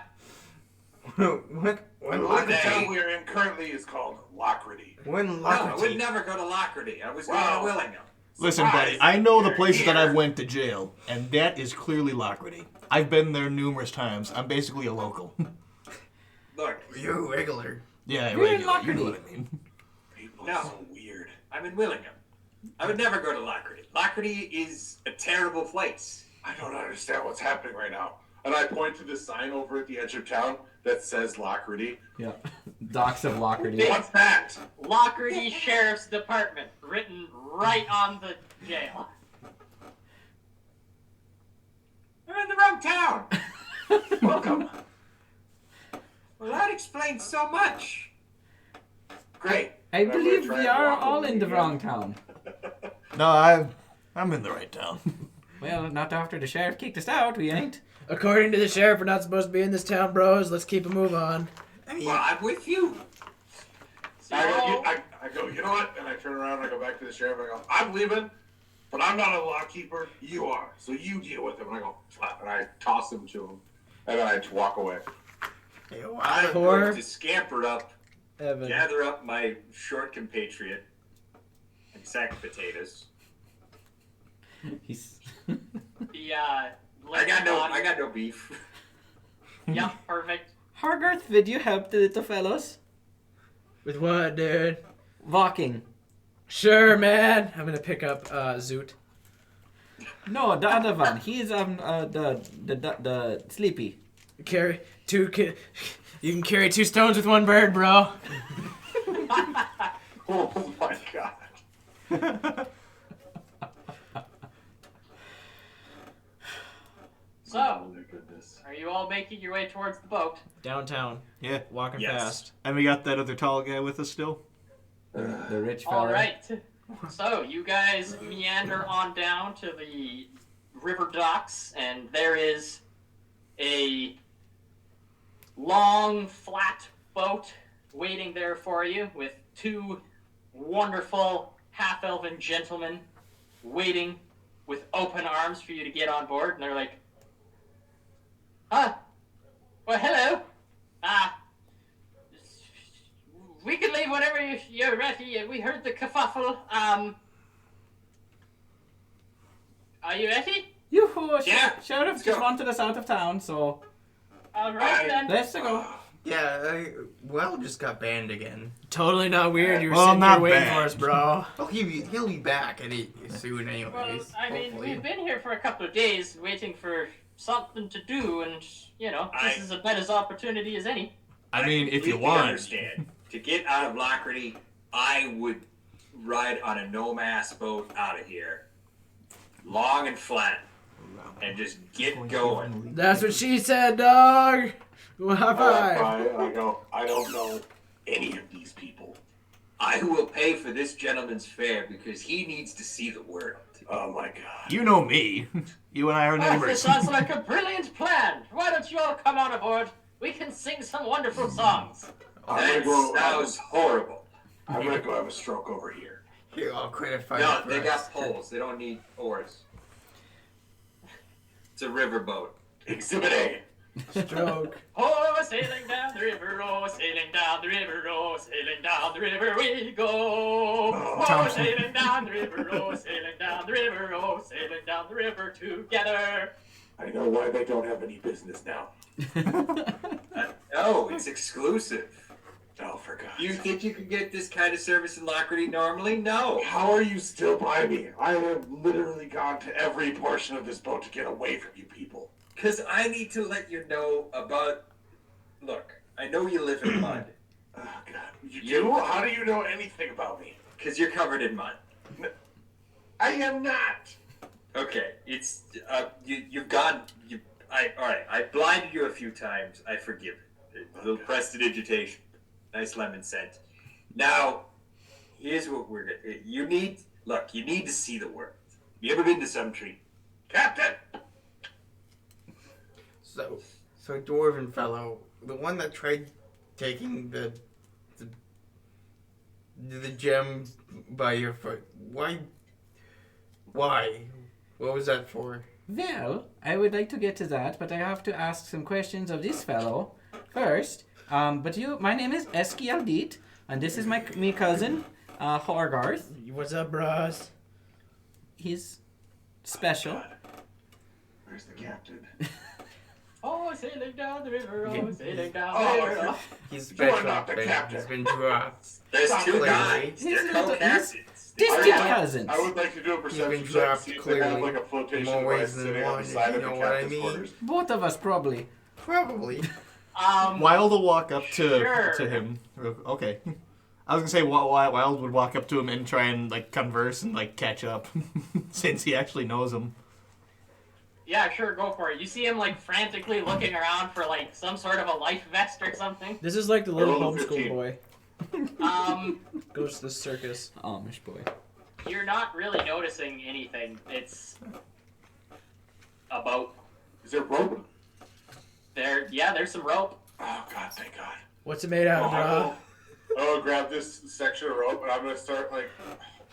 What? The town we're in currently is called Lockreedy. When No, I would never go to Lockreedy. I was going Wow. to Willingham. Listen, buddy, I know the places that I've went to jail, and that is clearly Lockreedy. I've been there numerous times. I'm basically a local. Look, You're regular. Yeah, We're in regular. You know Lockreedy. what I mean. People No. are so weird. I'm in Willingham. I would never go to Lockreedy. Lockreedy is a terrible place. I don't understand what's happening right now. And I point to this sign over at the edge of town that says Lockreedy. Yeah. Docks of Lockreedy. What's that? Lockreedy Sheriff's Department, written right on the jail. I'm in the wrong town. Welcome. Well, that explains so much. Great. I gonna believe try we and are walk all over in the again. wrong town. No, I'm in the right town. Well, not after the sheriff kicked us out, we ain't. According to the sheriff, we're not supposed to be in this town, bros. Let's keep a move on. I mean, Well, I'm with you. I go, you know what? And I turn around and I go back to the sheriff and I go, I'm leaving, but I'm not a lawkeeper. You are. So you deal with him. And I go, flap, and I toss him to him. And then I just walk away. I'm Poor going to scamper up, Evan. gather up my short compatriot, and sack potatoes. He's. The, I got no beef. Yep, perfect. Hargarth, would you help the little fellows? With what, dude? Walking. Sure, man. I'm gonna pick up Zoot. No, the other one. He's the sleepy. Carry two. You can carry 2 stones with 1 bird, bro. Oh my god. So, Oh my goodness. are you all making your way towards the boat? Downtown. Yeah. Walking Yes. fast. And we got that other tall guy with us still? The rich All fella. right. So, you guys meander on down to the river docks, and there is a long, flat boat waiting there for you with two wonderful half-elven gentlemen waiting with open arms for you to get on board. And they're like, well, hello. We can leave whenever you're ready. We heard the kerfuffle. Are you ready? Yoo-hoo! Yeah, Sheriff just wanted us out of town, so All right, then. let's go. Yeah, Well just got banned again. Totally not weird. You were Well, sitting not here waiting bad. for us, bro. Well, he'll be back soon anyways. Well, I mean, hopefully. we've been here for a couple of days waiting for something to do, and, this is about as opportunity as any. I mean, if you completely want. understand. To get out of Lockrity, I would ride on a no-mast boat out of here. Long and flat. And just get going. That's what she said, dog. Well, high five. I don't know any of these people. I will pay for this gentleman's fare because he needs to see the world. Oh my god. You know me. You and I are This neighbors. sounds like a brilliant plan. Why don't you all come on aboard? We can sing some wonderful songs. That sounds horrible. I'm gonna go have a stroke over here. Here, I'll quit a fight. No, they got poles. They don't need oars. It's a riverboat. Exhibit A. Stroke. Oh, sailing down the river, oh, sailing down the river, oh, sailing down the river we go. Oh, sailing down the river, oh, sailing down the river, oh, sailing down the river together. I know why they don't have any business now. No, it's exclusive. Oh, for God. You think you could get this kind of service in Lockrity normally? No. How are you still by me? I have literally gone to every portion of this boat to get away from you people. Because I need to let you know about... Look, I know you live in mud. Oh, God. You do? How do you know anything about me? Because you're covered in mud. I am not. Okay, it's... you've gone... Alright, I blinded you a few times. I forgive it. A little prestidigitation. Nice lemon scent. Now, here's what we're gonna... You need to see the world. You ever been to some tree? Captain! So Dwarven fellow, the one that tried taking the gem by your foot. Why? What was that for? Well, I would like to get to that, but I have to ask some questions of this fellow first. My name is Eskialdit, and this is my me cousin, Horgarth. What's up, bros? He's special. Where's the captain? Oh, sailing down the river, oh, sailing down Oh, the river. He's You are special. not the but captain. He's been dropped. There's Stop two it. guys. He's They're little- co-captains. Distant cousins. I would like to do a You've been perception check to dropped see if they have clearly like a flotation more ways device than sitting on one, the if side you of the know what I captain's mean. quarters. Both of us, probably. Probably. Wild will walk up Sure. to him. Okay. I was gonna say Wild would walk up to him and try and like converse and like catch up, since he actually knows him. Yeah, sure, go for it. You see him, frantically looking around for, some sort of a life vest or something. This is like the little rolled a homeschool 15. boy. Goes to the circus. Amish boy. You're not really noticing anything. It's a boat. Is there rope? There's some rope. Oh God, thank God. What's it made out of, bro? I'll grab this section of rope and I'm gonna start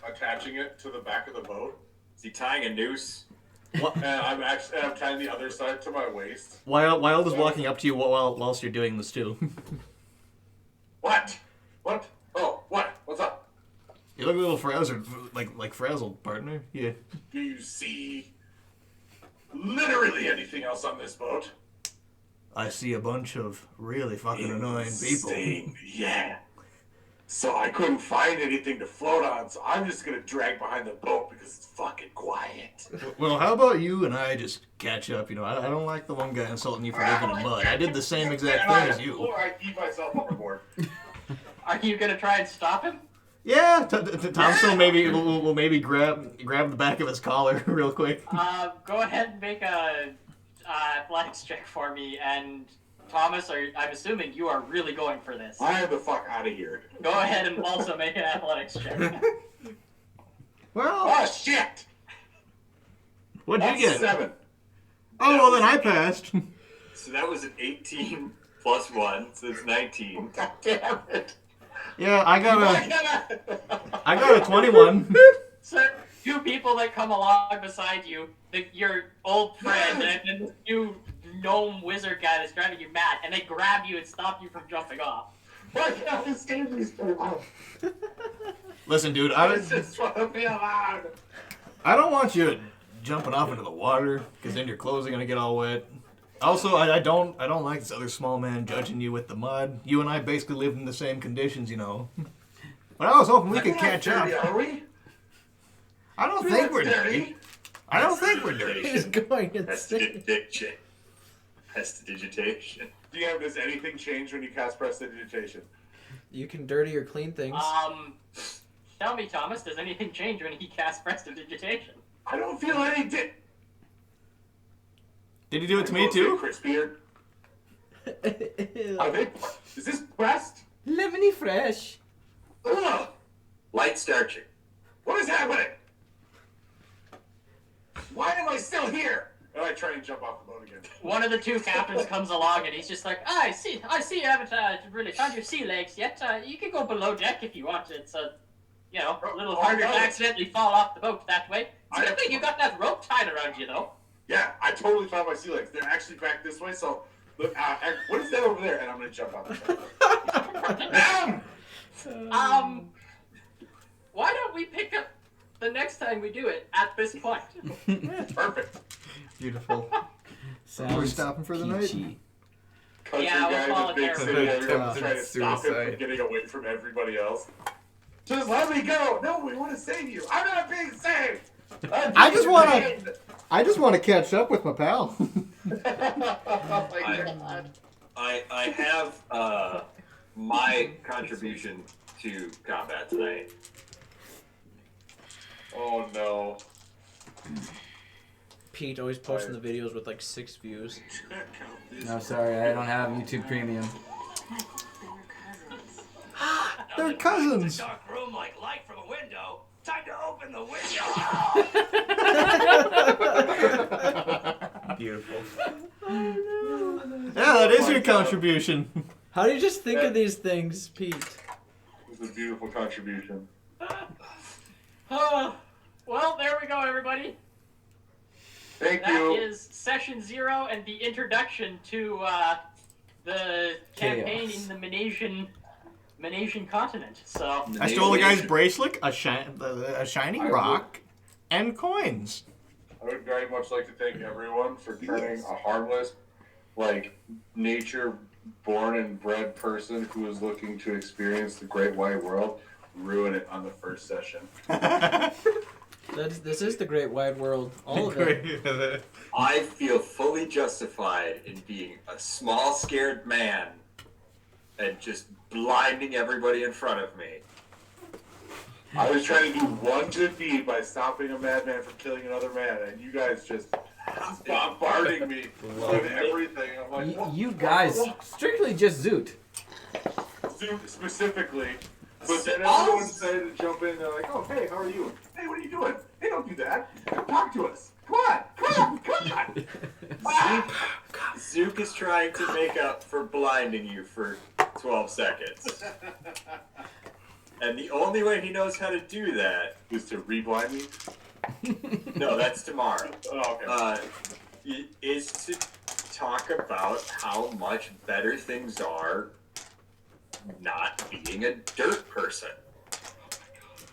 attaching it to the back of the boat. Is he tying a noose? And I'm tying the other side to my waist. Wild is walking up to you whilst you're doing this too. What? What? Oh, what? What's up? You look a little frazzled, like frazzled, partner. Yeah. Do you see literally anything else on this boat? I see a bunch of really fucking annoying people. Insane. Yeah. So I couldn't find anything to float on, so I'm just gonna drag behind the boat because it's fucking quiet. Well, how about you and I just catch up? I don't like the one guy insulting you for living in mud. I did the same exact thing as you. Or I keep myself overboard. Are you gonna try and stop him? Yeah, Thompson will maybe grab the back of his collar real quick. Go ahead and make a athletics check for me, and Thomas, I'm assuming you are really going for this. I am the fuck out of here. Go ahead and also make an athletics check. Well, Oh shit! what'd you That's get? 7. Oh, well, then I passed. So that was an 18 plus 1, so it's 19. God damn it! Yeah, I got a 21. Sir, 2 people that come along beside you, your old friend, and then this new gnome wizard guy that's driving you mad, and they grab you and stop you from jumping off. Why can't I escape these people? Listen, dude, I just want to be allowed. I don't want you jumping off into the water, because then your clothes are gonna get all wet. Also, I don't like this other small man judging you with the mud. You and I basically lived in the same conditions, you know. But I was hoping we could catch up. Are we? I don't think we're dirty. I don't think we're dirty. He's going Prestidigitation. Prestidigitation. Does anything change when you cast prestidigitation? You can dirty or clean things. Tell me, Thomas, does anything change when he casts prestidigitation? I don't feel any Did he do it to me too? Crispier. Is this pressed? Lemony fresh. Ugh. Light starching. What is happening? Why am I still here? And I try and jump off the boat again. One of the 2 captains comes along and he's just like, I see you haven't really found your sea legs yet. You can go below deck if you want. It's a little harder to accidentally fall off the boat that way. It's a good thing you got that rope tied around you, though. Yeah, I totally found my sea legs. They're actually back this way, so look, what is that over there? And I'm gonna jump off the boat. Why don't we pick up the next time we do it at this point? Perfect. Beautiful. We're stopping for the night. Country Yeah, we'll guy in call the it big there. city, everyone's trying to stop him Suicide. from getting away from everybody else. Just let me go. No, we want to save you. I'm not being saved. I just want to catch up with my pal. Oh my God. I have my contribution to combat tonight. Oh no. Pete always posting the videos with like 6 views. No, sorry, I don't have YouTube Premium. They're cousins. Dark room like light from a window. Time to open the window. Beautiful. Yeah, that is your contribution. How do you just think of these things, Pete? This is a beautiful contribution. Well, there we go, everybody. Thank That you. is session 0 and the introduction to the campaign in the Minasian continent. So I stole the guy's bracelet, a shiny rock, and coins. I would very much like to thank everyone for turning a harmless, nature-born and bred person who is looking to experience the great wide world, ruin it on the first session. This is the great wide world. All of it. I feel fully justified in being a small, scared man and just blinding everybody in front of me. I was trying to do one good deed by stopping a madman from killing another man, and you guys just bombarding me with everything. I'm like, what? You guys, strictly just Zoot. Zoot specifically. But then everyone decided to jump in. They're like, "Oh, hey, how are you? Hey, what are you doing? Hey, don't do that. Talk to us. Come on. Zook is trying to make up for blinding you for 12 seconds. And the only way he knows how to do that is to reblind me. No, that's tomorrow. Oh, okay. Is to talk about how much better things are not being a dirt person.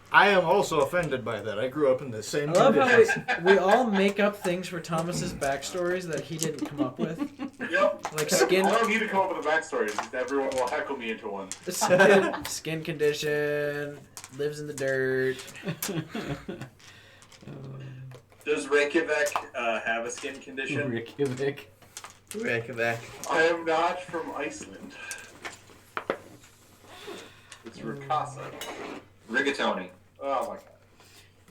I am also offended by that. I grew up in the same I love conditions. how we all make up things for Thomas's backstories that he didn't come up with. Yep. Like skin. I don't need to come up with a backstory. Just everyone will heckle me into one. Skin condition, lives in the dirt. Does Reykjavik have a skin condition? Reykjavik. I am not from Iceland. It's Rikasa. Rigatoni. Oh my god.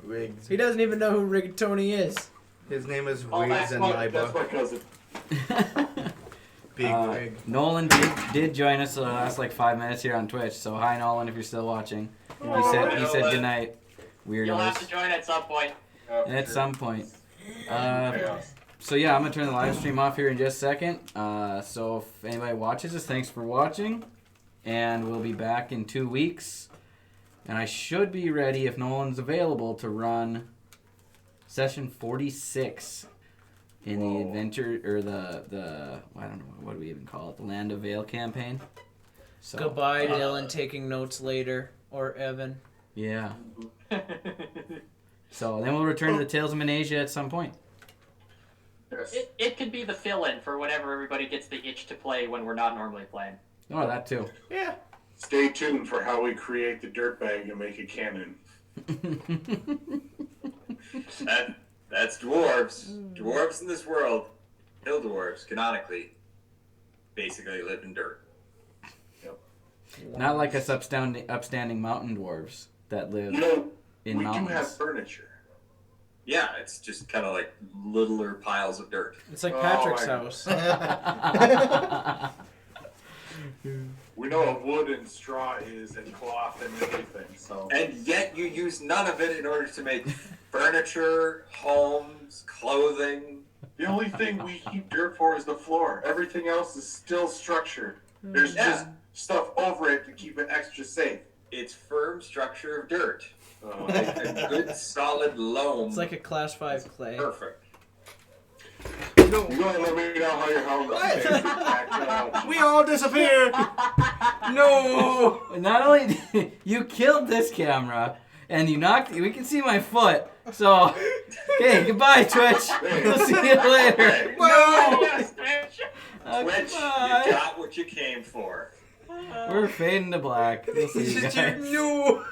Riggs. He doesn't even know who Rigatoni is. His name is Oh, Riggs that's in my my book. cousin. Big Rig. Nolan did join us the last 5 minutes here on Twitch. So hi Nolan, if you're still watching. He said goodnight. weirdos. You'll have to join at some point. At some point. Chaos. So yeah, I'm gonna turn the live stream off here in just a second. So if anybody watches this, thanks for watching, and we'll be back in 2 weeks. And I should be ready if Nolan's available to run session 46 in the adventure or the I don't know what do we even call it, the Land of Vale campaign. So Goodbye, Dylan. Taking notes later, or Evan. yeah. So then we'll return to the Tales of Minasi at some point. Yes. It could be the fill-in for whenever everybody gets the itch to play when we're not normally playing. Oh, that too. Yeah. Stay tuned for how we create the dirtbag and make a cannon. That's dwarves. Dwarves in this world, hill dwarves, canonically, basically live in dirt. Not like us upstanding mountain dwarves that live in we mountains. do have furniture. Yeah, it's just kind of like littler piles of dirt. It's like Patrick's house. We know what wood and straw is, and cloth and everything. So. And yet you use none of it in order to make furniture, homes, clothing. The only thing we heap dirt for is the floor. Everything else is still structure. There's just stuff over it to keep it extra safe. It's firm structure of dirt. A good solid loam. It's like a class 5 clay. Perfect. You gotta let me know how your house is back up. We all disappeared. No! Not only did you killed this camera, and you knocked. We can see my foot. So, okay, goodbye, Twitch. We'll see you later. No! Yes, Twitch. Twitch, Goodbye. you got what you came for. We're fading to black. We'll see you guys. No.